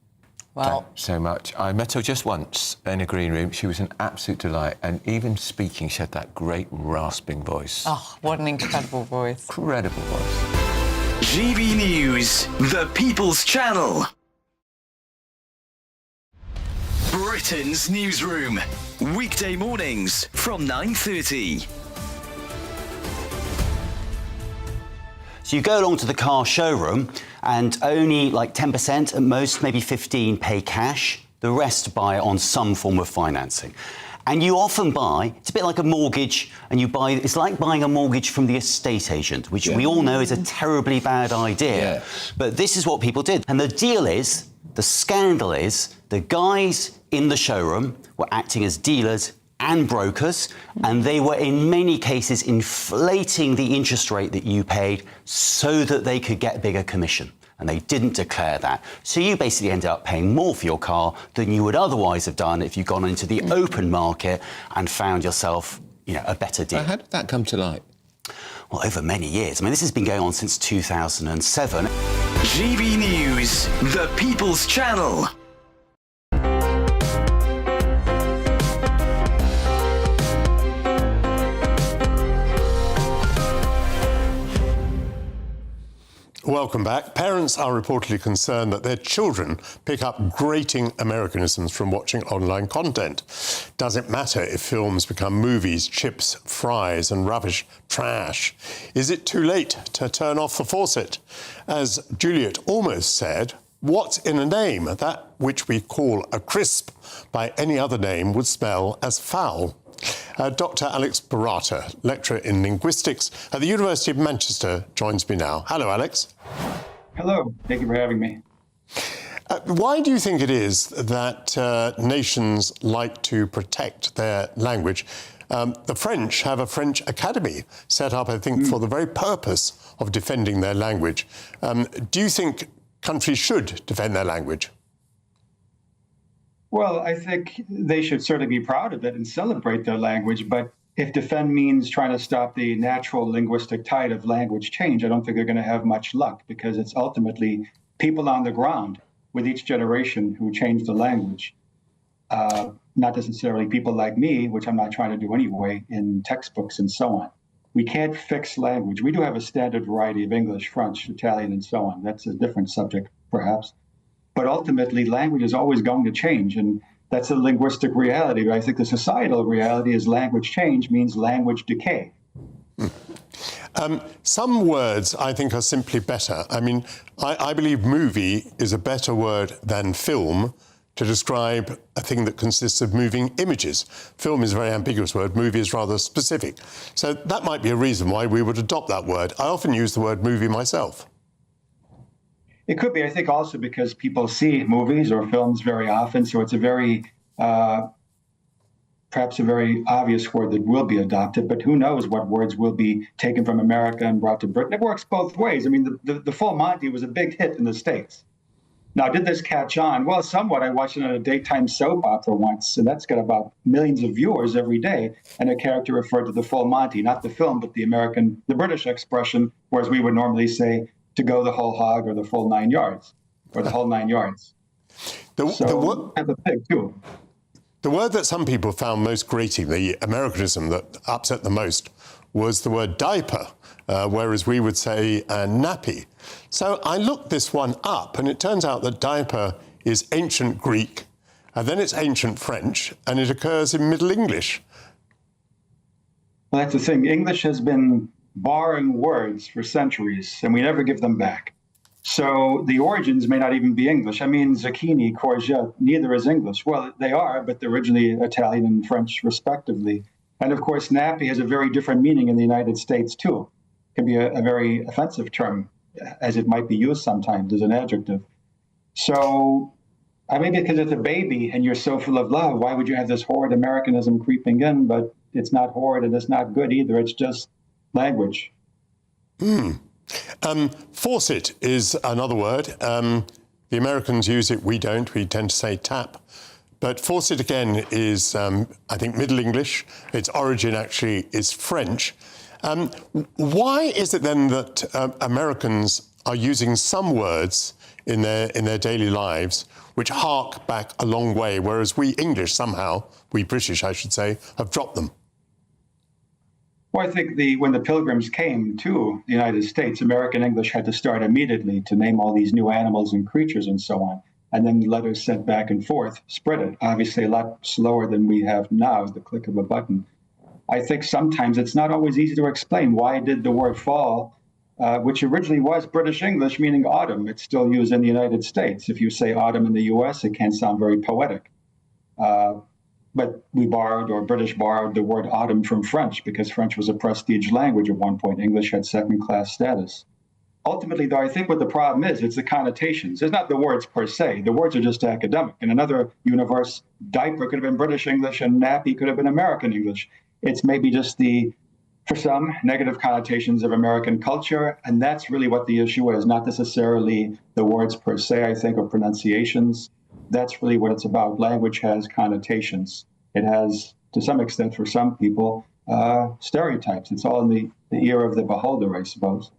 Speaker 29: Well, thanks so much. I met her just once in a green room. She was an absolute delight, and even speaking, she had that great rasping voice.
Speaker 26: Oh, what an incredible voice.
Speaker 29: Incredible voice.
Speaker 25: GB News, the People's Channel. Britain's newsroom, weekday mornings from 9:30.
Speaker 30: So you go along to the car showroom and only like 10% at most, maybe 15 pay cash. The rest buy on some form of financing. And you often buy, it's a bit like a mortgage, and it's like buying a mortgage from the estate agent, which we all know is a terribly bad idea. Yeah. But this is what people did. And the scandal is, the guys in the showroom were acting as dealers and brokers, and they were in many cases inflating the interest rate that you paid so that they could get a bigger commission. And they didn't declare that. So you basically ended up paying more for your car than you would otherwise have done if you'd gone into the open market and found yourself, a better deal.
Speaker 29: How did that come to light?
Speaker 30: Well, over many years. I mean, this has been going on since 2007.
Speaker 25: GB News, the People's Channel.
Speaker 11: Welcome back. Parents are reportedly concerned that their children pick up grating Americanisms from watching online content. Does it matter if films become movies, chips, fries and rubbish trash? Is it too late to turn off the faucet? As Juliet almost said, what's in a name? That which we call a crisp by any other name would smell as foul. Dr. Alex Barata, lecturer in linguistics at the University of Manchester, joins me now. Hello, Alex.
Speaker 31: Hello. Thank you for having me.
Speaker 11: Why do you think it is that nations like to protect their language? The French have a French academy set up, I think, for the very purpose of defending their language. Do you think countries should defend their language?
Speaker 31: Well, I think they should certainly be proud of it and celebrate their language. But if defend means trying to stop the natural linguistic tide of language change, I don't think they're going to have much luck, because it's ultimately people on the ground with each generation who change the language. Not necessarily people like me, which I'm not trying to do anyway, in textbooks and so on. We can't fix language. We do have a standard variety of English, French, Italian, and so on. That's a different subject, perhaps. But ultimately, language is always going to change, and that's a linguistic reality. But I think the societal reality is language change means language decay.
Speaker 11: Some words, I think, are simply better. I mean, I believe movie is a better word than film to describe a thing that consists of moving images. Film is a very ambiguous word, movie is rather specific. So that might be a reason why we would adopt that word. I often use the word movie myself.
Speaker 31: It could be, I think, also because people see movies or films very often, so it's a very, perhaps a very obvious word that will be adopted, but who knows what words will be taken from America and brought to Britain. It works both ways. I mean, the Full Monty was a big hit in the States. Now, did this catch on? Well, somewhat. I watched it on a daytime soap opera once, and that's got about millions of viewers every day. And a character referred to the Full Monty, not the film, but the British expression, whereas we would normally say to go the whole hog or the full 9 yards, or the whole 9 yards. The
Speaker 11: word that some people found most grating, the Americanism that upset the most, was the word diaper, whereas we would say nappy. So I looked this one up, and it turns out that diaper is ancient Greek, and then it's ancient French, and it occurs in Middle English.
Speaker 31: Well, that's the thing. English has been borrowing words for centuries, and we never give them back. So the origins may not even be English. I mean, zucchini, courgette, neither is English. Well, they are, but they're originally Italian and French, respectively. And of course, nappy has a very different meaning in the United States, too. It can be a very offensive term, as it might be used sometimes as an adjective. So, I mean, because it's a baby and you're so full of love, why would you have this horrid Americanism creeping in? But it's not horrid and it's not good either. It's just language.
Speaker 11: Faucet is another word. The Americans use it, we don't. We tend to say tap. But faucet, again, is, I think, Middle English. Its origin, actually, is French. Why is it, then, that Americans are using some words in their daily lives which hark back a long way, whereas we English somehow, we British, I should say, have dropped them?
Speaker 31: Well, I think when the Pilgrims came to the United States, American English had to start immediately to name all these new animals and creatures and so on. And then letters sent back and forth spread it, obviously a lot slower than we have now, the click of a button. I think sometimes it's not always easy to explain why did the word fall, which originally was British English, meaning autumn. It's still used in the United States. If you say autumn in the US, it can sound very poetic. But we borrowed, or British borrowed, the word autumn from French because French was a prestige language at one point. English had second-class status. Ultimately, though, I think what the problem is, it's the connotations. It's not the words per se. The words are just academic. In another universe, diaper could have been British English and nappy could have been American English. It's maybe just for some, negative connotations of American culture, and that's really what the issue is, not necessarily the words per se, I think, or pronunciations. That's really what it's about. Language has connotations. It has, to some extent, for some people, stereotypes. It's all in the ear of the beholder, I suppose.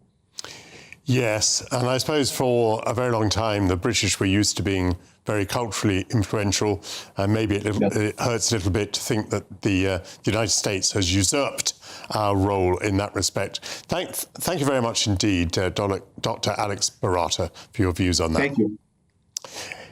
Speaker 11: Yes, and I suppose for a very long time, the British were used to being very culturally influential, and maybe it hurts a little bit to think that the United States has usurped our role in that respect. Thank you very much indeed, Dr. Alex Barata, for your views on that.
Speaker 31: Thank you.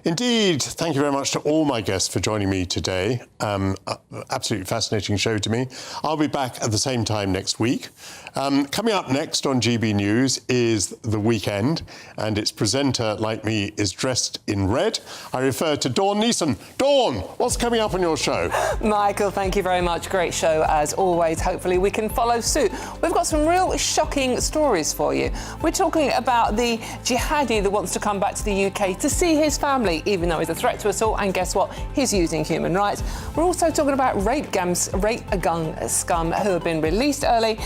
Speaker 11: Indeed, thank you very much to all my guests for joining me today. Absolutely fascinating show to me. I'll be back at the same time next week. Coming up next on GB News is The Weekend, and its presenter, like me, is dressed in red. I refer to Dawn Neeson. Dawn, what's coming up on your show?
Speaker 2: Michael, thank you very much. Great show, as always. Hopefully we can follow suit. We've got some real shocking stories for you. We're talking about the jihadi that wants to come back to the UK to see his family, even though he's a threat to us all, and guess what? He's using human rights. We're also talking about rape gang scum who have been released early,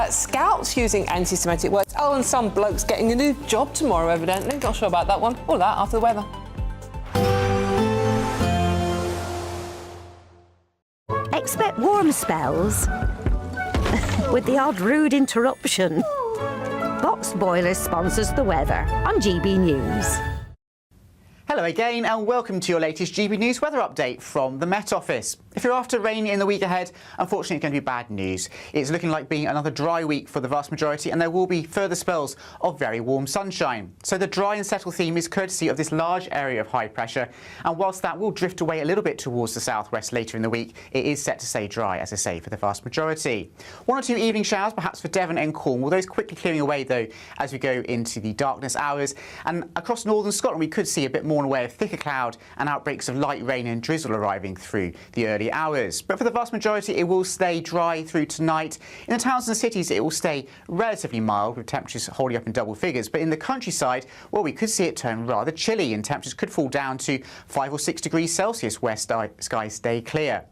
Speaker 2: scouts using anti-Semitic words, and some blokes getting a new job tomorrow, evidently. Not sure about that one. All that after the weather.
Speaker 5: Expect warm spells with the odd rude interruption. Boxed Boilers sponsors the weather on GB News.
Speaker 6: Hello again and welcome to your latest GB News weather update from the Met Office. If you're after rain in the week ahead, unfortunately it's going to be bad news. It's looking like being another dry week for the vast majority, and there will be further spells of very warm sunshine. So the dry and settle theme is courtesy of this large area of high pressure, and whilst that will drift away a little bit towards the southwest later in the week, it is set to stay dry, as I say, for the vast majority. One or two evening showers perhaps for Devon and Cornwall, those quickly clearing away though as we go into the darkness hours, and across northern Scotland we could see a bit more in the way of thicker cloud and outbreaks of light rain and drizzle arriving through the early hours. But for the vast majority it will stay dry through tonight. In the towns and cities it will stay relatively mild with temperatures holding up in double figures, but in the countryside, well, we could see it turn rather chilly and temperatures could fall down to 5 or 6 degrees Celsius where skies stay clear.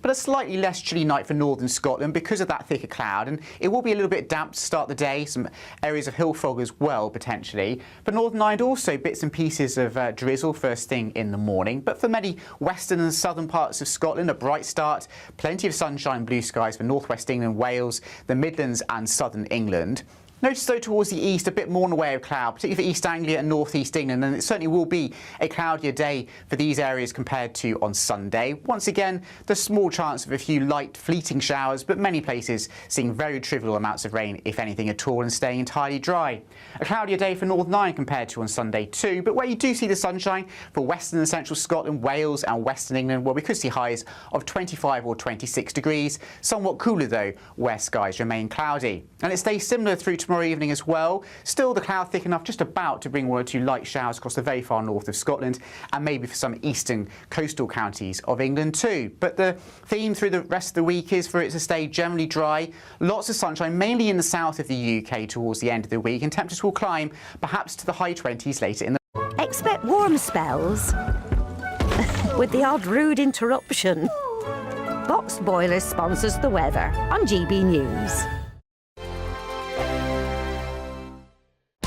Speaker 6: But a slightly less chilly night for northern Scotland because of that thicker cloud, and it will be a little bit damp to start the day, some areas of hill fog as well potentially. For Northern Ireland also bits and pieces of drizzle first thing in the morning, but for many western and southern parts of Scotland a bright start, plenty of sunshine, blue skies for northwest England, Wales, the Midlands and southern England. Notice though towards the east a bit more in the way of cloud, particularly for East Anglia and North East England, and it certainly will be a cloudier day for these areas compared to on Sunday. Once again, there's small chance of a few light fleeting showers, but many places seeing very trivial amounts of rain, if anything at all, and staying entirely dry. A cloudier day for Northern Ireland compared to on Sunday too, but where you do see the sunshine for western and central Scotland, Wales and western England, where we could see highs of 25 or 26 degrees. Somewhat cooler though where skies remain cloudy. And it stays similar through tomorrow evening as well. Still the cloud thick enough just about to bring one or two light showers across the very far north of Scotland and maybe for some eastern coastal counties of England too. But the theme through the rest of the week is for it to stay generally dry, lots of sunshine mainly in the south of the UK towards the end of the week, and temperatures will climb perhaps to the high 20s later in the...
Speaker 5: Expect warm spells with the odd rude interruption. Box Boilers sponsors the weather on GB News.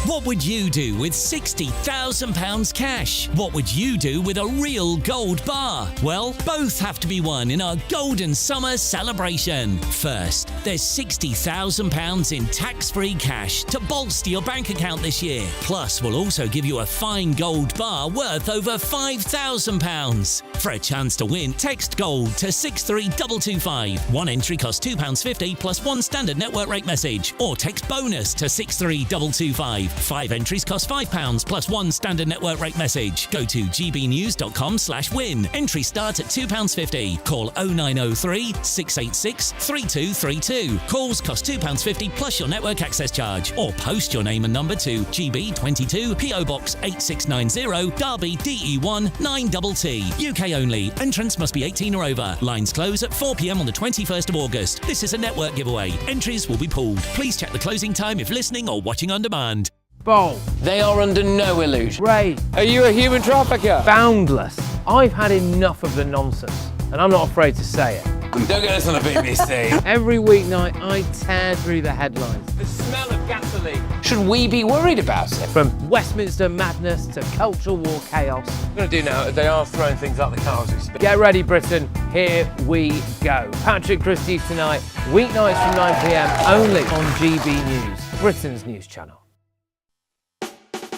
Speaker 7: What would you do with £60,000 cash? What would you do with a real gold bar? Well, both have to be won in our Golden Summer celebration. First, there's £60,000 in tax-free cash to bolster your bank account this year. Plus, we'll also give you a fine gold bar worth over £5,000. For a chance to win, text GOLD to 63225. One entry costs £2.50 plus one standard network rate message. Or text BONUS to 63225. 5 entries cost £5 plus one standard network rate message. Go to gbnews.com/win. Entry start at £2.50. Call 0903 686 3232. Calls cost £2.50 plus your network access charge. Or post your name and number to GB22 PO Box 8690 Derby DE1 9TT. UK only. Entrance must be 18 or over. Lines close at 4 p.m. on the 21st of August. This is a network giveaway. Entries will be pooled. Please check the closing time if listening or watching on demand.
Speaker 12: Bold.
Speaker 8: They are under no illusion.
Speaker 12: Ray.
Speaker 8: Are you a human trafficker?
Speaker 12: Boundless. I've had enough of the nonsense, and I'm not afraid to say it.
Speaker 8: Don't get this on the BBC.
Speaker 12: Every weeknight, I tear through the headlines.
Speaker 8: The smell of gasoline. Should we be worried about it?
Speaker 12: From Westminster madness to cultural war chaos.
Speaker 8: What I'm going to do now is they are throwing things out the car as we speak.
Speaker 12: Get ready, Britain. Here we go. Patrick Christie's tonight, weeknights from 9 p.m. only on GB News, Britain's news channel.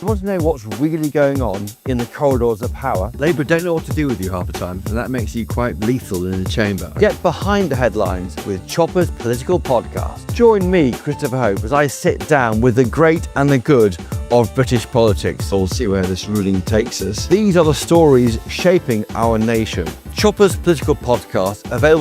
Speaker 15: You want to know what's really going on in the corridors of power? Labour don't know what to do with you half the time, and that makes you quite lethal in the chamber. Get behind the headlines with Chopper's Political Podcast. Join me, Christopher Hope, as I sit down with the great and the good of British politics. We'll see where this ruling takes us. These are the stories shaping our nation. Chopper's Political Podcast, available